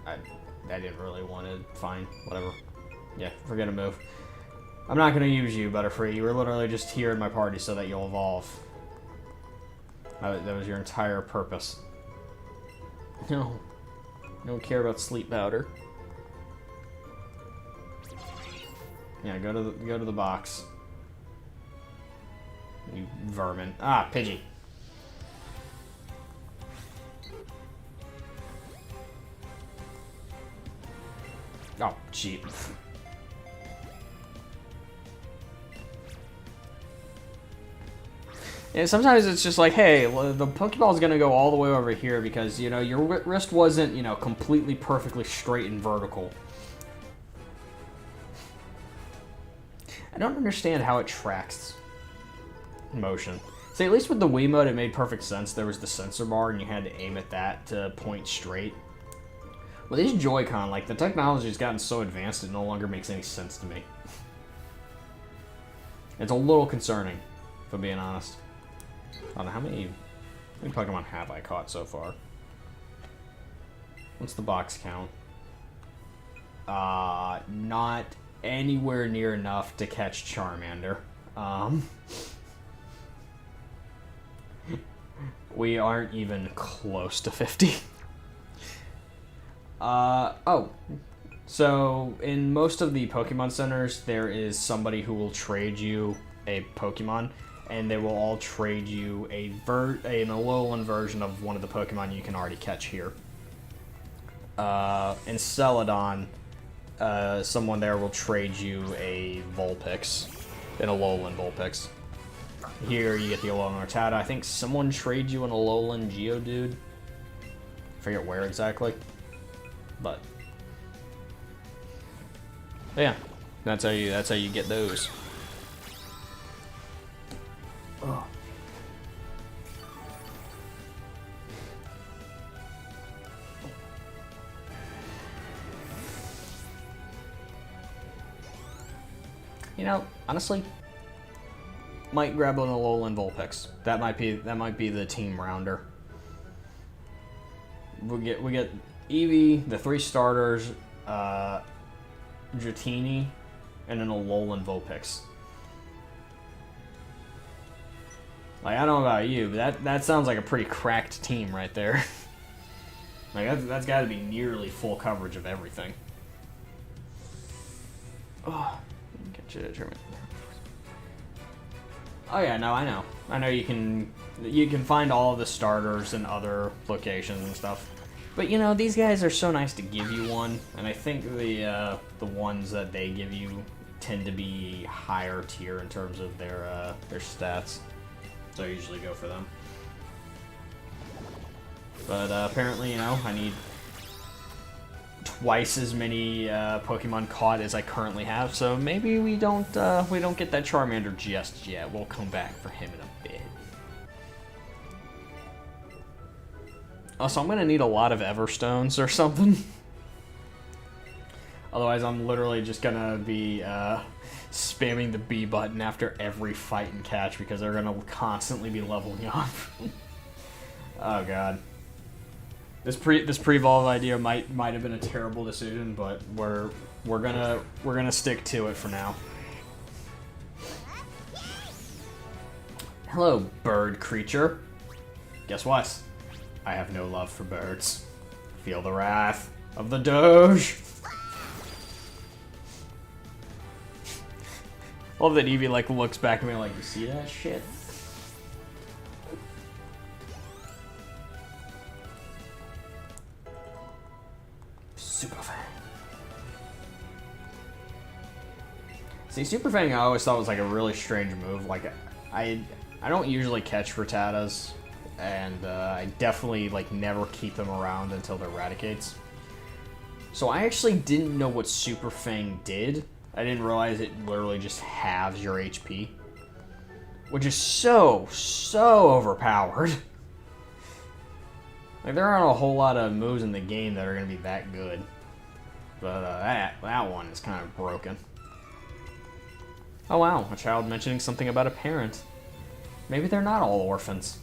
S1: I didn't really want to. Fine, whatever. Yeah, forget a move. I'm not going to use you, Butterfree. You were literally just here in my party so that you'll evolve. That was your entire purpose. No. I don't care about sleep powder. Yeah, go to the box. You vermin. Ah, Pidgey. Oh, gee. And sometimes it's just like, hey, the Pokeball is going to go all the way over here because, you know, your wrist wasn't, you know, completely perfectly straight and vertical. I don't understand how it tracks motion. See, at least with the Wiimote, it made perfect sense. There was the sensor bar, and you had to aim at that to point straight. With these Joy-Con, like, the technology's gotten so advanced, it no longer makes any sense to me. It's a little concerning, if I'm being honest. I don't know, how many Pokemon have I caught so far? What's the box count? Not anywhere near enough to catch Charmander. We aren't even close to 50. Oh. So, in most of the Pokemon centers, there is somebody who will trade you a Pokemon. and they will all trade you an Alolan version of one of the Pokemon you can already catch here. In Celadon, someone there will trade you a Vulpix, an Alolan Vulpix. Here you get the Alolan Rattata. I think someone trades you an Alolan Geodude. I forget where exactly, but yeah, that's how you get those. Oh. You know, honestly, might grab an Alolan Vulpix. That might be the team rounder. We get Eevee, the 3 starters, Dratini, and an Alolan Vulpix. Like, I don't know about you, but that sounds like a pretty cracked team right there. Like, that's got to be nearly full coverage of everything. Oh, get you to German. Oh yeah, no, I know. I know you can find all of the starters in other locations and stuff. But you know, these guys are so nice to give you one, and I think the ones that they give you tend to be higher tier in terms of their stats. So I usually go for them. But apparently, you know, I need twice as many Pokemon caught as I currently have, so maybe we don't get that Charmander just yet. We'll come back for him in a bit. Also, I'm gonna need a lot of Everstones or something. Otherwise, I'm literally just gonna be spamming the B button after every fight and catch because they're gonna constantly be leveling up. Oh god. This pre-evolve idea might have been a terrible decision, but we're gonna stick to it for now. Hello, bird creature. Guess what? I have no love for birds. Feel the wrath of the Doge. Love that Eevee like looks back at me like, you see that shit? Super Fang. See, Super Fang I always thought was like a really strange move. Like, I don't usually catch Rattatas, and I definitely like never keep them around until they're Eradicates. So I actually didn't know what Super Fang did. I didn't realize it literally just halves your HP, which is so overpowered. Like, there aren't a whole lot of moves in the game that are going to be that good. But that one is kind of broken. Oh wow, a child mentioning something about a parent. Maybe they're not all orphans.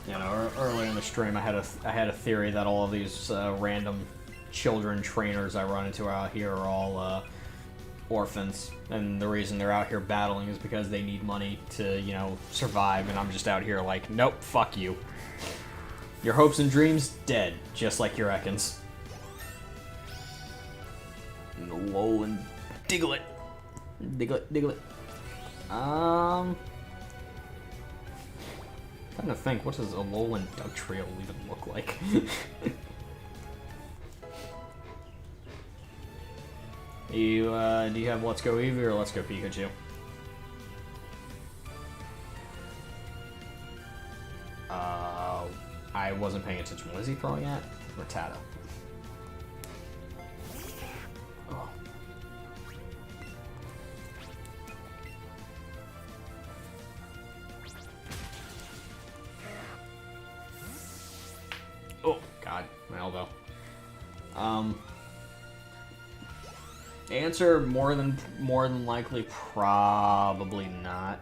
S1: You know, earlier in the stream, I had a theory that all of these random children trainers I run into out here are all orphans, and the reason they're out here battling is because they need money to, you know, survive, and I'm just out here like, nope, fuck you. Your hopes and dreams, dead, just like your Ekans. Alolan Diglett. Diglett. Trying to think, what does Alolan Dugtrio even look like? Do you have Let's Go Eevee or Let's Go Pikachu? I wasn't paying attention. What is he throwing at? Rattata. Oh. Oh, God, my elbow. Answer, more than likely, probably not.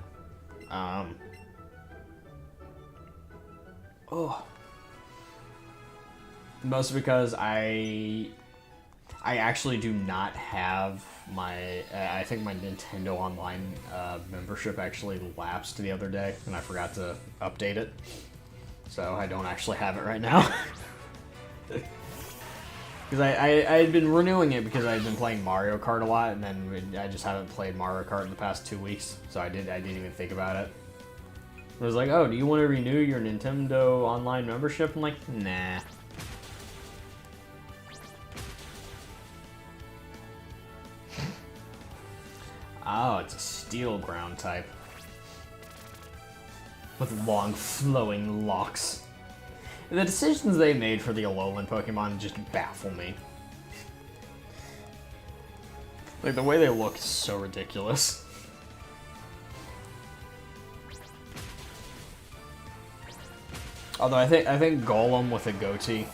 S1: Oh. Mostly because I actually do not have my, I think my Nintendo Online membership actually lapsed the other day, and I forgot to update it. So I don't actually have it right now. Because I had been renewing it because I had been playing Mario Kart a lot, and then I just haven't played Mario Kart in the past 2 weeks, so I didn't even think about it. It was like, oh, do you want to renew your Nintendo Online membership? I'm like, nah. Oh, it's a steel ground type. With long, flowing locks. And the decisions they made for the Alolan Pokemon just baffle me. Like, the way they look is so ridiculous. Although I think Golem with a goatee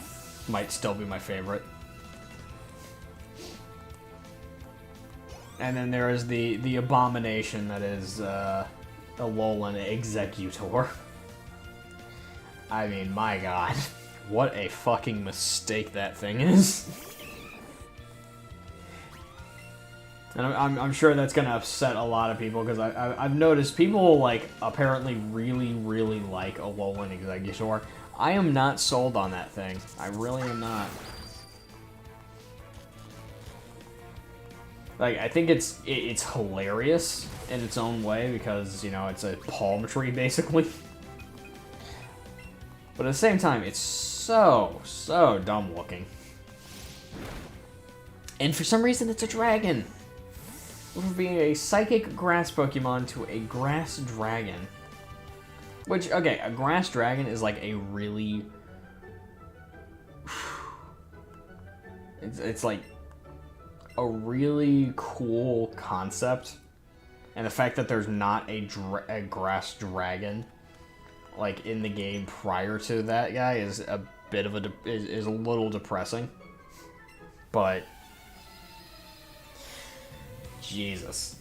S1: might still be my favorite. And then there is the abomination that is Alolan Executor. I mean, my god. What a fucking mistake that thing is. And I'm sure that's gonna upset a lot of people, because I've noticed people, like, apparently really, really like Alolan Executor. I am not sold on that thing. I really am not. Like, I think it's hilarious in its own way, because, you know, it's a palm tree, basically. But at the same time, it's so dumb looking. And for some reason, it's a dragon. From being a psychic grass Pokemon to a grass dragon. Which, okay, a grass dragon is like a really... It's like a really cool concept. And the fact that there's not a grass dragon, like, in the game prior to that guy is a bit of is a little depressing. But Jesus,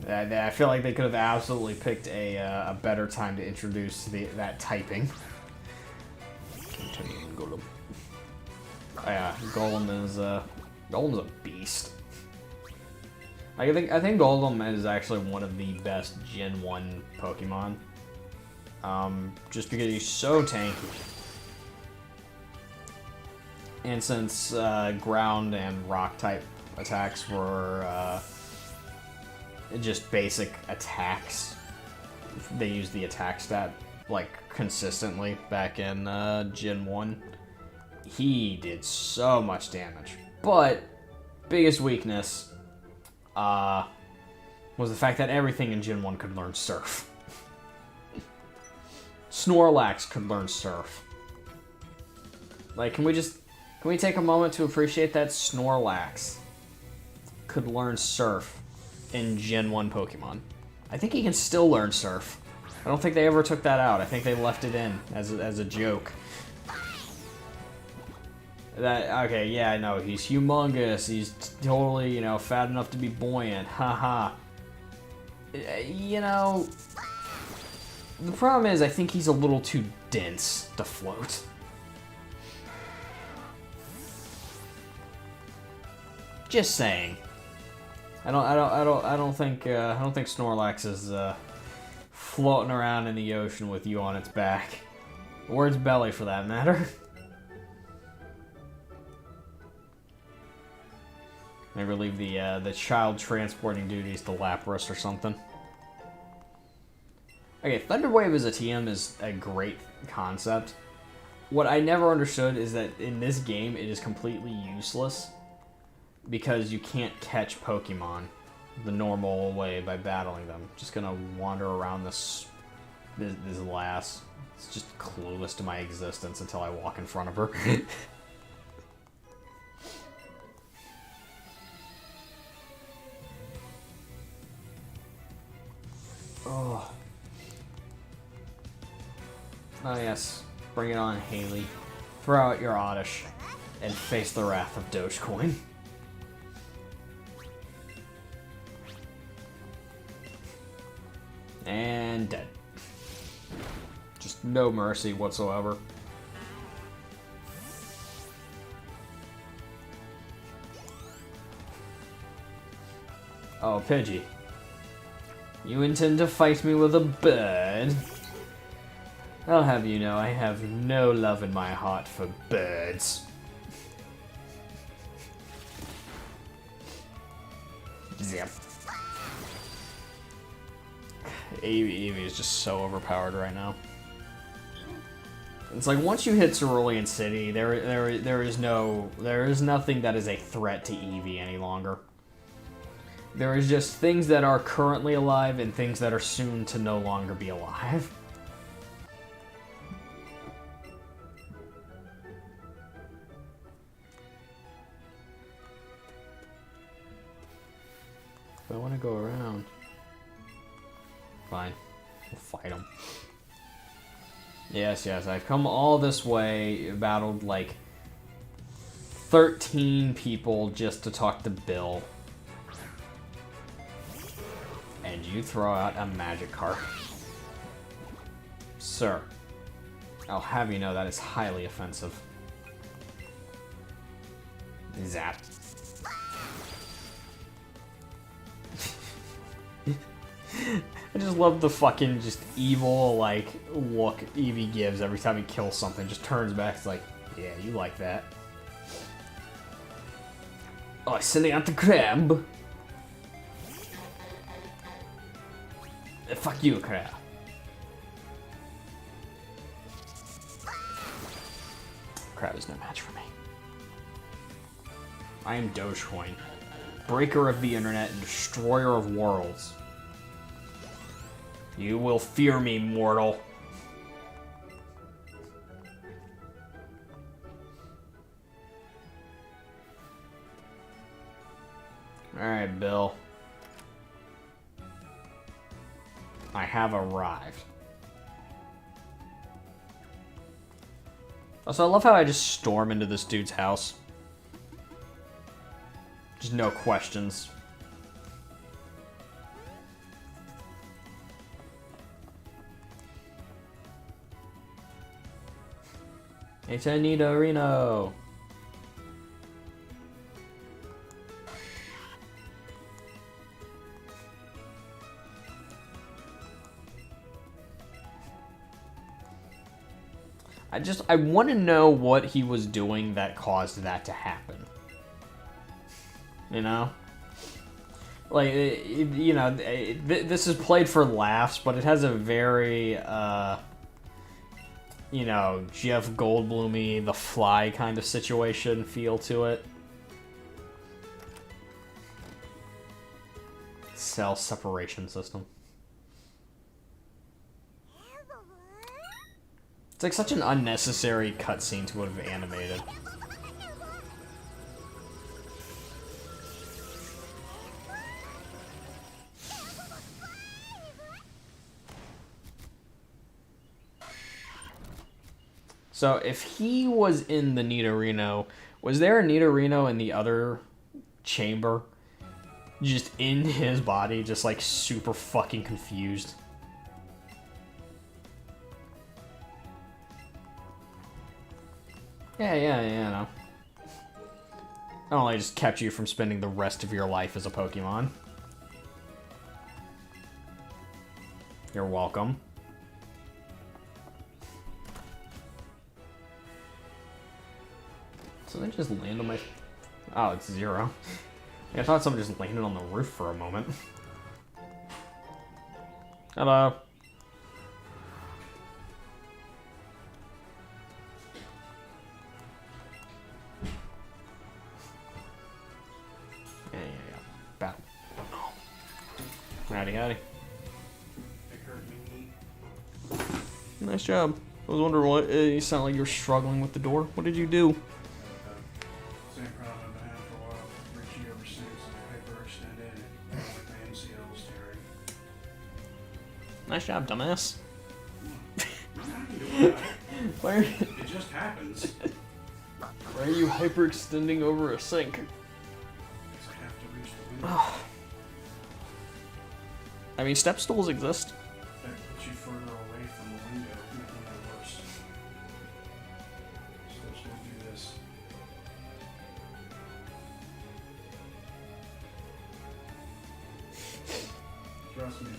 S1: I feel like they could have absolutely picked a better time to introduce that typing. Continuing Golem. Oh, yeah, Golem's a beast. I think Golem is actually one of the best Gen 1 Pokemon. Just because he's so tanky. And since ground and rock type attacks were just basic attacks, they used the attack stat like consistently back in Gen 1. He did so much damage. But biggest weakness was the fact that everything in Gen 1 could learn Surf. Snorlax could learn Surf. Like, can we take a moment to appreciate that Snorlax could learn Surf in Gen 1 Pokemon? I think he can still learn Surf. I don't think they ever took that out. I think they left it in as a joke. Okay, yeah, I know, he's humongous. He's totally, you know, fat enough to be buoyant. Haha. You know, the problem is I think he's a little too dense to float. Just saying. I don't think Snorlax is floating around in the ocean with you on its back, or its belly for that matter. Maybe leave the child transporting duties to Lapras or something. Okay, Thunder Wave as a TM is a great concept. What I never understood is that in this game it is completely useless because you can't catch Pokemon the normal way by battling them. Just gonna wander around this lass. It's just clueless to my existence until I walk in front of her. Oh. Oh yes, bring it on, Haley. Throw out your Oddish and face the wrath of Dogecoin. And dead. Just no mercy whatsoever. Oh, Pidgey. You intend to fight me with a bird? I'll have you know I have no love in my heart for birds.
S2: Zip. Eevee is just so overpowered right now. It's like once you hit Cerulean City, there is nothing that is a threat to Eevee any longer. There is just things that are currently alive and things that are soon to no longer be alive. I want to go around. Fine. We'll fight him. Yes, I've come all this way, battled like 13 people just to talk to Bill. And you throw out a magic card. Sir, I'll have you know that is highly offensive. Zap. I just love the fucking just evil, like, look Eevee gives every time he kills something. Just turns back, it's like, yeah, you like that. Oh, sending out the crab. Fuck you, crab. Crab is no match for me. I am Dogecoin, breaker of the internet and destroyer of worlds. You will fear me, mortal. Alright, Bill. I have arrived. Also, I love how I just storm into this dude's house. Just no questions. It's Anita Reno. I want to know what he was doing that caused that to happen. You know? Like, you know, this is played for laughs, but it has a very, you know, Jeff Goldblum-y, The Fly kind of situation feel to it. Cell separation system. It's like such an unnecessary cutscene to have animated. So if he was in the Nidorino, was there a Nidorino in the other chamber? Just in his body, just like super fucking confused. Yeah, no. I only just kept you from spending the rest of your life as a Pokemon. You're welcome. So they just land on my... Oh, it's 0. I thought someone just landed on the roof for a moment. Hello. Yeah. Battle. Howdy. Nice job. I was wondering what... you sound like you're struggling with the door. What did you do?
S3: Same problem I've had for a while. Reaching over sinks and hyperextended and my MCL's tearing.
S2: Nice job, dumbass.
S3: Why? It just happens.
S2: Why are you hyperextending over a sink?
S3: Because I have to reach the window.
S2: I mean, step stools exist.
S3: That puts you further away from the window, making it worse. Steps will do this. Trust me.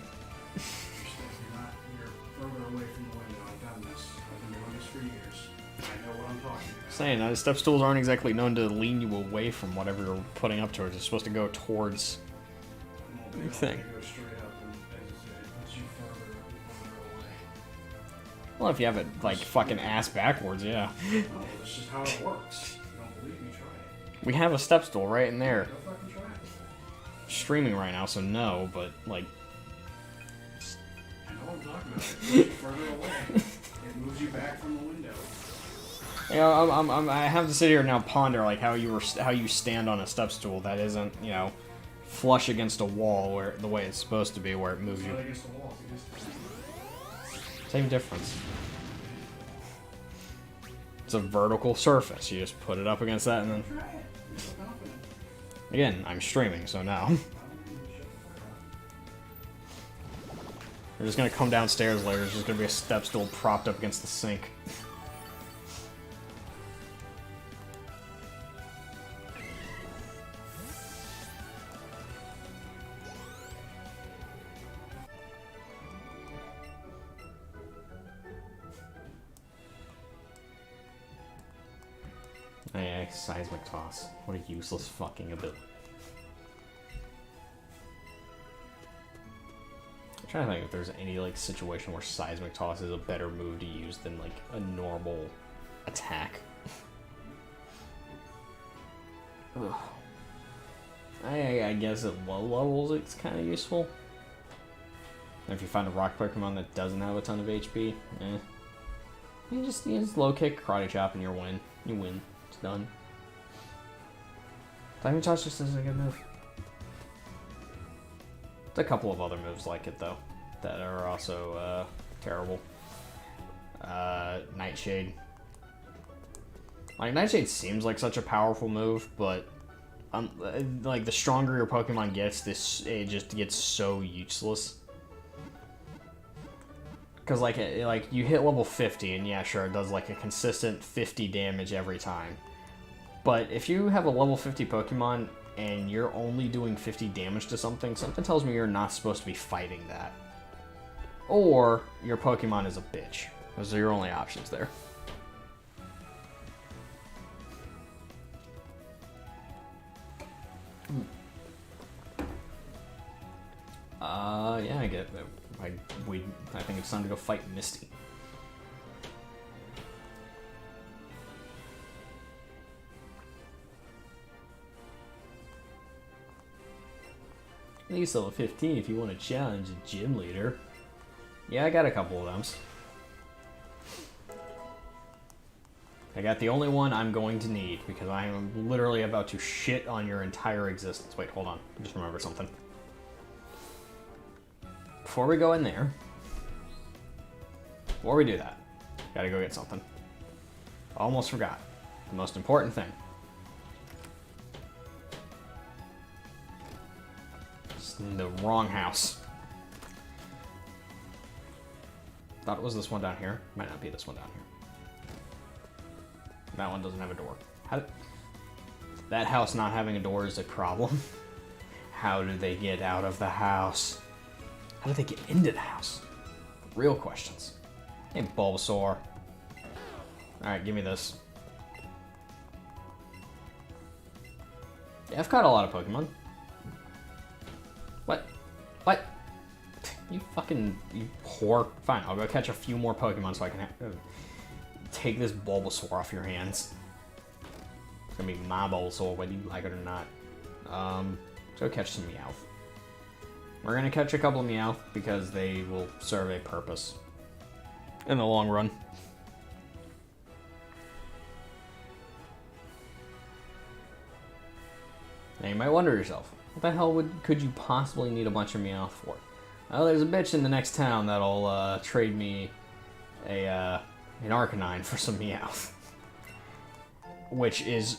S3: You're further away from the window. I've done this. I've been doing this for years. I know what I'm talking about.
S2: Saying that step stools aren't exactly known to lean you away from whatever you're putting up towards. It's supposed to go towards thing.
S3: It goes straight up, and as I said, it puts you further away.
S2: Well, if you have it like fucking ass backwards, yeah.
S3: No, that's just how it works. You don't believe me? Try it.
S2: We have a step stool right in there.
S3: Go fucking try it.
S2: Streaming right now, so no, but like.
S3: I know what I'm talking about. It puts you further away. It moves you back from the window.
S2: You know, I have to sit here and now ponder like how you stand on a step stool that isn't, you know, flush against a wall where the way it's supposed to be, where it moves
S3: It's
S2: you.
S3: not against the wall. It's against the
S2: Same difference. It's a vertical surface. You just put it up against that, and then
S3: Try it. You're so confident.
S2: again, I'm streaming, so now we're just gonna come downstairs later. There's just gonna be a step stool propped up against the sink. Yeah, seismic toss. What a useless fucking ability. I'm trying to think if there's any like situation where seismic toss is a better move to use than like a normal attack. Ugh. I guess at low levels it's kind of useful. And if you find a rock Pokemon that doesn't have a ton of HP, you just low kick, karate chop, and you win. You win. It's done. Diving Toss just isn't a good move. There's a couple of other moves like it though that are also terrible. Nightshade. Like Nightshade seems like such a powerful move, but like the stronger your Pokemon gets, it just gets so useless. Cause like you hit level 50 and yeah, sure, it does like a consistent 50 damage every time. But if you have a level 50 Pokemon and you're only doing 50 damage to something tells me you're not supposed to be fighting that. Or your Pokemon is a bitch. Those are your only options there. Yeah, I get it. I think it's time to go fight Misty. I think it's level 15 if you want to challenge a gym leader. Yeah, I got a couple of them. I got the only one I'm going to need because I am literally about to shit on your entire existence. Wait, hold on. I just remembered something. Before we go in there, before we do that, gotta go get something. Almost forgot. The most important thing. It's in the wrong house. Thought it was this one down here. Might not be this one down here. That one doesn't have a door. That house not having a door is a problem. How do they get out of the house? How do they get into the house? Real questions. Hey, Bulbasaur. Alright, give me this. Yeah, I've caught a lot of Pokemon. What? What? You whore. Fine, I'll go catch a few more Pokemon so I can take this Bulbasaur off your hands. It's gonna be my Bulbasaur, whether you like it or not. Let's go catch some Meowth. We're gonna catch a couple of Meowth because they will serve a purpose in the long run. Now you might wonder to yourself, what the hell could you possibly need a bunch of Meowth for? Well, there's a bitch in the next town that'll trade me an Arcanine for some Meowth. Which is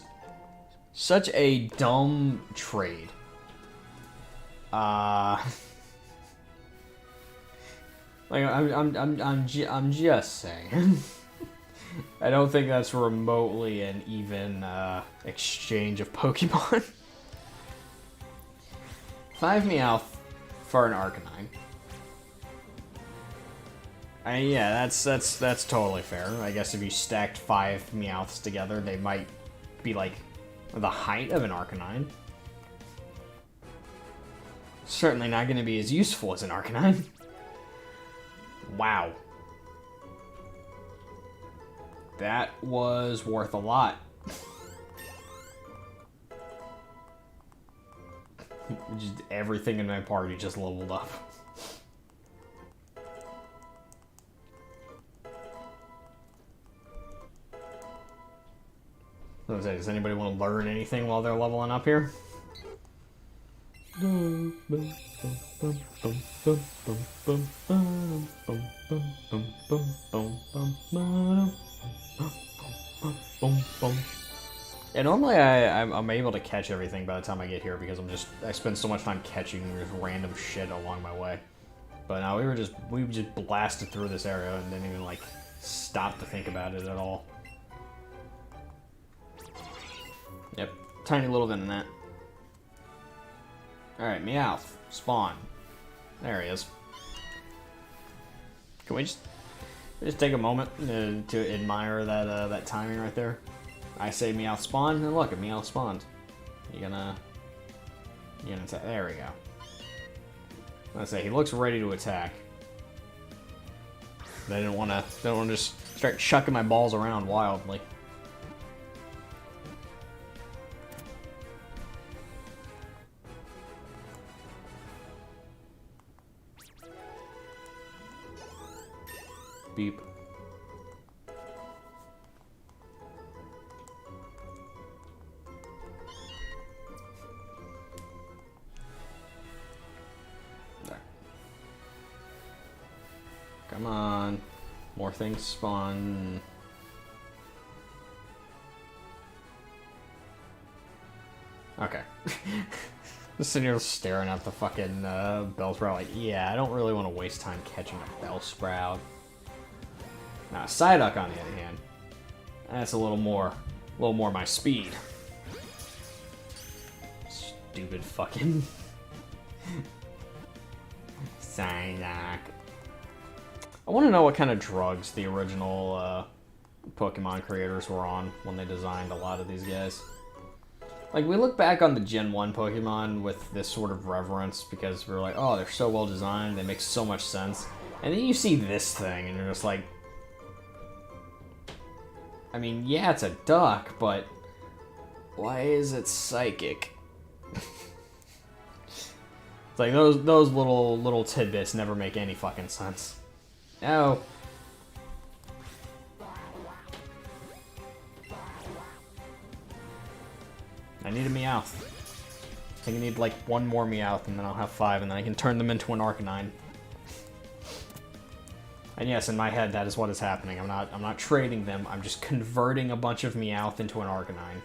S2: such a dumb trade. Like I'm just saying. I don't think that's remotely an even exchange of Pokemon. 5 Meowth for an Arcanine. Yeah, that's totally fair. I guess if you stacked 5 Meowths together, they might be like the height of an Arcanine. Certainly not going to be as useful as an Arcanine. Wow. That was worth a lot. Just everything in my party just leveled up. Does anybody want to learn anything while they're leveling up here? Yeah, normally I'm able to catch everything by the time I get here because I spend so much time catching just random shit along my way. But no, we just blasted through this area and didn't even like stop to think about it at all. Yep, tiny little bit in that. Alright, Meowth, spawn. There he is. Can we just take a moment to admire that timing right there? I say Meowth spawn, and look, a Meowth spawned. You gonna attack? There we go. I say he looks ready to attack. I don't want to just start chucking my balls around wildly. Beep. There. Come on. More things spawn. Okay. Just sitting here staring at the fucking Bellsprout like, yeah, I don't really want to waste time catching a Bellsprout. Now, Psyduck, on the other hand, that's a little more my speed. Stupid fucking Psyduck. I want to know what kind of drugs the original Pokemon creators were on when they designed a lot of these guys. Like, we look back on the Gen 1 Pokemon with this sort of reverence because we're like, oh, they're so well designed, they make so much sense. And then you see this thing, and you're just like, I mean, yeah, it's a duck, but why is it psychic? It's like those little tidbits never make any fucking sense. No. I need a Meowth. I think I need like one more Meowth, and then I'll have 5, and then I can turn them into an Arcanine. And yes, in my head, that is what is happening. I'm not trading them. I'm just converting a bunch of Meowth into an Arcanine.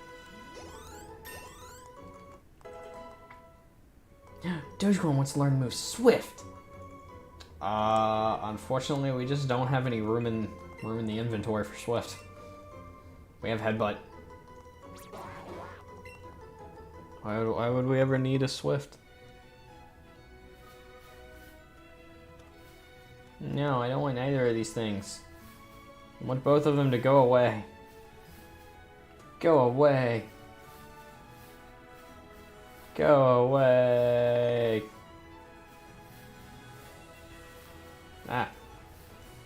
S2: Dogecoin wants to learn the move Swift. Unfortunately, we just don't have any room in the inventory for Swift. We have Headbutt. Why would we ever need a Swift? No, I don't want either of these things. I want both of them to go away. Go away. Go away. Ah.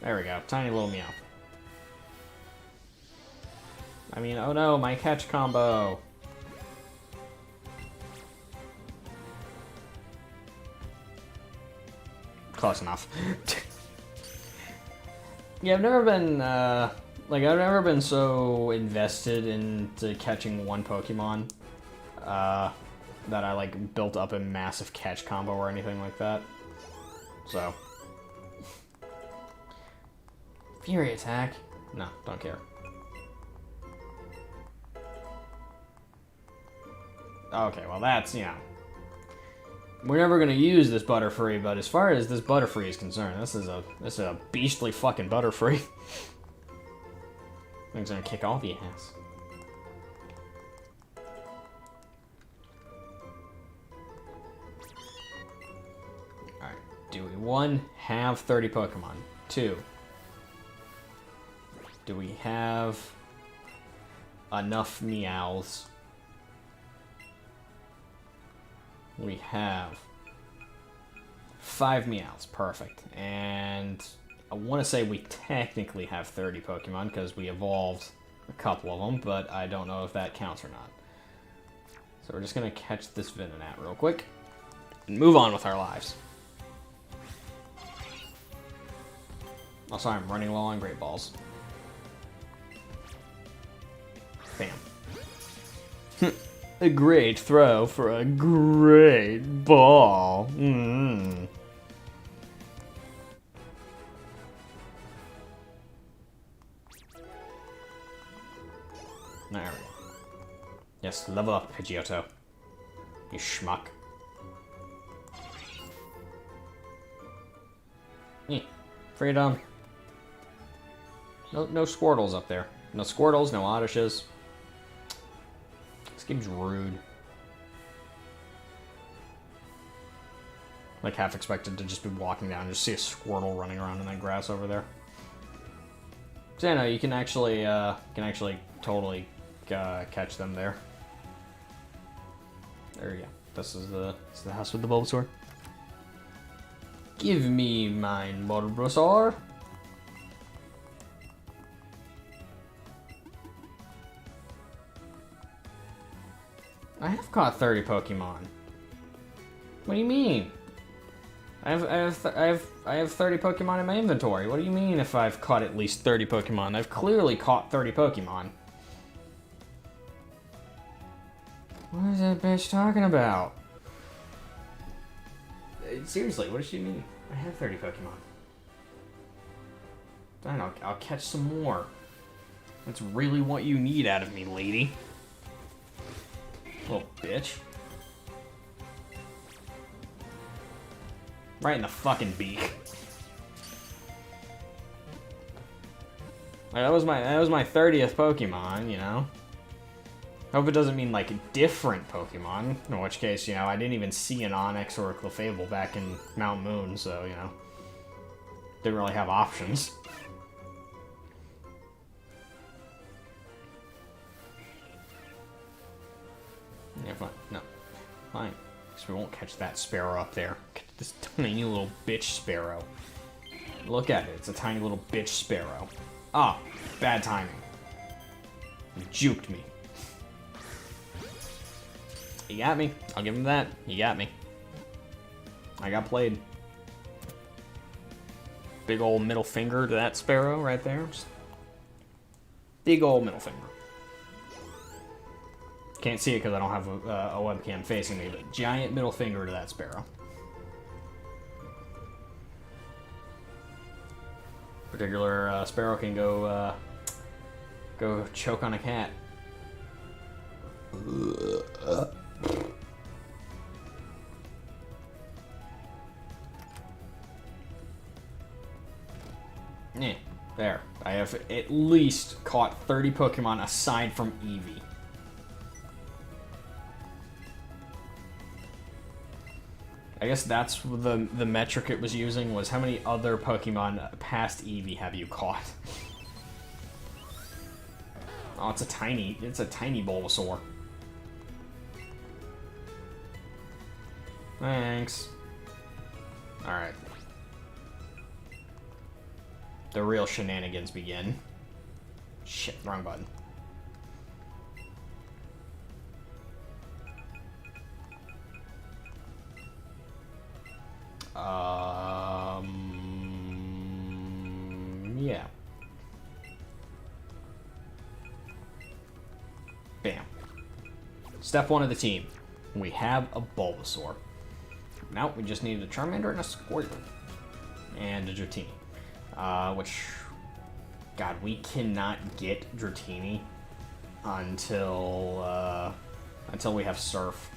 S2: There we go. Tiny little Meow. I mean, oh no, my catch combo. Close enough. Yeah, I've never been so invested into catching one Pokemon that I like built up a massive catch combo or anything like that. So, Fury attack? No, don't care. Okay, well that's, you know, we're never gonna use this Butterfree, but as far as this Butterfree is concerned, this is a beastly fucking Butterfree. Thing's gonna kick all the ass. Alright, do we 1 have 30 Pokemon? 2. Do we have enough Meows? We have 5 Meowths, perfect. And I want to say we technically have 30 Pokemon because we evolved a couple of them, but I don't know if that counts or not. So we're just going to catch this Venonat real quick and move on with our lives. Also, I'm running low on Great Balls. Bam. A great throw for a great ball. Mm. There we go. Yes, level up, Pidgeotto. You schmuck. Freedom. No Squirtles up there. No Squirtles, no Oddishes. This game's rude. Like half expected to just be walking down and just see a Squirtle running around in that grass over there. So yeah, no, you can actually totally catch them there. There you go. This is the house with the Bulbasaur. Give me mine, Bulbasaur. I have caught 30 Pokemon. What do you mean? I have 30 Pokemon in my inventory. What do you mean if I've caught at least 30 Pokemon? I've clearly caught 30 Pokemon. What is that bitch talking about? Seriously, what does she mean? I have 30 Pokemon. Fine, I'll catch some more. That's really what you need out of me, lady. Little bitch. Right in the fucking beak. Like, that was my 30th Pokemon, you know? Hope it doesn't mean, like, different Pokemon. In which case, you know, I didn't even see an Onix or a Clefable back in Mount Moon, so, you know. Didn't really have options. Yeah, fine. No. Fine. Because we won't catch that Sparrow up there. Catch this tiny little bitch Sparrow. Look at it. It's a tiny little bitch Sparrow. Ah, bad timing. You juked me. You got me. I'll give him that. You got me. I got played. Big old middle finger to that Sparrow right there. Just big old middle finger. Can't see it because I don't have a webcam facing me, but giant middle finger to that Sparrow. Particular Sparrow can go choke on a cat. Yeah, there. I have at least caught 30 Pokemon aside from Eevee. I guess that's the metric it was using, was how many other Pokemon past Eevee have you caught? Oh, it's a tiny Bulbasaur. Thanks. Alright. The real shenanigans begin. Shit, wrong button. Yeah. Bam. Step 1 of the team. We have a Bulbasaur. Now we just need a Charmander and a Squirtle. And a Dratini. Which, God, we cannot get Dratini until we have Surf.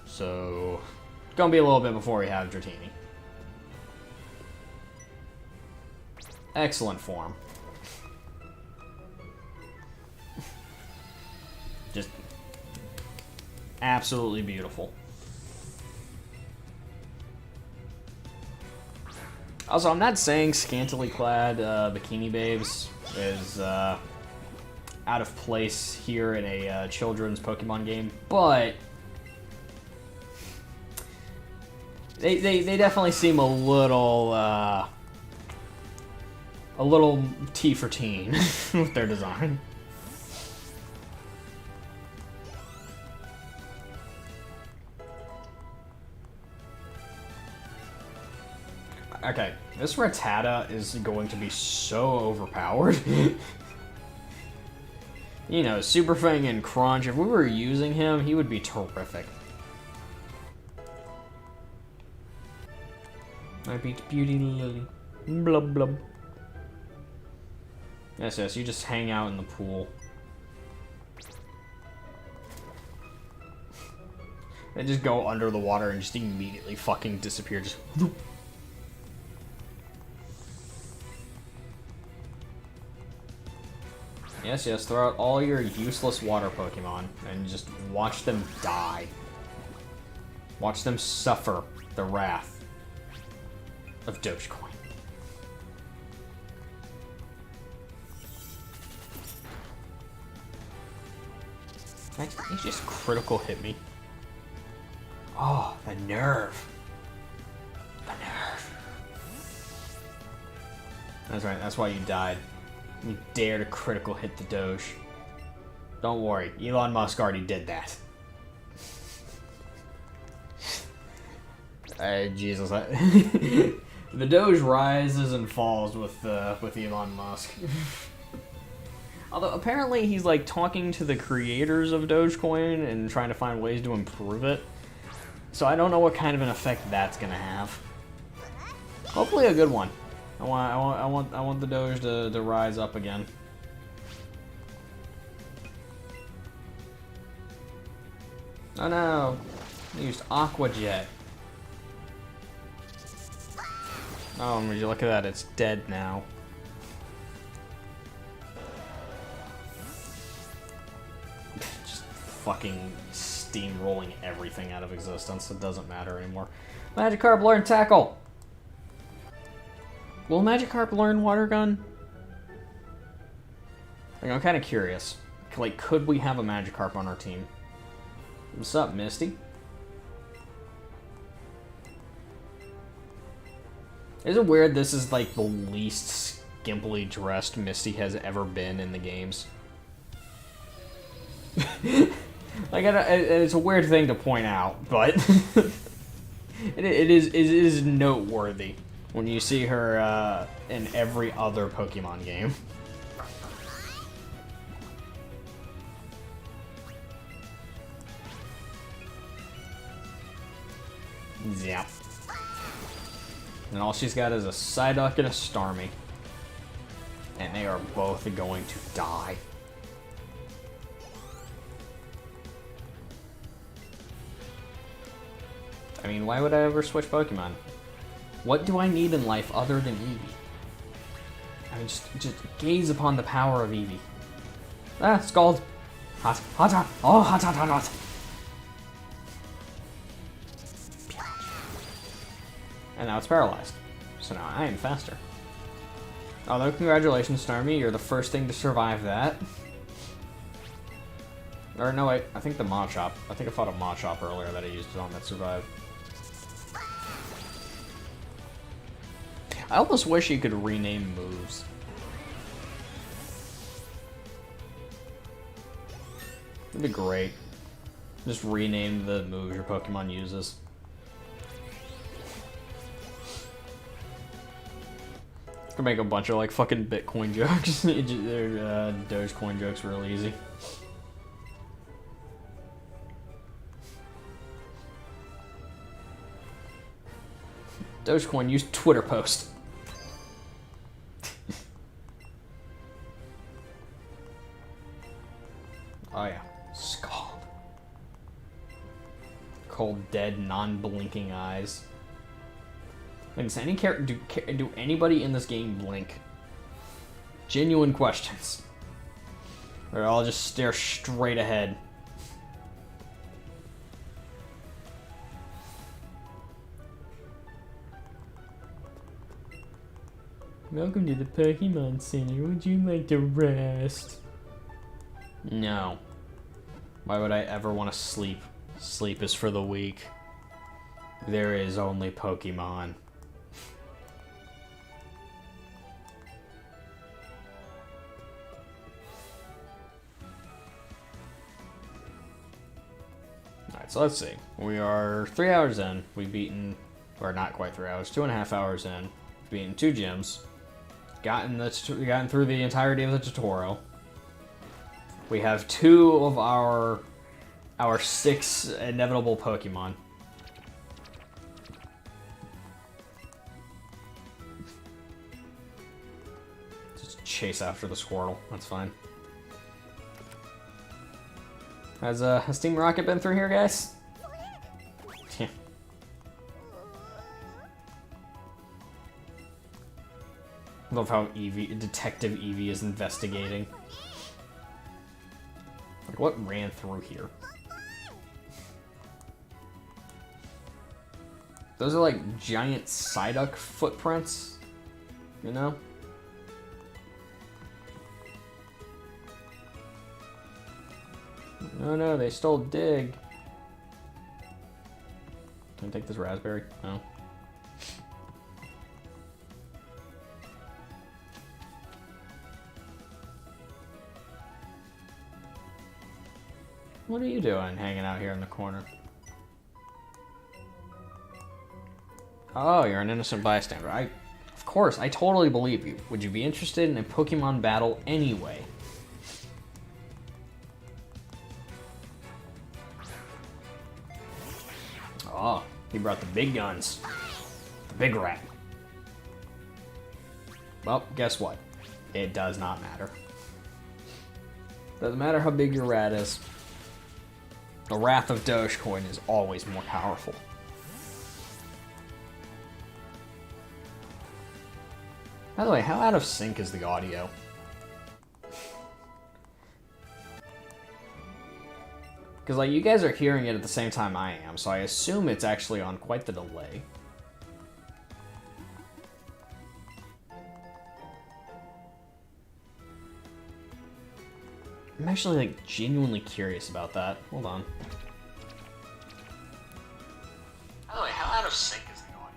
S2: So, it's gonna be a little bit before we have Dratini. Excellent form. Just absolutely beautiful. Also, I'm not saying scantily clad Bikini Babes is out of place here in a children's Pokemon game, but They definitely seem a little T for teen with their design. Okay, this Rattata is going to be so overpowered. You know, Super Fang and Crunch, if we were using him, he would be terrific. I beat Beauty Lily. Blub blub. Yes, yes, you just hang out in the pool. And just go under the water and just immediately fucking disappear. Just... Yes, yes, throw out all your useless water Pokemon and just watch them die. Watch them suffer the wrath of Dogecoin. He just critical hit me. Oh, the nerve. The nerve. That's right, that's why you died. You dare to critical hit the Doge. Don't worry, Elon Musk already did that. Jesus. The Doge rises and falls with Elon Musk. Although apparently he's like talking to the creators of Dogecoin and trying to find ways to improve it. So I don't know what kind of an effect that's gonna have. Hopefully a good one. I want the Doge to rise up again. Oh no! I used Aqua Jet. Oh, would you look at that? It's dead now. Just fucking steamrolling everything out of existence. It doesn't matter anymore. Magikarp, learn Tackle! Will Magikarp learn Water Gun? Like, I'm kind of curious. Like, could we have a Magikarp on our team? What's up, Misty? Is it weird this is, like, the least skimpily dressed Misty has ever been in the games? Like, it's a weird thing to point out, but... it is noteworthy when you see her in every other Pokemon game. Zap. And all she's got is a Psyduck and a Starmie. And they are both going to die. I mean, why would I ever switch Pokemon? What do I need in life other than Eevee? I mean, just gaze upon the power of Eevee. Ah, Scald. Hot, hot, hot. Oh, hot, hot, hot, hot. And now it's paralyzed. So now I am faster. Although, congratulations, Starmie. You're the first thing to survive that. Or, no, wait. I think the Machop. I think I fought a Machop earlier that I used it on that survived. I almost wish you could rename moves. That'd be great. Just rename the moves your Pokemon uses. Could make a bunch of like fucking Bitcoin jokes. They're Dogecoin jokes real easy. Dogecoin, use Twitter post. Oh yeah, Scald. Cold, dead, non-blinking eyes. And does any do anybody in this game blink? Genuine questions. Or I'll just stare straight ahead. Welcome to the Pokemon Center. Would you like to rest? No. Why would I ever want to sleep? Sleep is for the weak. There is only Pokemon. Alright, so let's see. We are 3 hours in. We've beaten, or not quite 3 hours, 2.5 hours in. Beaten 2 gyms. Gotten through the entirety of the tutorial. We have 2 of our 6 inevitable Pokemon. Just chase after the Squirtle. That's fine. Has Team Rocket been through here, guys? Yeah. Love how Detective Eevee is investigating. Like, what ran through here? Those are like giant Psyduck footprints, you know? No, no, they stole Dig. Can I take this raspberry? No. What are you doing hanging out here in the corner? Oh, you're an innocent bystander. Of course, I totally believe you. Would you be interested in a Pokemon battle anyway? Oh, he brought the big guns. The big rat. Well, guess what? It does not matter. Doesn't matter how big your rat is. The Wrath of Dogecoin is always more powerful. By the way, how out of sync is the audio? Because, like, you guys are hearing it at the same time I am, so I assume it's actually on quite the delay. I'm actually, like, genuinely curious about that. Hold on. By the way, how out of sync is the audio?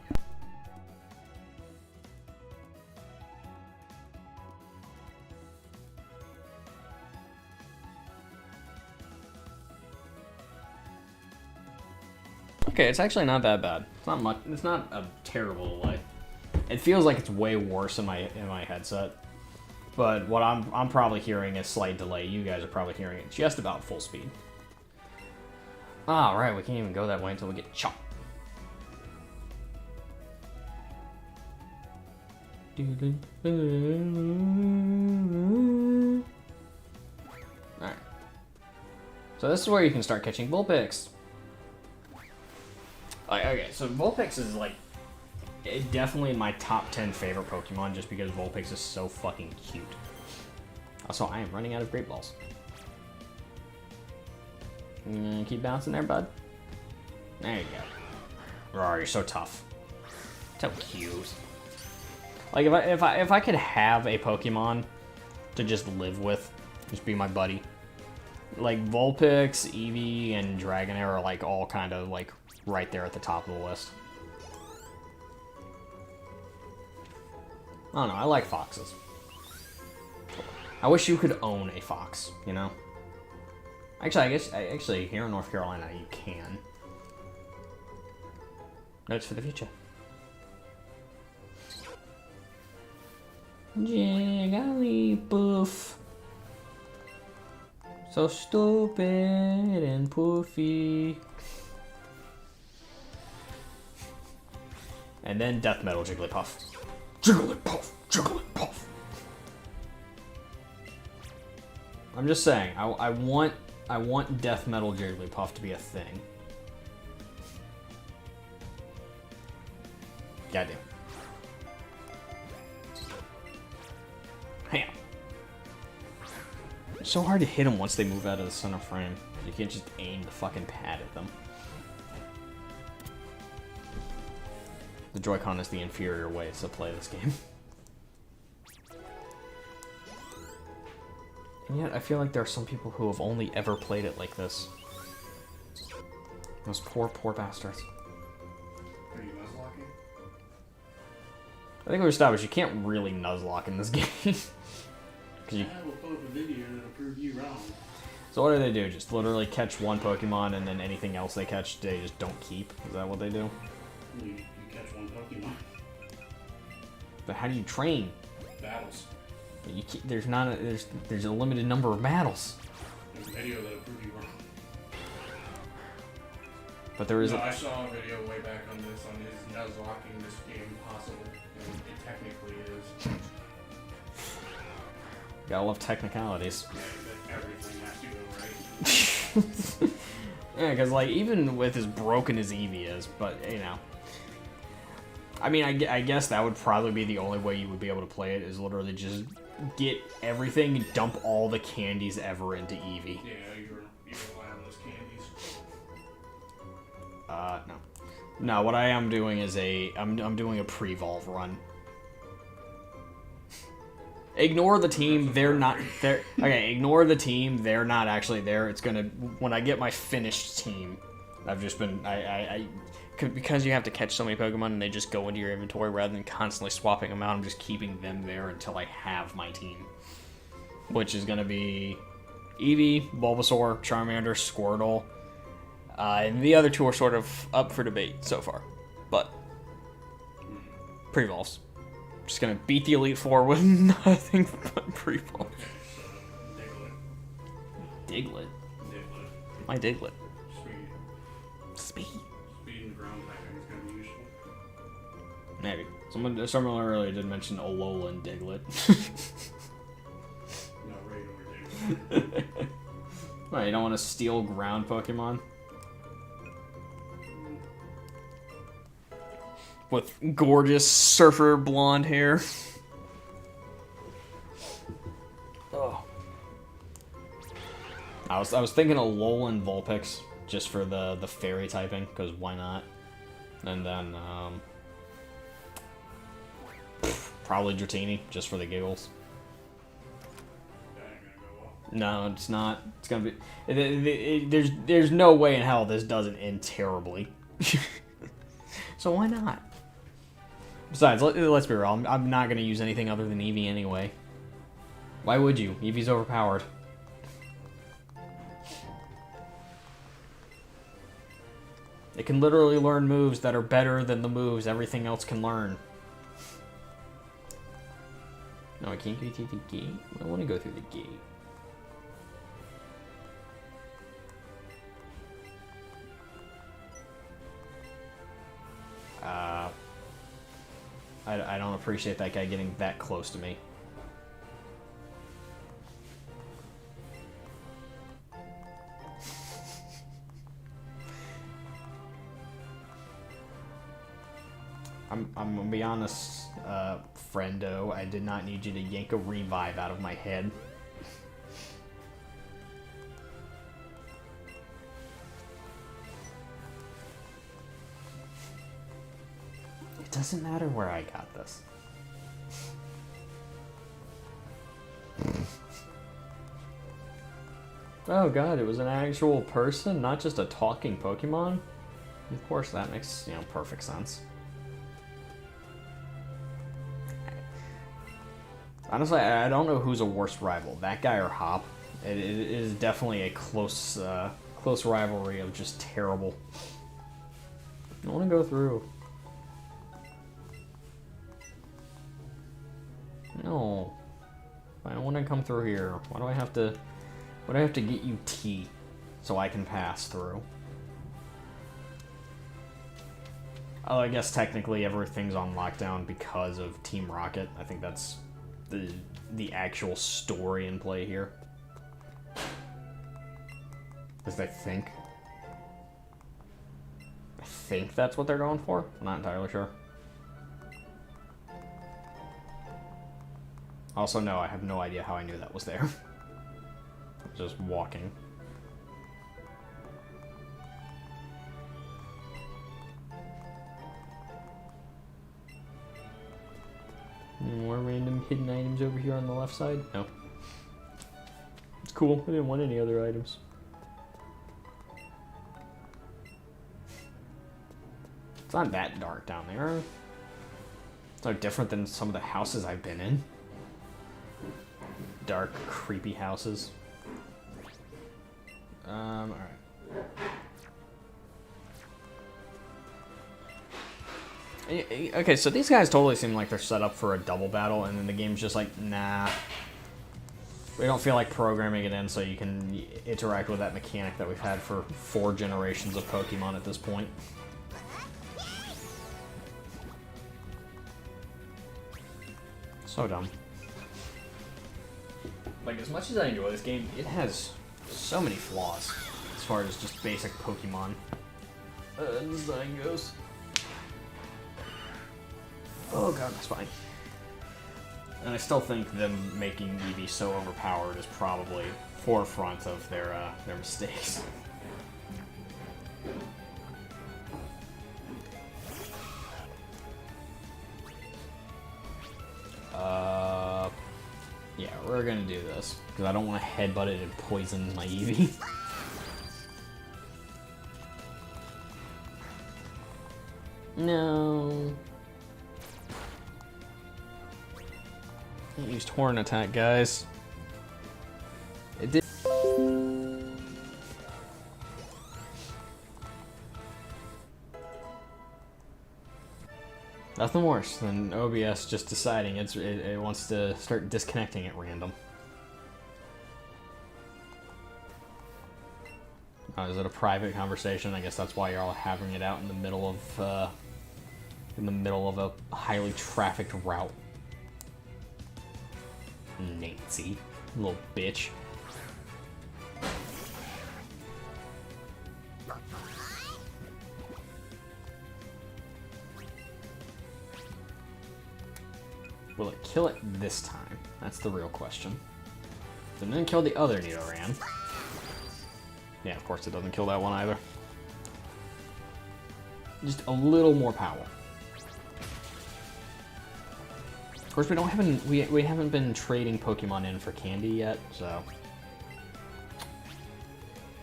S2: Okay, it's actually not that bad. It's not much. It's not a terrible delay. It feels like it's way worse in my headset. But what I'm probably hearing is slight delay. You guys are probably hearing it just about full speed. Alright, we can't even go that way until we get chopped. Alright. So this is where you can start catching Vulpix. Okay, so Vulpix is like definitely in my top 10 favorite Pokemon just because Vulpix is so fucking cute. Also, I am running out of Great Balls. Keep bouncing there, bud. There you go. Oh, you're so tough. So cute. Like if I could have a Pokemon to just live with, just be my buddy. Like Vulpix, Eevee, and Dragonair are like all kind of like right there at the top of the list. I don't know, I like foxes. I wish you could own a fox, you know? Actually, actually here in North Carolina you can. Notes for the future. Jigglypuff. So stupid and poofy. And then Death Metal Jigglypuff. Jigglypuff! Jigglypuff! I'm just saying, I want Death Metal Jigglypuff to be a thing. Goddamn. Ham. It's so hard to hit them once they move out of the center frame. You can't just aim the fucking pad at them. The Joy-Con is the inferior way to play this game. And yet, I feel like there are some people who have only ever played it like this. Those poor, poor bastards. I think we established you can't really Nuzlocke in this game.
S3: I will pull up a video that'll prove you wrong.
S2: So what do? Just literally catch one Pokemon and then anything else they catch, they just don't keep? Is that what they do?
S3: You catch one Pokemon.
S2: But how do you train?
S3: Battles.
S2: You can't, there's a limited number of battles.
S3: There's a video that'll prove you wrong.
S2: But there is
S3: I saw a video way back on this, on his Nuzlocking this game possible. And it technically is.
S2: Gotta love technicalities.
S3: Yeah, everything has to go right.
S2: Yeah, because, like, even with as broken as Eevee is, but, you know. I mean, I guess that would probably be the only way you would be able to play it, is literally just get everything, dump all the candies ever into Eevee.
S3: Yeah, you rely on those candies.
S2: No. No, what I am doing is I'm doing a pre-volve run. Ignore the team, they're not there. Okay, ignore the team, they're not actually there. It's gonna, when I get my finished team, I've just been, because you have to catch so many Pokemon and they just go into your inventory rather than constantly swapping them out, I'm just keeping them there until I have my team. Which is gonna be Eevee, Bulbasaur, Charmander, Squirtle, and the other two are sort of up for debate so far. But, pre-volves. Just gonna beat the Elite Four with nothing but pre-volves. Diglett? My Diglett. Speed.
S3: Speed and ground typing is going to be useful.
S2: Maybe. Someone earlier did mention Alolan Diglett.
S3: No, regular Diglett.
S2: What, you don't want to steal ground Pokemon? With gorgeous surfer blonde hair. Oh. I was thinking Alolan Vulpix just for the fairy typing, because why not? And then probably Dratini just for the giggles.
S3: That ain't going to go well.
S2: No, it's not. It's gonna be. There's no way in hell this doesn't end terribly. So why not? Besides, let's be real. I'm not gonna use anything other than Eevee anyway. Why would you? Eevee's overpowered. It can literally learn moves that are better than the moves everything else can learn. No, I can't go through the gate. I want to go through the gate. I don't appreciate that guy getting that close to me. I'm gonna be honest, friendo, I did not need you to yank a revive out of my head. It doesn't matter where I got this. Oh god, it was an actual person, not just a talking Pokemon? Of course, that makes, perfect sense. Honestly, I don't know who's a worse rival, that guy or Hop. It is definitely a close rivalry of just terrible. I want to go through. No, I don't want to come through here. Why do I have to get you T so I can pass through? Oh, I guess technically everything's on lockdown because of Team Rocket. I think that's the actual story in play here. Because I think that's what they're going for. I'm not entirely sure. Also, no, I have no idea how I knew that was there. I was just walking. More random hidden items over here on the left side? No. It's cool. I didn't want any other items. It's not that dark down there. So different than some of the houses I've been in. Dark, creepy houses. Alright. Okay, so these guys totally seem like they're set up for a double battle, and then the game's just like, nah. We don't feel like programming it in so you can interact with that mechanic that we've had for 4 generations of Pokemon at this point. So dumb. Like, as much as I enjoy this game, it has so many flaws as far as just basic Pokemon design goes. Oh god, that's fine. And I still think them making Eevee so overpowered is probably forefront of their mistakes. Yeah, we're gonna do this because I don't want to headbutt it and poison my Eevee. No. Can't use Horn Attack, guys. It did. Nothing worse than OBS just deciding it wants to start disconnecting at random. Oh, is it a private conversation? I guess that's why you're all having it out in the middle of a highly trafficked route. Nancy, little bitch. Will it kill it this time? That's the real question. It didn't kill the other Nidoran. Yeah, of course it doesn't kill that one either. Just a little more power. Of course, we haven't been trading Pokemon in for candy yet, so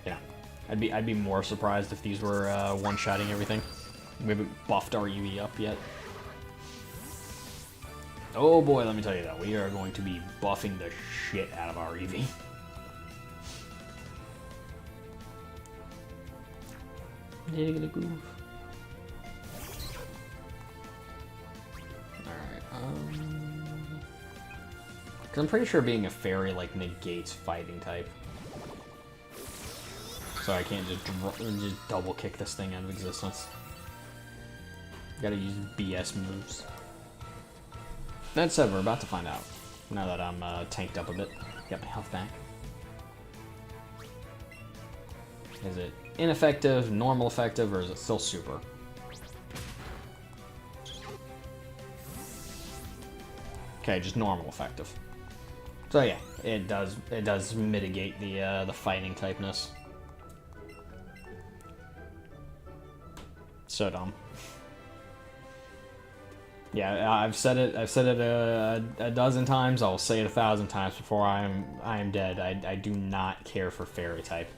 S2: yeah, I'd be more surprised if these were one-shotting everything. We haven't buffed our Eevee up yet. Oh boy, let me tell you that we are going to be buffing the shit out of our Eevee. Negative goof. Because I'm pretty sure being a fairy, like, negates fighting type. So I can't just double kick this thing out of existence. Gotta use BS moves. That said, we're about to find out. Now that I'm tanked up a bit. Got my health back. Is it ineffective, normal effective, or is it still super? Okay, just normal effective. So yeah, it does mitigate the fighting typeness. So dumb. Yeah, I've said it a dozen times. I'll say it 1,000 times before I am dead. I do not care for fairy type.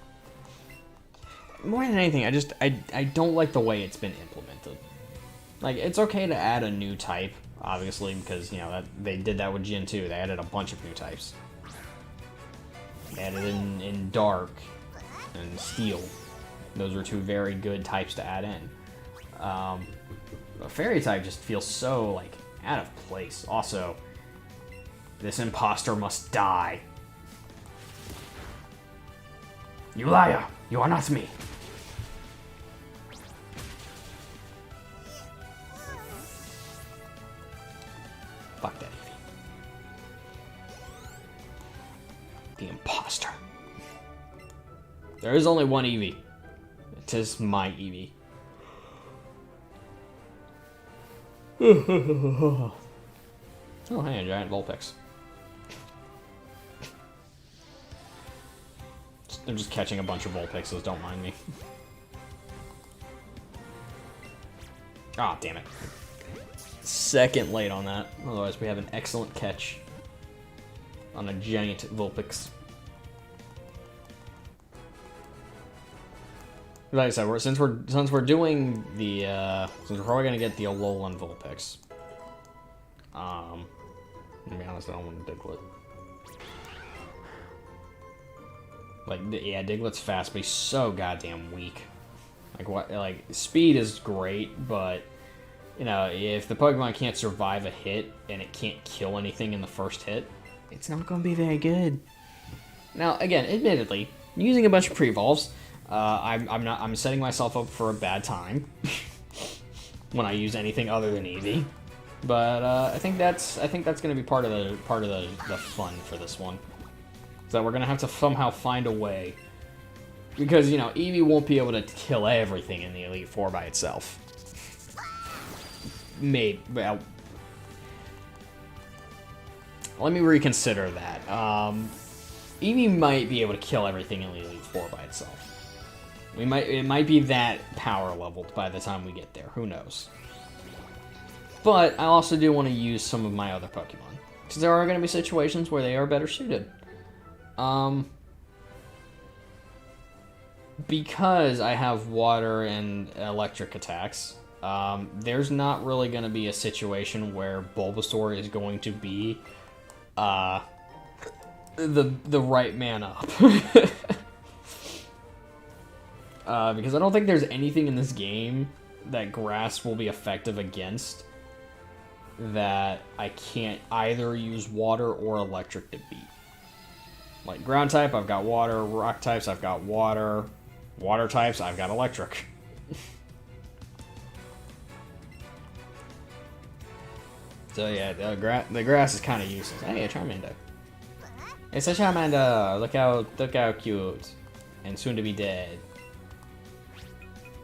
S2: More than anything, I don't like the way it's been implemented. Like, it's okay to add a new type, obviously, because, you know, that they did that with Gen 2. They added a bunch of new types. They added in Dark and Steel. Those were 2 very good types to add in. A fairy type just feels so, like, out of place. Also, this imposter must die. You liar! You are not me! Fuck that Eevee. The imposter. There is only one Eevee. It is my Eevee. Oh, hey, a giant Vulpix. I'm just catching a bunch of Vulpixes, don't mind me. Ah, damn it. Second late on that. Otherwise, we have an excellent catch on a giant Vulpix. Like I said, since we're doing the since we're probably gonna get the Alolan Vulpix, To be honest, I don't want to Diglett. Like, yeah, Diglett's fast, but he's so goddamn weak. Like, what? Like, speed is great, but, you know, if the Pokemon can't survive a hit and it can't kill anything in the first hit, it's not going to be very good. Now, again, admittedly, using a bunch of pre-evolves, I'm setting myself up for a bad time when I use anything other than Eevee. But I think that's going to be part of the fun for this one. So we're going to have to somehow find a way, because, you know, Eevee won't be able to kill everything in the Elite Four by itself. Maybe. Well, let me reconsider that. Eevee might be able to kill everything in the Elite Four by itself. It might be that power leveled by the time we get there. Who knows? But I also do want to use some of my other Pokemon, because there are going to be situations where they are better suited. Because I have water and electric attacks, there's not really going to be a situation where Bulbasaur is going to be the right man up. Because I don't think there's anything in this game that grass will be effective against that I can't either use water or electric to beat. Like, ground type, I've got water. Rock types, I've got water. Water types, I've got electric. So yeah, the grass is kind of useless. Hey, a Charmander. It's a Charmander. Look how cute. And soon to be dead.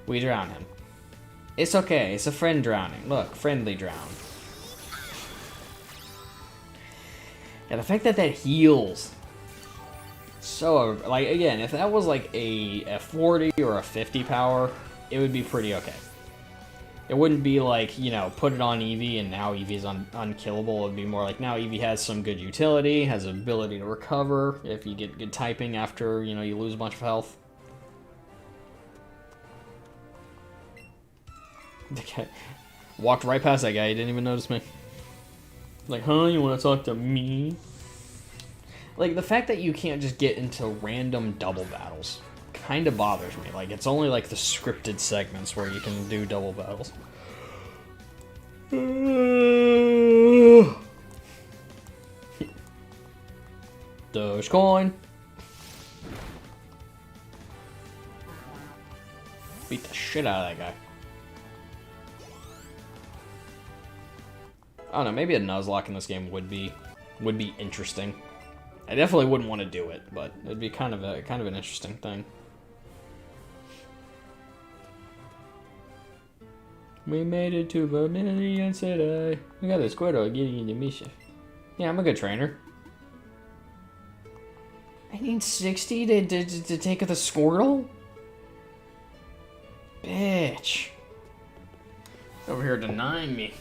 S2: We drown him. It's okay. It's a friend drowning. Look, friendly drown. Yeah, the fact that heals. So, like, again, if that was like a 40 or a 50 power, it would be pretty okay. It wouldn't be like, you know, put it on Eevee and now Eevee's unkillable. It would be more like now Eevee has some good utility, has ability to recover if you get good typing after, you know, you lose a bunch of health. Okay. Walked right past that guy, he didn't even notice me. Like, huh, you want to talk to me? Like, the fact that you can't just get into random double battles kind of bothers me. Like, it's only, like, the scripted segments where you can do double battles. Dogecoin. Beat the shit out of that guy. I don't know, maybe a Nuzlocke in this game would be interesting. I definitely wouldn't want to do it, but it'd be kind of an interesting thing. We made it to Vermilion City. We got a Squirtle getting into mischief. Yeah, I'm a good trainer. I need 60 to take the Squirtle? Bitch. Over here denying me.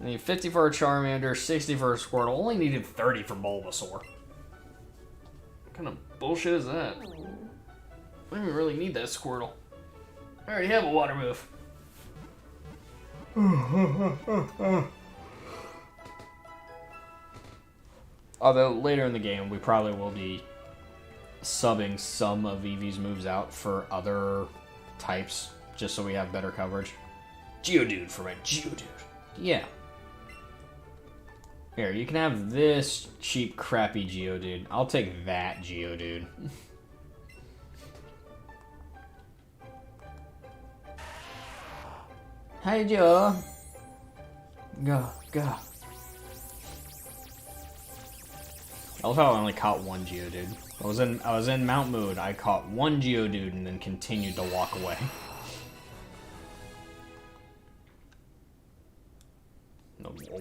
S2: I need 50 for a Charmander, 60 for a Squirtle. Only needed 30 for Bulbasaur. What kind of bullshit is that? I don't even really need that Squirtle. I already have a water move. Although later in the game, we probably will be subbing some of Eevee's moves out for other types, just so we have better coverage. Geodude for my Geodude. Yeah. Here, you can have this cheap, crappy Geodude. I'll take that Geodude. Hey, Joe. Go. I love how I only caught one Geodude. I was in Mount Mood. I caught one Geodude and then continued to walk away.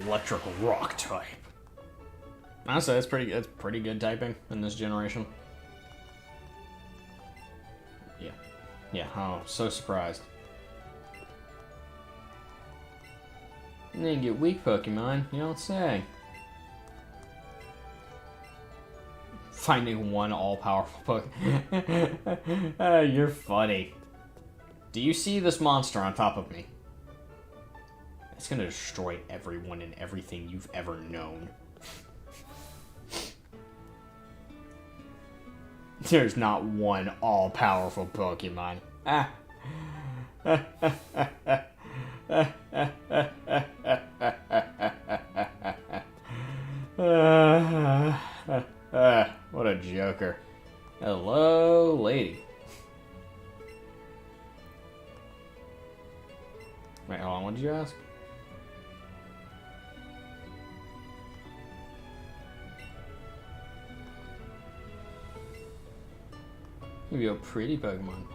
S2: Electric rock type. Honestly, that's pretty good typing in this generation. Yeah. Oh, so surprised. And then you get weak Pokemon. You don't say. Finding one all-powerful Pokemon. You're funny. Do you see this monster on top of me? It's gonna destroy everyone and everything you've ever known. There's not one all-powerful Pokemon. Ah. What a joker. Hello, lady. Wait, hold on, what did you ask? Give you a pretty Pokemon.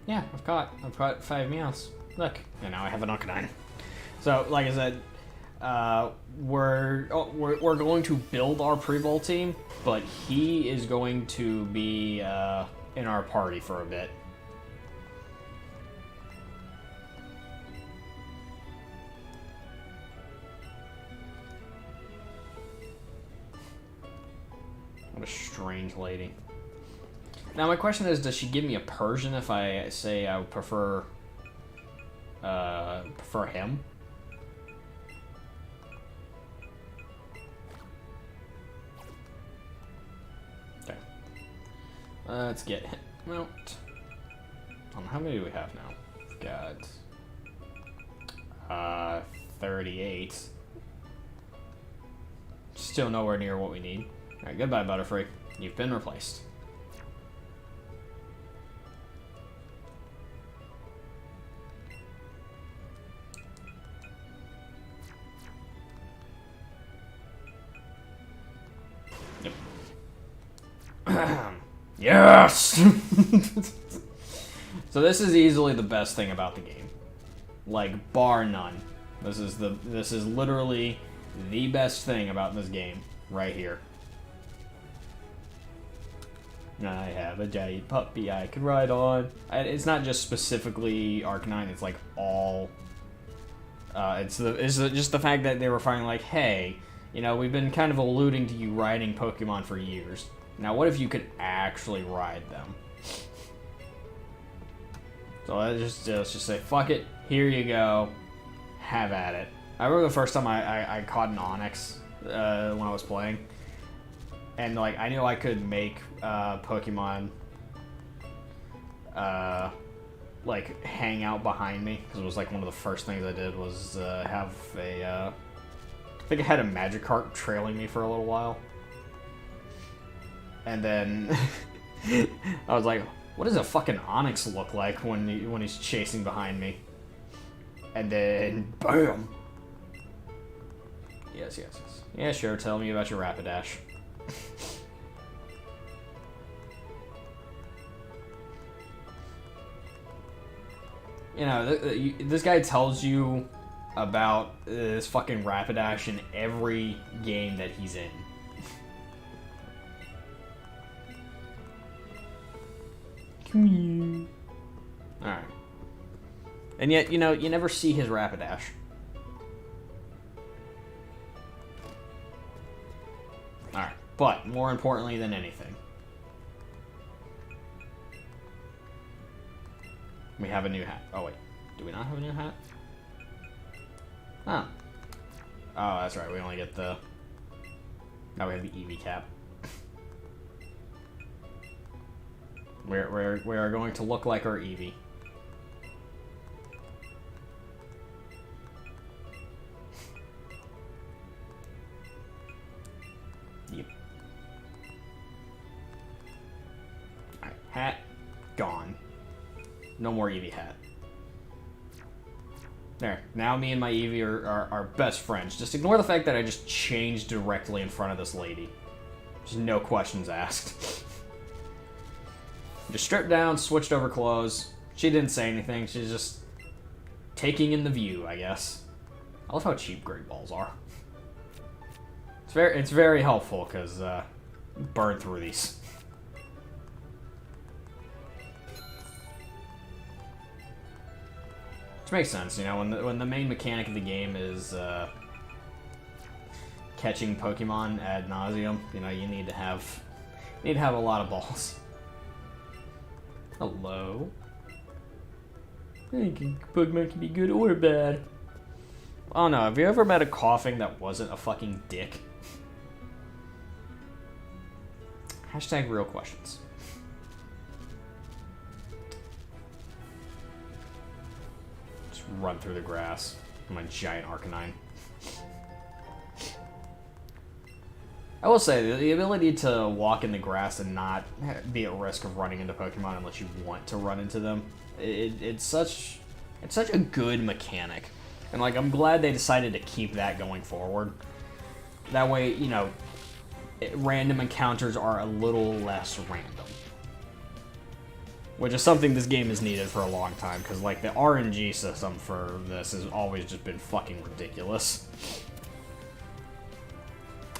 S2: Yeah, I've caught 5 meows. Look, and now I have an Arcanine. So, like I said, we're going to build our pre-bowl team, but he is going to be in our party for a bit. What a strange lady. Now my question is, does she give me a Persian if I say I would prefer him? Okay. Let's get him out. How many do we have now? We've got 38. Still nowhere near what we need. Alright, goodbye, Butterfree. You've been replaced. Yep. Yes! So this is easily the best thing about the game. Like, bar none. This is literally the best thing about this game. Right here. I have a giant puppy I could ride on. It's not just specifically Arcanine, it's like all... it's just the fact that they were finally like, hey, you know, we've been kind of alluding to you riding Pokemon for years. Now what if you could actually ride them? So let's just say, fuck it, here you go, have at it. I remember the first time I caught an Onix when I was playing. And, like, I knew I could make Pokemon, like, hang out behind me. Because it was, like, one of the first things I did was have a, I think I had a Magikarp trailing me for a little while. And then I was like, what does a fucking Onix look like when he's chasing behind me? And then, BAM! Yes. Yeah, sure, tell me about your Rapidash. You know, this guy tells you about this fucking Rapidash in every game that he's in. Come here. Alright. And yet, you know, you never see his Rapidash. Alright. But, more importantly than anything, we have a new hat. Oh, wait. Do we not have a new hat? Oh. Oh, that's right. We only get the... Now we have the Eevee cap. We are going to look like our Eevee. Yep. Alright, hat gone. No more Eevee hat. There. Now me and my Eevee are best friends. Just ignore the fact that I just changed directly in front of this lady. Just no questions asked. Just stripped down, switched over clothes. She didn't say anything. She's just taking in the view, I guess. I love how cheap Great Balls are. It's very helpful because burn through these. Which makes sense, you know, when the main mechanic of the game is catching Pokemon ad nauseum, you know, you need to have a lot of balls. Hello. Pokemon can be good or bad. Oh no, have you ever met a coughing that wasn't a fucking dick? Hashtag real questions. Just run through the grass. My giant Arcanine. I will say, the ability to walk in the grass and not be at risk of running into Pokemon unless you want to run into them, it's such a good mechanic. And like, I'm glad they decided to keep that going forward. That way, you know, random encounters are a little less random. Which is something this game has needed for a long time, because like the RNG system for this has always just been fucking ridiculous.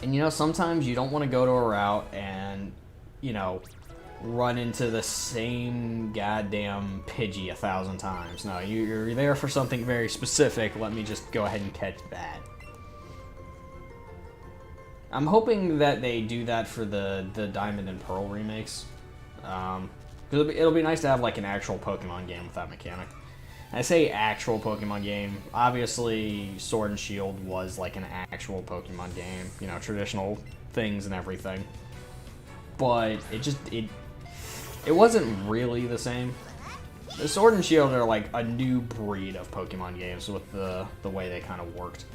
S2: And you know, sometimes you don't want to go to a route and, you know, run into the same goddamn Pidgey 1,000 times. No, you're there for something very specific. Let me just go ahead and catch that. I'm hoping that they do that for the Diamond and Pearl remakes. Because it'll be nice to have like an actual Pokemon game with that mechanic. I say actual Pokemon game. Obviously, Sword and Shield was like an actual Pokemon game. You know, traditional things and everything. But it wasn't really the same. The Sword and Shield are like a new breed of Pokemon games with the way they kind of worked.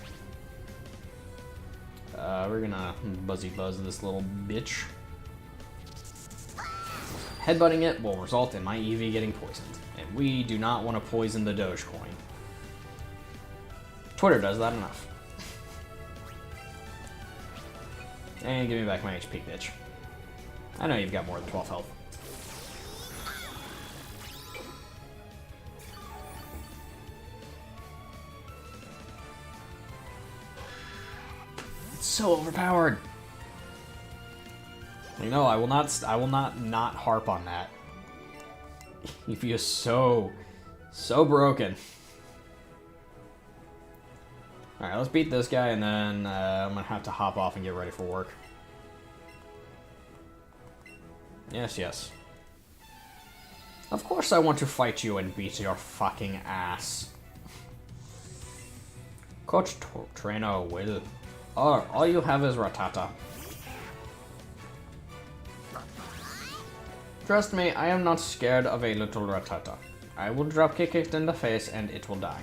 S2: We're gonna buzzy buzz this little bitch. Headbutting it will result in my Eevee getting poisoned. And we do not want to poison the Doge coin. Twitter does that enough. And give me back my HP, bitch. I know you've got more than 12 health. It's so overpowered. You know, I will not harp on that. Eevee is so broken. Alright, let's beat this guy, and then I'm gonna have to hop off and get ready for work. Yes, yes. Of course I want to fight you and beat your fucking ass. Coach Trainer will. Oh, all you have is Rattata. Trust me, I am not scared of a little Rattata. I will drop kick it in the face and it will die.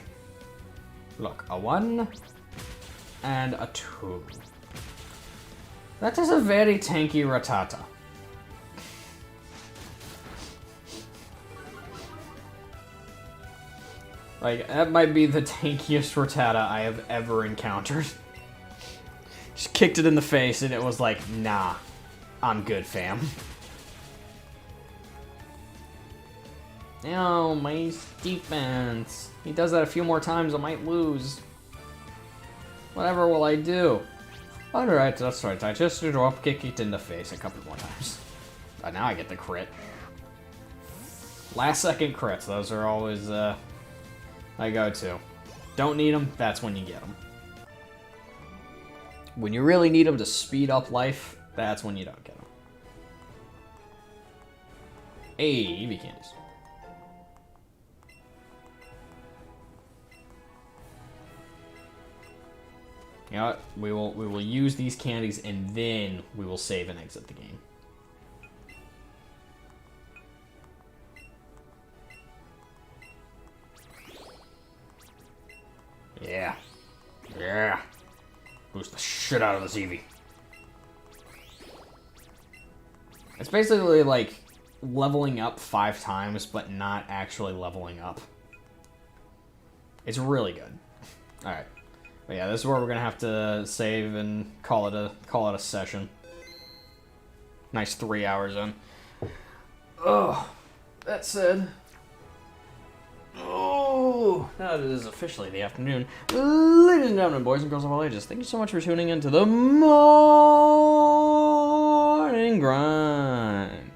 S2: Look, a 1 and a 2. That is a very tanky Rattata. Like, that might be the tankiest Rattata I have ever encountered. Just kicked it in the face and it was like, nah, I'm good, fam. Oh, my defense. He does that a few more times, I might lose. Whatever will I do? Alright, that's right. I just drop kick it in the face a couple more times. But now I get the crit. Last second crits, those are always, I go to. Don't need them, that's when you get them. When you really need them to speed up life, that's when you don't get them. Hey, Eevee candies. You know what? We will use these candies and then we will save and exit the game. Yeah. Yeah. Boost the shit out of this Eevee. It's basically like leveling up 5 times, but not actually leveling up. It's really good. Alright. But yeah, this is where we're gonna have to save and call it a session. Nice 3 hours in. Oh, that said, oh, now it is officially the afternoon. Ladies and gentlemen, boys and girls of all ages, thank you so much for tuning in to the Morning Grind.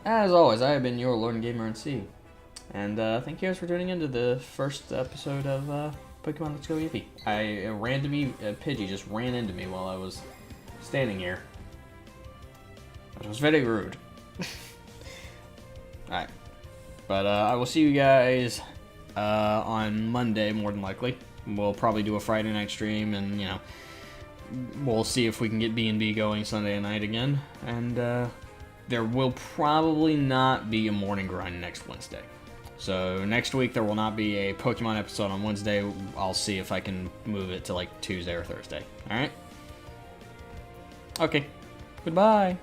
S2: As always, I have been your Lord and Gamer NC, and thank you guys for tuning in to the first episode of Pokemon Let's Go Eevee. Pidgey just ran into me while I was standing here. Which was very rude. Alright. But I will see you guys on Monday, more than likely. We'll probably do a Friday night stream, and, you know, we'll see if we can get B&B going Sunday night again. And there will probably not be a morning grind next Wednesday. So next week there will not be a Pokemon episode on Wednesday. I'll see if I can move it to like Tuesday or Thursday. Alright? Okay. Goodbye.